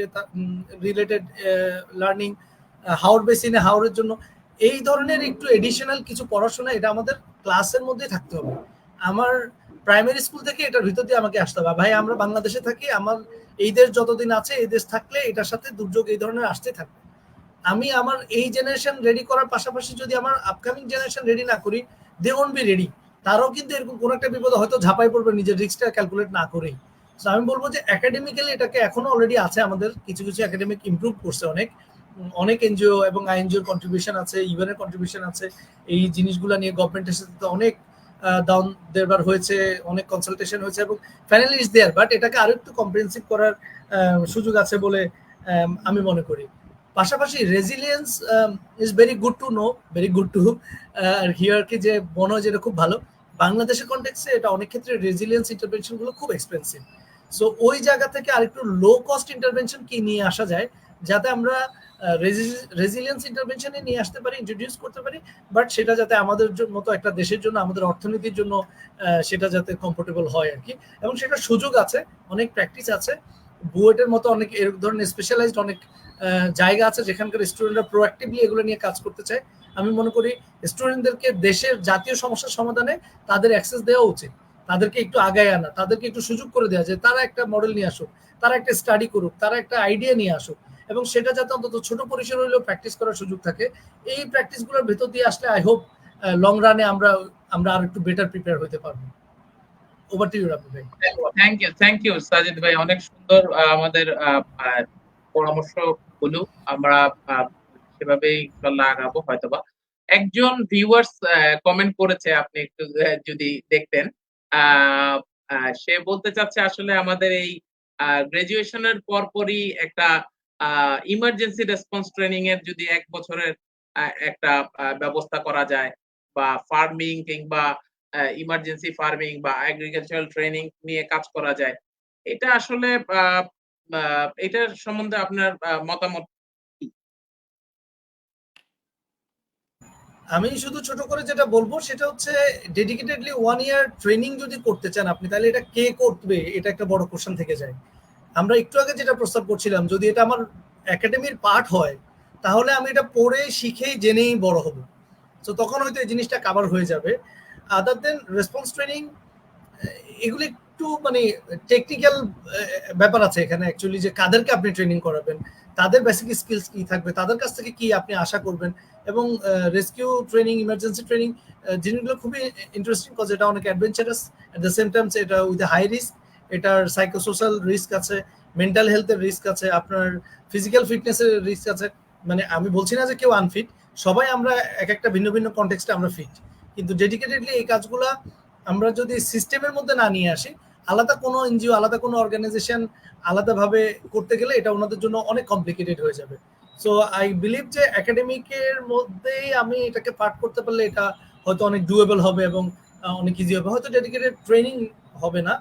রিলেটেড লার্নিং, হাওর বেসিনে হাওরের জন্য, এই ধরনের একটু এডিশনাল কিছু পড়াশোনা, এটা আমাদের ক্লাসের মধ্যে থাকতে হবে। আমার প্রাইমারি স্কুল থেকে এটার ভিতর দিয়ে আমাকে আসতে হবে। ভাই আমরা বাংলাদেশে থাকি, আমার এই দেশ যতদিন আছে, এই দেশ থাকলে এটার সাথে দুর্যোগ এই ধরনের আসতে থাকবে। আমি আমার এই জেনারেশন রেডি করার পাশাপাশি যদি আমার আপকামিং জেনারেশন রেডি না করি, দে ওন্ট বি রেডি। তারাও কিন্তু এরকম কোনো একটা বিপদে হয়তো ঝাঁপাই পড়বে নিজের রিস্কটা ক্যালকুলেট না করেই। তো আমি বলবো যে একাডেমিক্যালি এটাকে এখনো অলরেডি আছে, আমাদের কিছু কিছু একাডেমিক ইমপ্রুভ করছে অনেক, অনেক এনজিও এবং আইএনজিওর কন্ট্রিবিউশন আছে, ইউএন এর কন্ট্রিবিউশন আছে। এই জিনিসগুলো নিয়ে গভর্নমেন্টের সাথে তো অনেক ডাউন দেবার হয়েছে, অনেক কনসালটেশন হয়েছে এবং ফাইনালি ইজ দেয়ার। বাট এটাকে আরো একটু কম্প্রিহেন্সিভ করার সুযোগ আছে বলে আমি মনে করি। পাশাপাশি resilience is very good to know, very good to hear কি যে মনে হয় যেটা খুব ভালো। বাংলাদেশের কনটেক্সে এটা অনেক ক্ষেত্রে রেজিলিয়েন্স ইন্টারভেনশন গুলো খুব এক্সপেন্সিভ। সো ওই জায়গা থেকে আরেকটু লো কস্ট ইন্টারভেনশন কি নিয়ে আসা যায়, যাতে আমরা রেজিলিয়েন্স ইন্টারভেনশনে নিয়ে আসতে পারি, ইন্ট্রোডিউস করতে পারি, বাট সেটা যাতে আমাদের মতো একটা দেশের জন্য, আমাদের অর্থনীতির জন্য সেটা যাতে কমফোর্টেবল হয় আর কি। এবং সেটা সুযোগ আছে, অনেক প্র্যাকটিস আছে, বুয়েটের মতো অনেক এর ধরনের স্পেশালাইজড অনেক জায়গা আছে যেখানকার স্টুডেন্টরা প্রোঅ্যাক্টিভলি এগুলো নিয়ে কাজ করতে চায়। আমি মনে করি স্টুডেন্টদেরকে দেশের জাতীয় সমস্যার সমাধানে তাদের অ্যাক্সেস দেওয়া উচিত, তাদেরকে একটু আগায় আনা, তাদেরকে একটু সুযোগ করে দেওয়া যে তারা একটা মডেল নিয়ে আসুক, তারা একটা স্টাডি করুক, তারা একটা আইডিয়া নিয়ে আসুক, এবং সেটা যাতে অন্তত ছোট পরিসর হলেও প্র্যাকটিস করার সুযোগ থাকে। এই প্র্যাকটিসগুলোর ভেতর দিয়ে আসলে আই হোপ লং রানে আমরা আমরা আর একটু বেটার প্রিপেয়ার হতে পারবো। ওভার টু ইউ রাব্বি ভাই। থ্যাংক ইউ সাজিদ ভাই, অনেক সুন্দর আমাদের পরামর্শ গুলো আমরা সেভাবেই ইনশাআল্লাহ আগাবো হয়তোবা। একজন ভিউয়ার্স কমেন্ট করেছে, আপনি একটু যদি দেখতেন। আহ, সে বলতে চাচ্ছে আসলে আমাদের এই গ্রাজুয়েশনের পরপরই একটা ইমার্জেন্সি রেসপন্স ট্রেনিং এর যদি 1 বছরের একটা ব্যবস্থা করা যায়, বা ফার্মিং কিংবা ইমার্জেন্সি ফার্মিং বা এগ্রিকালচারাল ট্রেনিং নিয়ে কাজ করা যায়। এটা আসলে এটার সম্বন্ধে আপনার মতামত কি? আমি শুধু ছোট করে যেটা বলবো সেটা হচ্ছে ডেডিকেটেডলি 1 ইয়ার ট্রেনিং যদি করতে চান আপনি, তাহলে এটা কে করবে, এটা একটা বড় কোশ্চেন থেকে যায়। আমরা একটু আগে যেটা প্রস্তাব করছিলাম, যদি এটা আমার একাডেমির পার্ট হয়, তাহলে আমি এটা পড়ে শিখেই জেনেই বড় হব। তো তখন হয়তো এই জিনিসটা কাভার হয়ে যাবে। আদার দেন রেসপন্স ট্রেনিং, এগুলো একটু মানে টেকনিক্যাল ব্যাপার আছে এখানে অ্যাকচুয়ালি, যে কাদেরকে আপনি ট্রেনিং করাবেন, তাদের বেসিক স্কিলস কি থাকবে, তাদের কাছ থেকে কি আপনি আশা করবেন। এবং রেস্কিউ ট্রেনিং, ইমার্জেন্সি ট্রেনিং জিনিসগুলো খুবই ইন্টারেস্টিং, কজ এটা অনেক adventurous, at the same Times এটা উইথ হাই রিস্ক। এটার সাইকোসোশ্যাল রিস্ক আছে, মেন্টাল হেলথের রিস্ক আছে, আপনার ফিজিক্যাল ফিটনেসের রিস্ক আছে। মানে আমি বলছি না যে কেউ আনফিট, সবাই আমরা এক একটা ভিন্ন ভিন্ন কনটেক্সটে আমরা ফিট, কিন্তু ডেডিকেটেডলি এই কাজগুলা আমরা যদি সিস্টেমের মধ্যে না নিয়ে আসি, আলাদা কোনো এনজিও, আলাদা কোনো অর্গানাইজেশন আলাদাভাবে করতে গেলে এটা ওনাদের জন্য অনেক কমপ্লিকেটেড হয়ে যাবে। সো আই বিলিভ যে একাডেমিকের মধ্যেই আমি এটাকে পার্ট করতে পারলে এটা হয়তো অনেক ডুয়েবল হবে এবং অনেক ইজি হবে। হয়তো ডেডিকেটেড ট্রেনিং হবে না,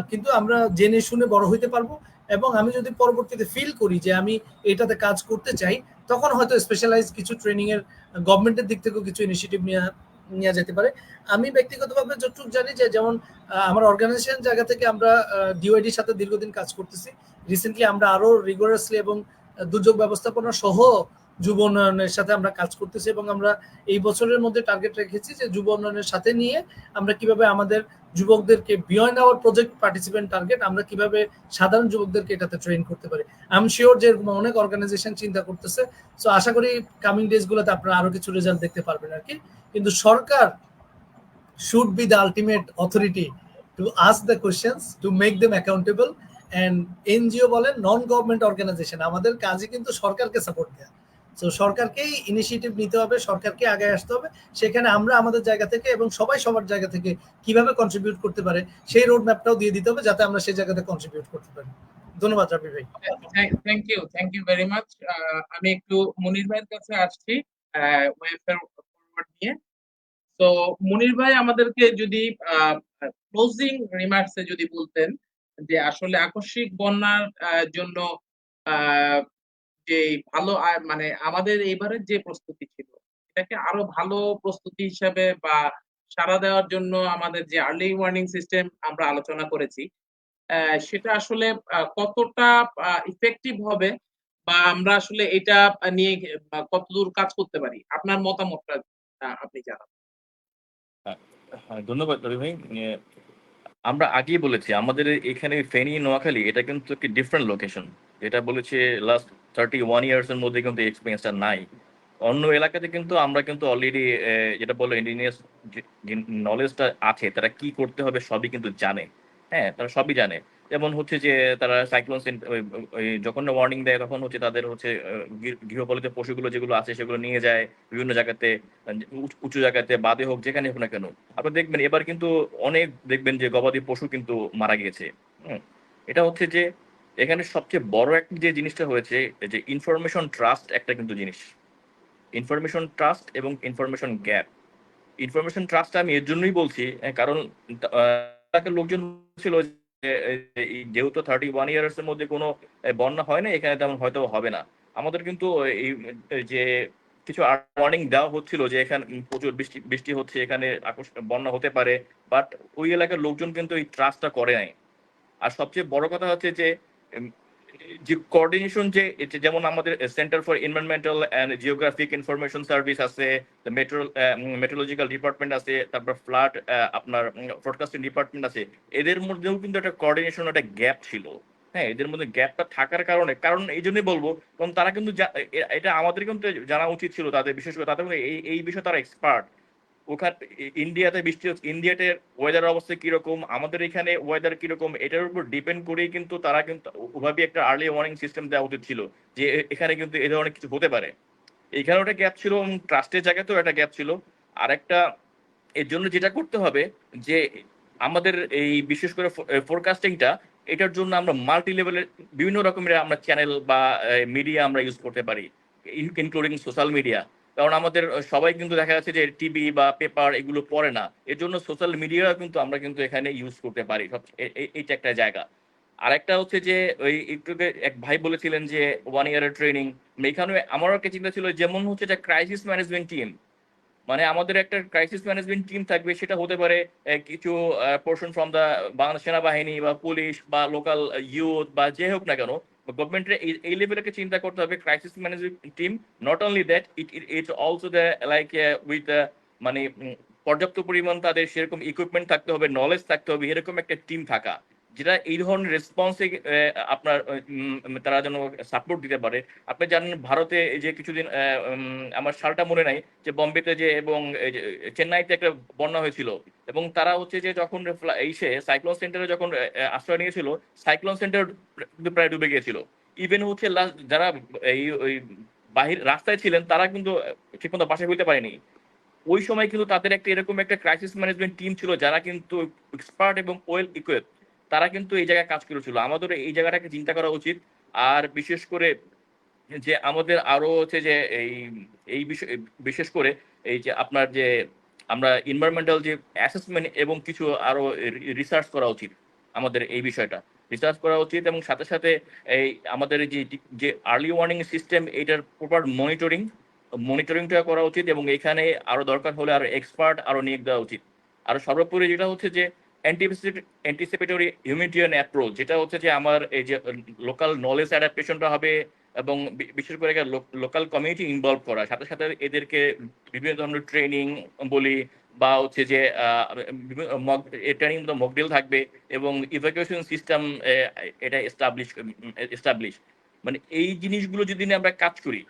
কিন্তু আমরা জেনে শুনে বড় হইতে পারবো। এবং আমি যদি পরবর্তীতে ফিল করি যে আমি এটাতে কাজ করতে চাই, তখন হয়তো স্পেশালাইজ কিছু ট্রেনিং এর গভর্নমেন্টের দিক থেকেও কিছু ইনিশিয়েটিভ নেওয়া যেতে পারে। আমি ব্যক্তিগতভাবে যতটুকু জানি যে যেমন আমার অর্গানাইজেশন জায়গা থেকে আমরা ডিওআইডির সাথে দীর্ঘদিন কাজ করতেছি। রিসেন্টলি আমরা আরো রিগোরাসলি এবং দুর্যোগ ব্যবস্থাপনা সহ যুব উন্নয়নের সাথে আমরা কাজ করতেছি, এবং আমরা এই বছরের মধ্যে টার্গেট রেখেছি যে যুব উন্নয়নের সাথে নিয়ে আমরা কিভাবে আমাদের যুবকদেরকে beyond our project participant target, আমরা কিভাবে সাধারণ যুবকদেরকে এটাতে ট্রেন করতে পারি। আই এম শিওর যে এরকম অনেক অর্গানাইজেশন চিন্তা করতেছে। সো আশা করি কামিং ডেজ গুলোতে আপনারা আরো কিছু রেজাল্ট দেখতে পারবেন আর কি। কিন্তু সরকার should be the ultimate authority to ask the questions, to make them accountable, and NGO বলেন, নন গভর্নমেন্ট অর্গানাইজেশন, আমাদের কাজই কিন্তু সরকারকে সাপোর্ট দেওয়া। সো সরকারকেই ইনিশিয়েটিভ নিতে হবে, সরকারকে আগে আসতে হবে। সেখানে আমরা আমাদের জায়গা থেকে এবং সবাই সবার জায়গা থেকে কিভাবে কন্ট্রিবিউট করতে পারে সেই রোড ম্যাপটাও দিয়ে দিতে হবে, যাতে আমরা সেই জায়গাতে কন্ট্রিবিউট করতে পারি। ধন্যবাদ রাবি ভাই। Thank you very much. আমি একটু মনির ভাইয়ের কাছে আসছি ওয়ে ফরওয়ার্ড নিয়ে। তো মুনির ভাই আমাদেরকে যদি ক্লোজিং রিমার্কসে যদি বলতেন যে আসলে আকস্মিক বন্যার জন্য যে ভালো মানে আমাদের এইবারের যে প্রস্তুতি ছিল, এটাকে আরো ভালো প্রস্তুতি হিসাবে বা সাড়া দেওয়ার জন্য আমাদের যে আর্লি ওয়ার্নিং সিস্টেম আমরা আলোচনা করেছি, সেটা আসলে কতটা ইফেক্টিভ হবে, বা আমরা আসলে এটা নিয়ে কতদূর কাজ করতে পারি, আপনার মতামতটা আপনি জানান। ধন্যবাদ রবি ভাই। আমরা আগেই বলেছি আমাদের এখানে ফেনী নোয়াখালী এটা কিন্তু একটি ডিফারেন্ট লোকেশন। যেটা বলেছে লাস্ট 31 ইয়ার্স এর মধ্যে কিন্তু এক্সপেরিয়েন্সটা নাই। অন্য এলাকাতে কিন্তু আমরা কিন্তু অলরেডি যেটা বললো ইন্ডিজিনিয়াস যে নলেজটা আছে তারা কি করতে হবে সবই কিন্তু জানে। হ্যাঁ, তারা সবই জানে। যেমন হচ্ছে যে তারা সাইক্লোন যখন ওয়ার্নিং দেয় তখন হচ্ছে তাদের হচ্ছে গৃহপালিত পশুগুলো যেগুলো আছে সেগুলো নিয়ে যায় বিভিন্ন জায়গাতে, উঁচু জায়গাতে বাদে হোক যেখানে হোক না কেন। আপনি দেখবেন এবার কিন্তু অনেক দেখবেন যে গবাদি পশু কিন্তু মারা গিয়েছে। হুম, এটা হচ্ছে যে এখানে সবচেয়ে বড় একটা যে জিনিসটা হয়েছে যে ইনফরমেশন ট্রাস্ট একটা কিন্তু জিনিস। ইনফরমেশন ট্রাস্ট এবং ইনফরমেশন গ্যাপ। ইনফরমেশন ট্রাস্ট আমি এর জন্যই বলছি কারণ এলাকার লোকজন ছিল যে যেহেতু 31 ইয়ার্স এর মধ্যে কোনো বন্যা হয় না এখানে তেমন হয়তো হবে না। আমাদের কিন্তু যে কিছু ওয়ার্নিং দেওয়া হচ্ছিল যে এখানে প্রচুর বৃষ্টি বৃষ্টি হচ্ছে এখানে বন্যা হতে পারে, বাট ওই এলাকার লোকজন কিন্তু এই ট্রাস্টটা করে নাই। আর সবচেয়ে বড় কথা হচ্ছে যে উম, যে কোঅর্ডিনেশন যেমন আমাদের centre for environmental and geographic information service আছে, মেট্রোলজিক্যাল ডিপার্টমেন্ট আছে, তারপর ফ্লাড আপনার ব্রডকাস্টিং ডিপার্টমেন্ট আছে। এদের মধ্যেও কিন্তু একটা কোঅর্ডিনেশন একটা গ্যাপ ছিল। হ্যাঁ, এদের মধ্যে গ্যাপটা থাকার কারণ এই জন্যই বলবো কারণ তারা কিন্তু এটা আমাদের কিন্তু জানা উচিত ছিল তাদের, বিশেষ করে তাদের এই বিষয়ে তারা এক্সপার্ট। ওখানে ইন্ডিয়াতে বৃষ্টি হচ্ছে, ইন্ডিয়াতে ওয়েদার অবস্থা কিরকম, আমাদের এখানে ওয়েদার কিরকম, এটার উপর ডিপেন্ড করেই কিন্তু তারা কিন্তু ওভাবে একটা আর্লি ওয়ার্নিং সিস্টেম দেওয়া উচিত ছিল যে এখানে কিন্তু এই ধরনের কিছু হতে পারে। এইখানে একটা গ্যাপ ছিল এবং ট্রাস্টের জায়গাতেও একটা গ্যাপ ছিল। আর একটা এর জন্য যেটা করতে হবে যে আমাদের এই বিশেষ করে ফোরকাস্টিংটা এটার জন্য আমরা মাল্টি লেভেলের বিভিন্ন রকমের আমরা চ্যানেল বা মিডিয়া আমরা ইউজ করতে পারি, ইনক্লুডিং সোশ্যাল মিডিয়া। কারণ আমাদের সবাই কিন্তু দেখা যাচ্ছে যে টিভি বা পেপার এগুলো পড়ে না, এর জন্য সোশ্যাল মিডিয়া কিন্তু আমরা কিন্তু এখানে ইউজ করতে পারি। এইটা একটা জায়গা। আরেকটা হচ্ছে যে ওই একটু এক ভাই বলেছিলেন যে 1 ইয়ারের ট্রেনিং, এখানে আমারও একটা চিন্তা ছিল যেমন হচ্ছে যে ক্রাইসিস ম্যানেজমেন্ট টিম, মানে আমাদের একটা ক্রাইসিস ম্যানেজমেন্ট টিম থাকবে, সেটা হতে পারে কিছু পোর্শন ফ্রম দা বাংলাদেশ সেনাবাহিনী বা পুলিশ বা লোকাল ইউথ বা যে হোক না কেন, গভর্নমেন্টের এই লেভেলে চিন্তা করতে হবে crisis management team. Not only that, it also the like with মানে পর্যাপ্ত পরিমাণ তাদের সেরকম ইকুইপমেন্ট থাকতে হবে, নলেজ থাকতে হবে, এরকম একটা টিম থাকা যেটা এই ধরনের রেসপন্সে আপনার তারা যেন সাপোর্ট দিতে পারে। আপনি জানেন ভারতে এই যে কিছুদিন আমার সালটা মনে নাই যে বম্বেতে যে এবং চেন্নাইতে একটা বন্যা হয়েছিল এবং তারা হচ্ছে যে যখন এসে সাইক্লোন সেন্টারে যখন আশ্রয় নিয়েছিল, সাইক্লোন সেন্টার প্রায় ডুবে গিয়েছিল। ইভেন হচ্ছে যারা এই ওই বাহির রাস্তায় ছিলেন তারা কিন্তু ঠিকমতো বাসায় হইতে পারেনি। ওই সময় কিন্তু তাদের একটা এরকম একটা ক্রাইসিস ম্যানেজমেন্ট টিম ছিল যারা কিন্তু এক্সপার্ট এবং ওয়েল ইকুইপড, তারা কিন্তু এই জায়গায় কাজ করেছিল। আমাদের এই জায়গাটাকে চিন্তা করা উচিত। আর বিশেষ করে যে আমাদের আরো হচ্ছে যে এই এই বিষয় বিশেষ করে এই যে আপনার যে আমরা এনভায়রনমেন্টাল যে অ্যাসেসমেন্ট এবং কিছু আরো রিসার্চ করা উচিত। আমাদের এই বিষয়টা রিসার্চ করা উচিত এবং সাথে সাথে এই আমাদের যে যে আর্লি ওয়ার্নিং সিস্টেম এটার প্রপার মনিটরিংটা করা উচিত এবং এখানে আরো দরকার হলে আরো এক্সপার্ট আরো নিয়োগ দেওয়া উচিত। আর সর্বোপরি যেটা হচ্ছে যে অ্যান্টিসিপেটরি হিউম্যানিটেরিয়ান অ্যাপ্রোচ, যেটা হচ্ছে যে আমার এই যে লোকাল নলেজ অ্যাডাপ্টেশনটা হবে এবং বিশেষ করে লোকাল কমিউনিটি ইনভলভ করা, সাথে সাথে এদেরকে বিভিন্ন ধরনের ট্রেনিং বলি বা হচ্ছে যে ট্রেনিং মকড্রিল থাকবে এবং ইভাকুয়েশন সিস্টেম এটা এস্টাবলিশ। মানে এই জিনিসগুলো যদি আমরা কাজ করি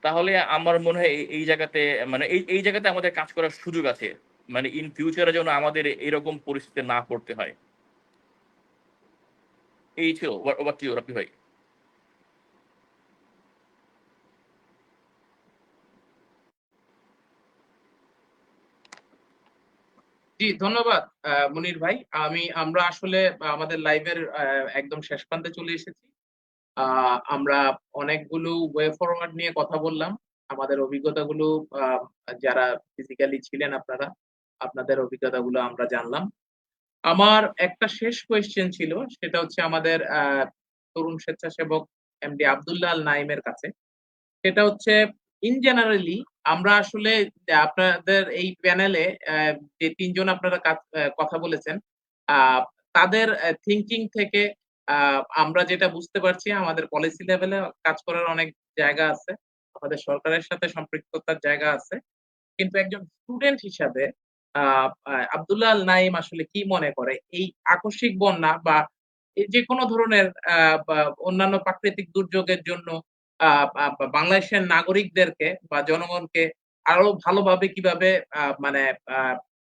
তাহলে আমার মনে হয় এই জায়গাতে মানে এই জায়গাতে আমাদের কাজ করার সুযোগ আছে, মানে ইন ফিউচারে যেন আমাদের এরকম পরিস্থিতি না পড়তে হয়। এই ছিল ওভার টু ইউ রাফি ভাই। জি, ধন্যবাদ মুনির ভাই। আমরা আসলে আমাদের লাইভের একদম শেষ প্রান্তে চলে এসেছি। আমরা অনেকগুলো ওয়ে ফরওয়ার্ড নিয়ে কথা বললাম। আমাদের অভিজ্ঞতাগুলো আহ, যারা ফিজিক্যালি ছিলেন আপনারা, আপনাদের অভিজ্ঞতাগুলো আমরা জানলাম। আমার একটা শেষ কোয়েশ্চেন ছিল, সেটা হচ্ছে আমাদের তরুণ স্বেচ্ছাসেবক এমডি আব্দুল্লাহ আল নাইমের কাছে। সেটা হচ্ছে ইন জেনারেলি আমরা আসলে আপনাদের এই প্যানেলে যে তিনজন আপনারা কথা বলেছেন, আহ, তাদের থিঙ্কিং থেকে আমরা যেটা বুঝতে পারছি আমাদের পলিসি লেভেলে কাজ করার অনেক জায়গা আছে, আমাদের সরকারের সাথে সম্পৃক্ততার জায়গা আছে। কিন্তু একজন স্টুডেন্ট হিসাবে আব্দুল্লাহ আল নাইম আসলে কি মনে করে এই আকস্মিক বন্যা বা যে কোনো ধরনের বা অন্যান্য প্রাকৃতিক দুর্যোগের জন্য বাংলাদেশের নাগরিকদেরকে বা জনগণকে আরো ভালোভাবে কিভাবে মানে আ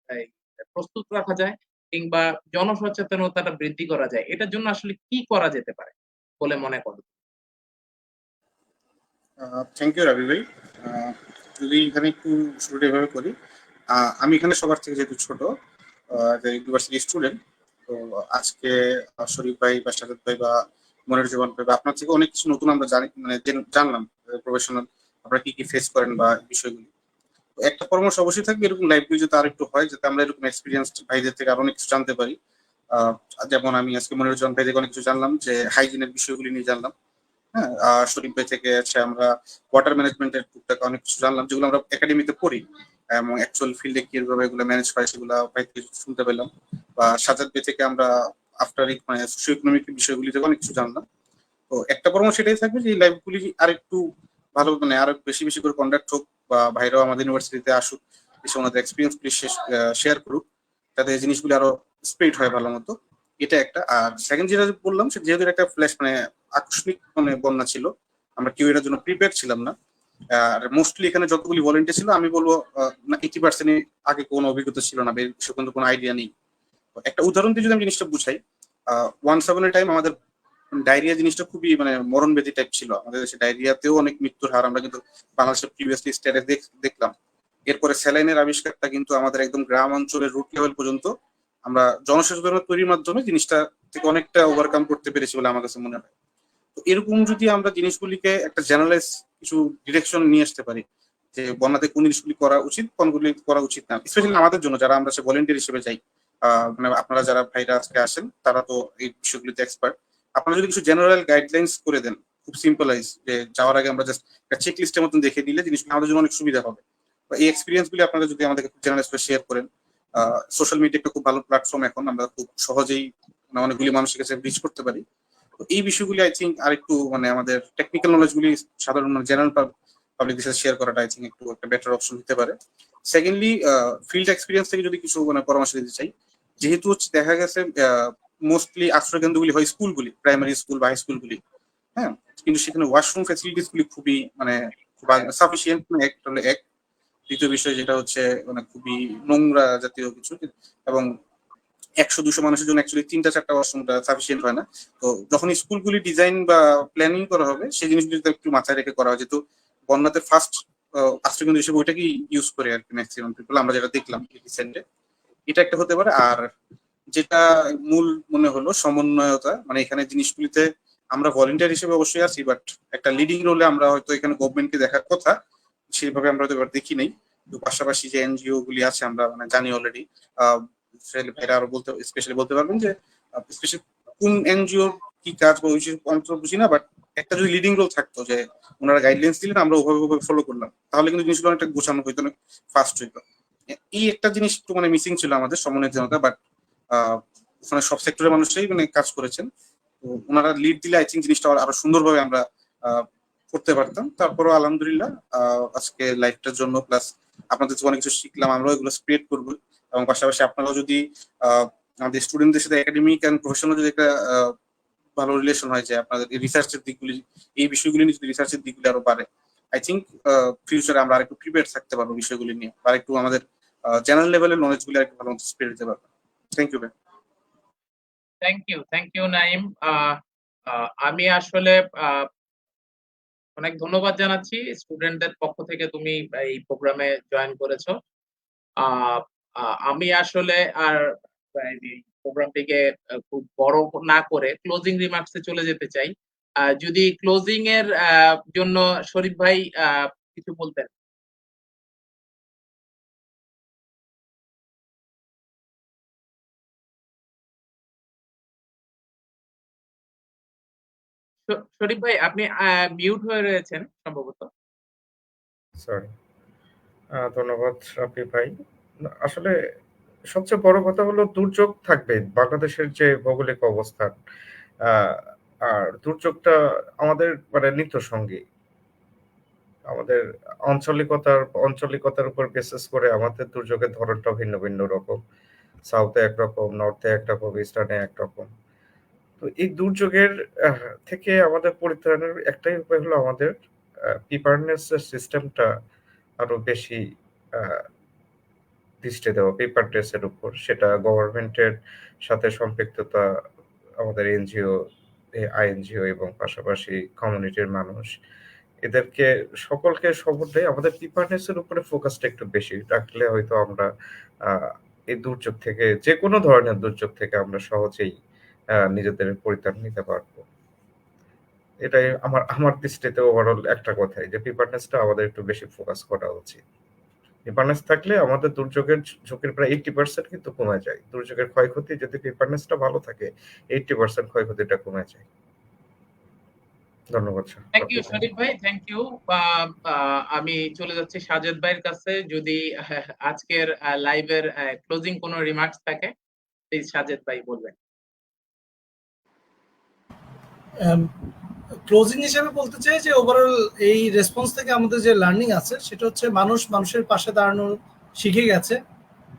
এই প্রস্তুত রাখা যায় কিংবা জনসচেতনতাটা বৃদ্ধি করা যায়? এটার জন্য আসলে কি করা যেতে পারে বলে মনে করেন? থ্যাংক ইউ রাবি ভাই। যদি এখানে একটু শুরুটা এভাবে করি, আমি এখানে সবার থেকে যেহেতু ছোট, ইউনিভার্সিটি স্টুডেন্ট, তো আজকে শরীফ ভাই বা সাজাদ ভাই বা মনির জবান ভাই বা আপনার থেকে অনেক কিছু নতুন আমরা জানি, মানে জানলাম প্রফেশনাল আপনারা কি কি ফেস করেন বা বিষয়গুলি। তো একটা পরামর্শ অবশ্যই থাকবে, এরকম লাইভ যাতে আর একটু হয়, যাতে আমরা এরকম এক্সপিরিয়েন্স ভাইদের থেকে আরো অনেক কিছু জানতে পারি। আহ, যেমন আমি আজকে মনির জবান ভাই থেকে অনেক কিছু জানলাম, যে হাইজিনের বিষয়গুলি নিয়ে জানলাম। হ্যাঁ, শরীফ ভাই থেকে আছে আমরা ওয়াটার ম্যানেজমেন্টের টুকটাক অনেক কিছু জানলাম, যেগুলো আমরা একাডেমিতে পড়ি এবং অ্যাকচুয়াল ফিল্ডে কিভাবে এগুলো ম্যানেজ হয় সেগুলো ভাই থেকে শুনতে পেলাম। বা সাজাদ ভাই থেকে আমরা আফটার মানে সোশিও ইকোনমিক বিষয়গুলি থেকে অনেক কিছু জানলাম। তো একটা পরামর্শ এটাই থাকবে যে এই লাইভগুলি আরেকটু ভালো, মানে আরো বেশি বেশি করে কন্ডাক্ট হোক, বা ভাইরাও আমাদের ইউনিভার্সিটিতে আসুক, এসে ওনাদের এক্সপিরিয়েন্স প্লিজ শেয়ার করুক, যাতে এই জিনিসগুলি আরো স্প্রেড হয় ভালো মতো। এটা একটা। আর সেকেন্ড যেটা বললাম, সে যেহেতু একটা ফ্ল্যাশ মানে আকস্মিক মানে বন্যা ছিল, আমরা কেউ এটার জন্য প্রিপেয়ার ছিলাম না। আর মোস্টলি এখানে যতগুলি ভলেন্টিয়ার ছিল, আমি বলবো না 80% আগে কোনো অভিজ্ঞতা ছিল না, সে কিন্তু কোনো আইডিয়া নেই। একটা উদাহরণ দিয়ে যদি আমি জিনিসটা বুঝাই, 1/7 টাইম আমাদের ডায়রিয়া জিনিসটা খুবই মানে মরণব্যাধি টাইপ ছিল আমাদের দেশে। ডায়রিয়াতেও অনেক মৃত্যুর হার আমরা কিন্তু বাংলাদেশের প্রিভিয়াসলি স্ট্যাটাস দেখলাম। এরপরে স্যালাইনের আবিষ্কারটা কিন্তু আমাদের একদম গ্রাম অঞ্চলের রুট লেভেল পর্যন্ত আমরা জনসচেতনতা তৈরির মাধ্যমে জিনিসটা থেকে অনেকটা ওভারকাম করতে পেরেছি বলে আমার কাছে মনে হয়। তো এরকম যদি আমরা জিনিসগুলিকে একটা জেনারেলাইজ কিছু ডিরেকশন নিয়ে আসতে পারি, যে বন্যাতে কোন জিনিসগুলি করা উচিত, কোনগুলি করা উচিত না, স্পেশালি আমাদের জন্য যারা আমরা সে ভলেন্টিয়ার হিসেবে যাই, মানে আপনারা যারা ভাইরা আজকে আসেন তারা তো এই বিষয়গুলিতে এক্সপার্ট। আপনারা যদি কিছু জেনারেল গাইডলাইন্স করে দেন, খুব সিম্পলাইজ, যে যাওয়ার আগে আমরা জাস্ট একটা চেক লিস্টের মতন দেখে দিলে জিনিসগুলো আমাদের জন্য অনেক সুবিধা হবে। এই এক্সপিরিয়েন্স গুলি আপনারা যদি আমাদেরকে জেনারেল শেয়ার করেন, সোশ্যাল মিডিয়া একটা খুব ভালো প্ল্যাটফর্ম, এখন আমরা খুব সহজেই অনেকগুলি মানুষের কাছে রিচ করতে পারি। তো এই বিষয়গুলি আই থিঙ্ক আর একটু মানে আমাদের টেকনিক্যাল নলেজ গুলি সাধারণ মানে জেনারেল পাবলিকের সাথে শেয়ার করাটা আই থিঙ্ক একটু একটা বেটার অপশন হতে পারে। সেকেন্ডলি, ফিল্ড এক্সপিরিয়েন্স থেকে যদি কিছু মানে পরামর্শ দিতে চাই, যেহেতু হচ্ছে দেখা গেছে মোস্টলি আশ্রয় কেন্দ্রগুলি হয় স্কুলগুলি, প্রাইমারি স্কুল বা হাই স্কুলগুলি, হ্যাঁ, কিন্তু সেখানে ওয়াশরুম ফ্যাসিলিটিস গুলি খুবই মানে সাফিসিয়েন্ট এক। দ্বিতীয় বিষয় যেটা হচ্ছে মানে খুবই নোংরা জাতীয় কিছু, এবং 100-200 মানুষের জন্য অ্যাকচুয়ালি 3-4টা ওয়াশরুমটা সাফিসিয়েন্ট হয় না। তো যখন স্কুলগুলি ডিজাইন বা প্ল্যানিং করা হবে, সেই জিনিসগুলি একটু মাথায় রেখে করা হয়, যেহেতু বন্যাতে ফার্স্ট আশ্রয়কেন্দ্র হিসেবে ওইটাকেই ইউজ করে আর কি ম্যাক্সিমাম পিপল, আমরা যেটা দেখলাম রিসেন্টে। এটা একটা হতে পারে। আর যেটা মূল মনে হলো সমন্বয়তা, মানে এখানে জিনিসগুলিতে আমরা ভলেন্টিয়ার হিসেবে অবশ্যই আছি, বাট একটা লিডিং রোলে আমরা হয়তো এখানে গভর্নমেন্টকে দেখার কথা, সেইভাবে আমরা হয়তো এবার দেখি নাই। তো পাশাপাশি যে এনজিও গুলি আছে আমরা মানে জানি অলরেডি, ভাইরা আরো বলতে স্পেশালি বলতে পারবেন যে স্পেশালি কোন এনজিও কি কাজ বা অন্তর বুঝি না, বাট একটা যদি লিডিং রোল থাকতো, যে ওনারা গাইডলাইন্স দিলেন আমরা ওভাবে ফলো করলাম, তাহলে কিন্তু জিনিসগুলো অনেকটা গোছানো হইতো, অনেক ফাস্ট হইতো। এই একটা জিনিস একটু মানে মিসিং ছিল আমাদের সমন্বয়ের জনতা, বাট ওখানে সব সেক্টরের মানুষরাই মানে কাজ করেছেন। তো ওনারা লিড দিলে আই থিঙ্ক জিনিসটা আরো সুন্দরভাবে আমরা করতে পারতাম। তারপরও আলহামদুলিল্লাহ, আজকে লাইভটার জন্য প্লাস আপনাদের থেকে অনেক কিছু শিখলাম, আমরাও এগুলো স্প্রেড করবো। এবং পাশাপাশি আপনারাও যদি আমাদের স্টুডেন্টদের সাথে একাডেমিক অ্যান্ড প্রফেশনাল যদি একটা ভালো রিলেশন হয়, যে আপনাদের রিসার্চের দিকগুলি, এই বিষয়গুলি নিয়ে যদি রিসার্চের দিকগুলি আরো বাড়ে, আই থিঙ্ক ফিউচারে আমরা আরেকটু প্রিপেয়ার থাকতে পারবো বিষয়গুলি নিয়ে, আর একটু আমাদের জেনারেল লেভেলের নলেজগুলি আরেকটু ভালো মতো স্প্রেড দিতে পারবো। Thank you. Thank you Naim. আমি আসলে অনেক ধন্যবাদ জানাচ্ছি স্টুডেন্টদের পক্ষ থেকে তুমি এই প্রোগ্রামে জয়েন করেছো। আমি আসলে আর এই প্রোগ্রামটিকে খুব বড় না করে ক্লোজিং রিমার্কসে চলে যেতে চাই। যদি ক্লোজিং এর জন্য শরীফ ভাই কিছু বলতেন। শরীফ ভাই আপনি মিউট হয়ে রয়েছেন সম্ভবত। সরি। ধন্যবাদ রাফি ভাই। আসলে সবচেয়ে বড় কথা হলো দুর্যোগ থাকবে, বাংলাদেশের যে ভৌগোলিক অবস্থান, আর দুর্যোগটা আমাদের মানে নিত্য সঙ্গী। আমাদের আঞ্চলিকতার উপর বেসিস করে আমাদের দুর্যোগের ধরনটা ভিন্ন ভিন্ন রকম। সাউথে একরকম, নর্থে একরকম, ইস্টার্নে একরকম। তো এই দুর্যোগের থেকে আমাদের পরিত্রাণের একটাই উপায় হলো আমাদের প্রিপারেডনেস এর সিস্টেমটা আরো বেশি দৃষ্টি দেওয়া প্রিপারেডনেস এর উপর। সেটা গভর্নমেন্টের সাথে সম্পৃক্ততা, আমাদের এনজিও, আইএনজিও এবং পাশাপাশি কমিউনিটির মানুষ, এদেরকে সকলকে সবর দিয়ে আমাদের প্রিপারেডনেস এর উপরে ফোকাসটা একটু বেশি রাখলে হয়তো আমরা এই দুর্যোগ থেকে, যে কোনো ধরনের দুর্যোগ থেকে আমরা সহজেই নিজেদের পরিত্রাণ নিতে পারবো। এটাই আমার আমার দৃষ্টিতে ওভারঅল একটা কথাই, যে প্রিপারেডনেসটা আমাদের একটু বেশি ফোকাস করা উচিত। প্রিপারেডনেস থাকলে আমাদের দুর্যোগের ঝুঁকির প্রায় 80% কিন্তু কমে যায়। দুর্যোগের ক্ষয়ক্ষতি যদি প্রিপারেডনেসটা ভালো থাকে, 80% ক্ষয়ক্ষতিটা কমে যায়। ধন্যবাদ স্যার। থ্যাংক ইউ শরীফ ভাই, থ্যাংক ইউ। আমি চলে যাচ্ছি সাজেদ ভাইয়ের কাছে। যদি আজকের লাইভের ক্লোজিং কোনো রিমার্কস থাকে, প্লিজ সাজেদ ভাই বলবেন। ক্লোজিং হিসেবে বলতে চাই যে ওভারঅল এই রেসপন্স থেকে আমাদের যে লার্নিং আছে সেটা হচ্ছে মানুষের পাশে দাঁড়ানো শিখে গেছে,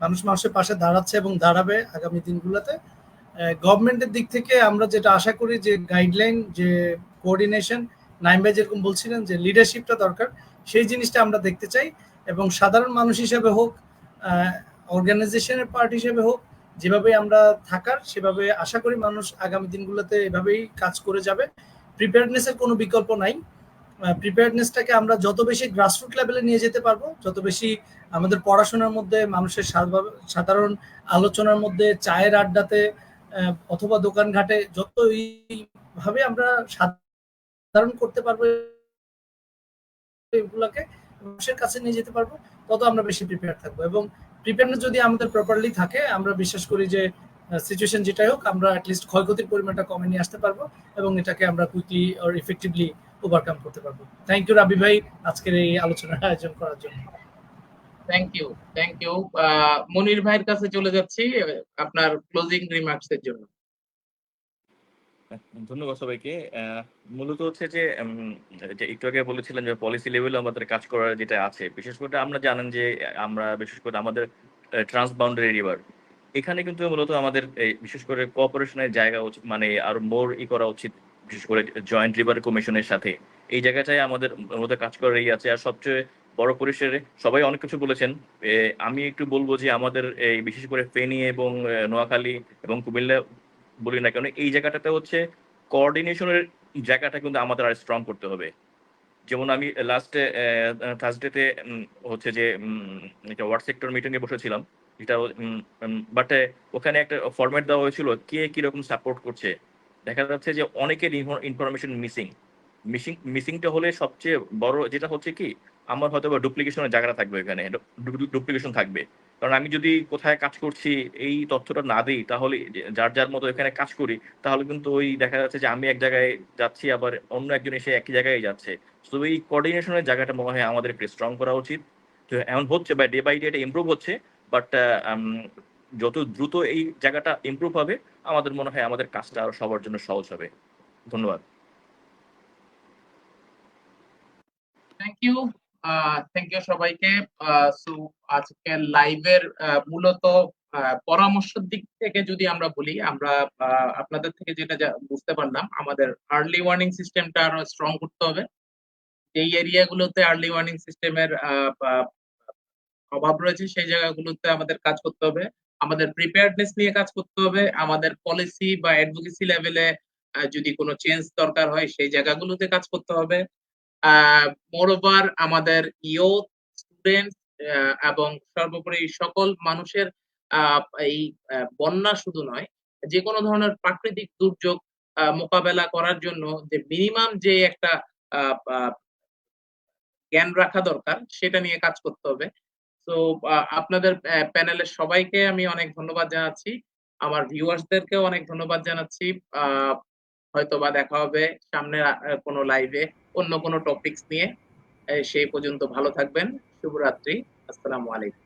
মানুষ মানুষের পাশে দাঁড়াচ্ছে এবং দাঁড়াবে আগামী দিনগুলোতে। গভর্নমেন্টের দিক থেকে আমরা যেটা আশা করি যে গাইডলাইন, যে কোঅর্ডিনেশন, নাইম ভাই যেরকম বলছিলেন যে লিডারশিপটা দরকার, সেই জিনিসটা আমরা দেখতে চাই। এবং সাধারণ মানুষ হিসেবে হোক, অর্গানাইজেশনের পার্ট হিসেবে হোক, যেভাবে আমরা থাকার সেভাবে আশা করি মানুষ আগামী দিনগুলোতে এভাবেই কাজ করে যাবে। প্রিপেয়ারনেসের কোনো বিকল্প নাই। প্রিপেয়ারনেসটাকে আমরা যত বেশি গ্রাসরুট লেভেলে নিয়ে যেতে পারবো, যত বেশি আমাদের পড়াশোনার মধ্যে, মানুষের সাধারণ আলোচনার মধ্যে, চায়ের আড্ডাতে অথবা দোকানঘাটে যত এইভাবে আমরা সাধারণ করতে পারবো, এগুলোকে মানুষের কাছে নিয়ে যেতে পারবো, তত আমরা বেশি প্রিপেয়ার থাকবো। এবং প্রিপেয়ারনেস যদি আমাদের প্রপারলি থাকে, আমরা বিশ্বাস করি যে সিচুয়েশন যেটাই হোক, আমরা অ্যাটলিস্ট ক্ষয়ক্ষতির পরিমাণটা কমে নিয়ে আসতে পারবো এবং এটাকে আমরা কুইকলি আর ইফেক্টিভলি ওভারকাম করতে পারবো। থ্যাংক ইউ রাবি ভাই আজকের এই আলোচনার আয়োজন করার জন্য। Thank you, thank you. Monir ভাইয়ের কাছে চলে যাচ্ছি আপনার ক্লোজিং রিমার্কস এর জন্য। ধন্যবাদ সবাইকে। মূলত হচ্ছে যে একটু আগে বলেছিলেন যে পলিসি লেভেলে আমাদের কাজ করার যেটা আছে, বিশেষ করে আমরা জানেন যে আমরা বিশেষ করে আমাদের ট্রান্স বাউন্ডারি রিভার, এখানে কিন্তু মূলত আমাদের বিশেষ করে কোঅপারেশনের জায়গা উচিত, মানে আরো মোর করা উচিত, বিশেষ করে জয়েন্ট রিভার কমিশনের সাথে। এই জায়গাটায় আমাদের মধ্যে কাজ করারই আছে। আর সবচেয়ে বড় পরিসরে সবাই অনেক কিছু বলেছেন, আমি একটু বলবো যে আমাদের এই বিশেষ করে ফেনী এবং নোয়াখালী এবং কুমিল্লা বলি না কেন, এই জায়গাটাতে হচ্ছে কোঅর্ডিনেশনের জায়গাটা কিন্তু আমাদের আর স্ট্রং করতে হবে। যেমন আমি লাস্ট থার্সডেতে হচ্ছে যে একটা ওয়ার্ড সেক্টর মিটিংয়ে বসেছিলাম, যেটা বাট ওখানে একটা ফরম্যাট দেওয়া হয়েছিল কে কিরকম সাপোর্ট করছে। দেখা যাচ্ছে যে অনেকের ইনফরমেশন মিসিংটা হলে সবচেয়ে বড় যেটা হচ্ছে কি, আমার হয়তো বা ডুপ্লিকেশনের জায়গাটা থাকবে, এখানে ডুপ্লিকেশন থাকবে। কারণ আমি যদি কোথায় কাজ করছি এই তথ্যটা না দিই, তাহলে যার যার মতো এখানে কাজ করি, তাহলে কিন্তু ওই দেখা যাচ্ছে যে আমি এক জায়গায় যাচ্ছি, আবার অন্য একজন এসে একই জায়গায় যাচ্ছে। তো এই কোঅর্ডিনেশনের জায়গাটা মনে হয় আমাদের একটু স্ট্রং করা উচিত। তো এমন হচ্ছে বা ডে বাই ডে এটা ইমপ্রুভ হচ্ছে, বাট যত দ্রুত এই জায়গাটা ইমপ্রুভ হবে, আমাদের মনে হয় আমাদের কাজটা আরো সবার জন্য সহজ হবে। ধন্যবাদ। থ্যাংক ইউ, থ্যাংক ইউ সবাইকে। সো আজকের লাইভের মূলত পরামর্শের দিক থেকে যদি আমরা বলি, আমরা আপনাদের থেকে যেটা বুঝতে পারলাম, আমাদের আর্লি ওয়ার্নিং সিস্টেমটা আরো স্ট্রং করতে হবে। এই এরিয়াগুলোতে আর্লি ওয়ার্নিং সিস্টেমের অভাব রয়েছে, সেই জায়গাগুলোতে আমাদের কাজ করতে হবে। আমাদের প্রিপেয়ারনেস নিয়ে কাজ করতে হবে। আমাদের পলিসি বা অ্যাডভোকেসি লেভেলে যদি কোনো চেঞ্জ দরকার হয়, সেই জায়গাগুলোতে কাজ করতে হবে। মোরওভার আমাদের ইয়ুথ, স্টুডেন্ট এবং সর্বোপরি সকল মানুষের এই বন্যা শুধু নয়, যে কোনো ধরনের প্রাকৃতিক দুর্যোগ মোকাবেলা করার জন্য যে মিনিমাম যে একটা জ্ঞান রাখা দরকার, সেটা নিয়ে কাজ করতে হবে। তো আপনাদের প্যানেলের সবাইকে আমি অনেক ধন্যবাদ জানাচ্ছি। আমার ভিউয়ার্সদেরকেও অনেক ধন্যবাদ জানাচ্ছি। হয়তোবা দেখা হবে সামনে কোনো লাইভে অন্য কোনো টপিকস নিয়ে। সেই পর্যন্ত ভালো থাকবেন। শুভরাত্রি। আসসালামু আলাইকুম।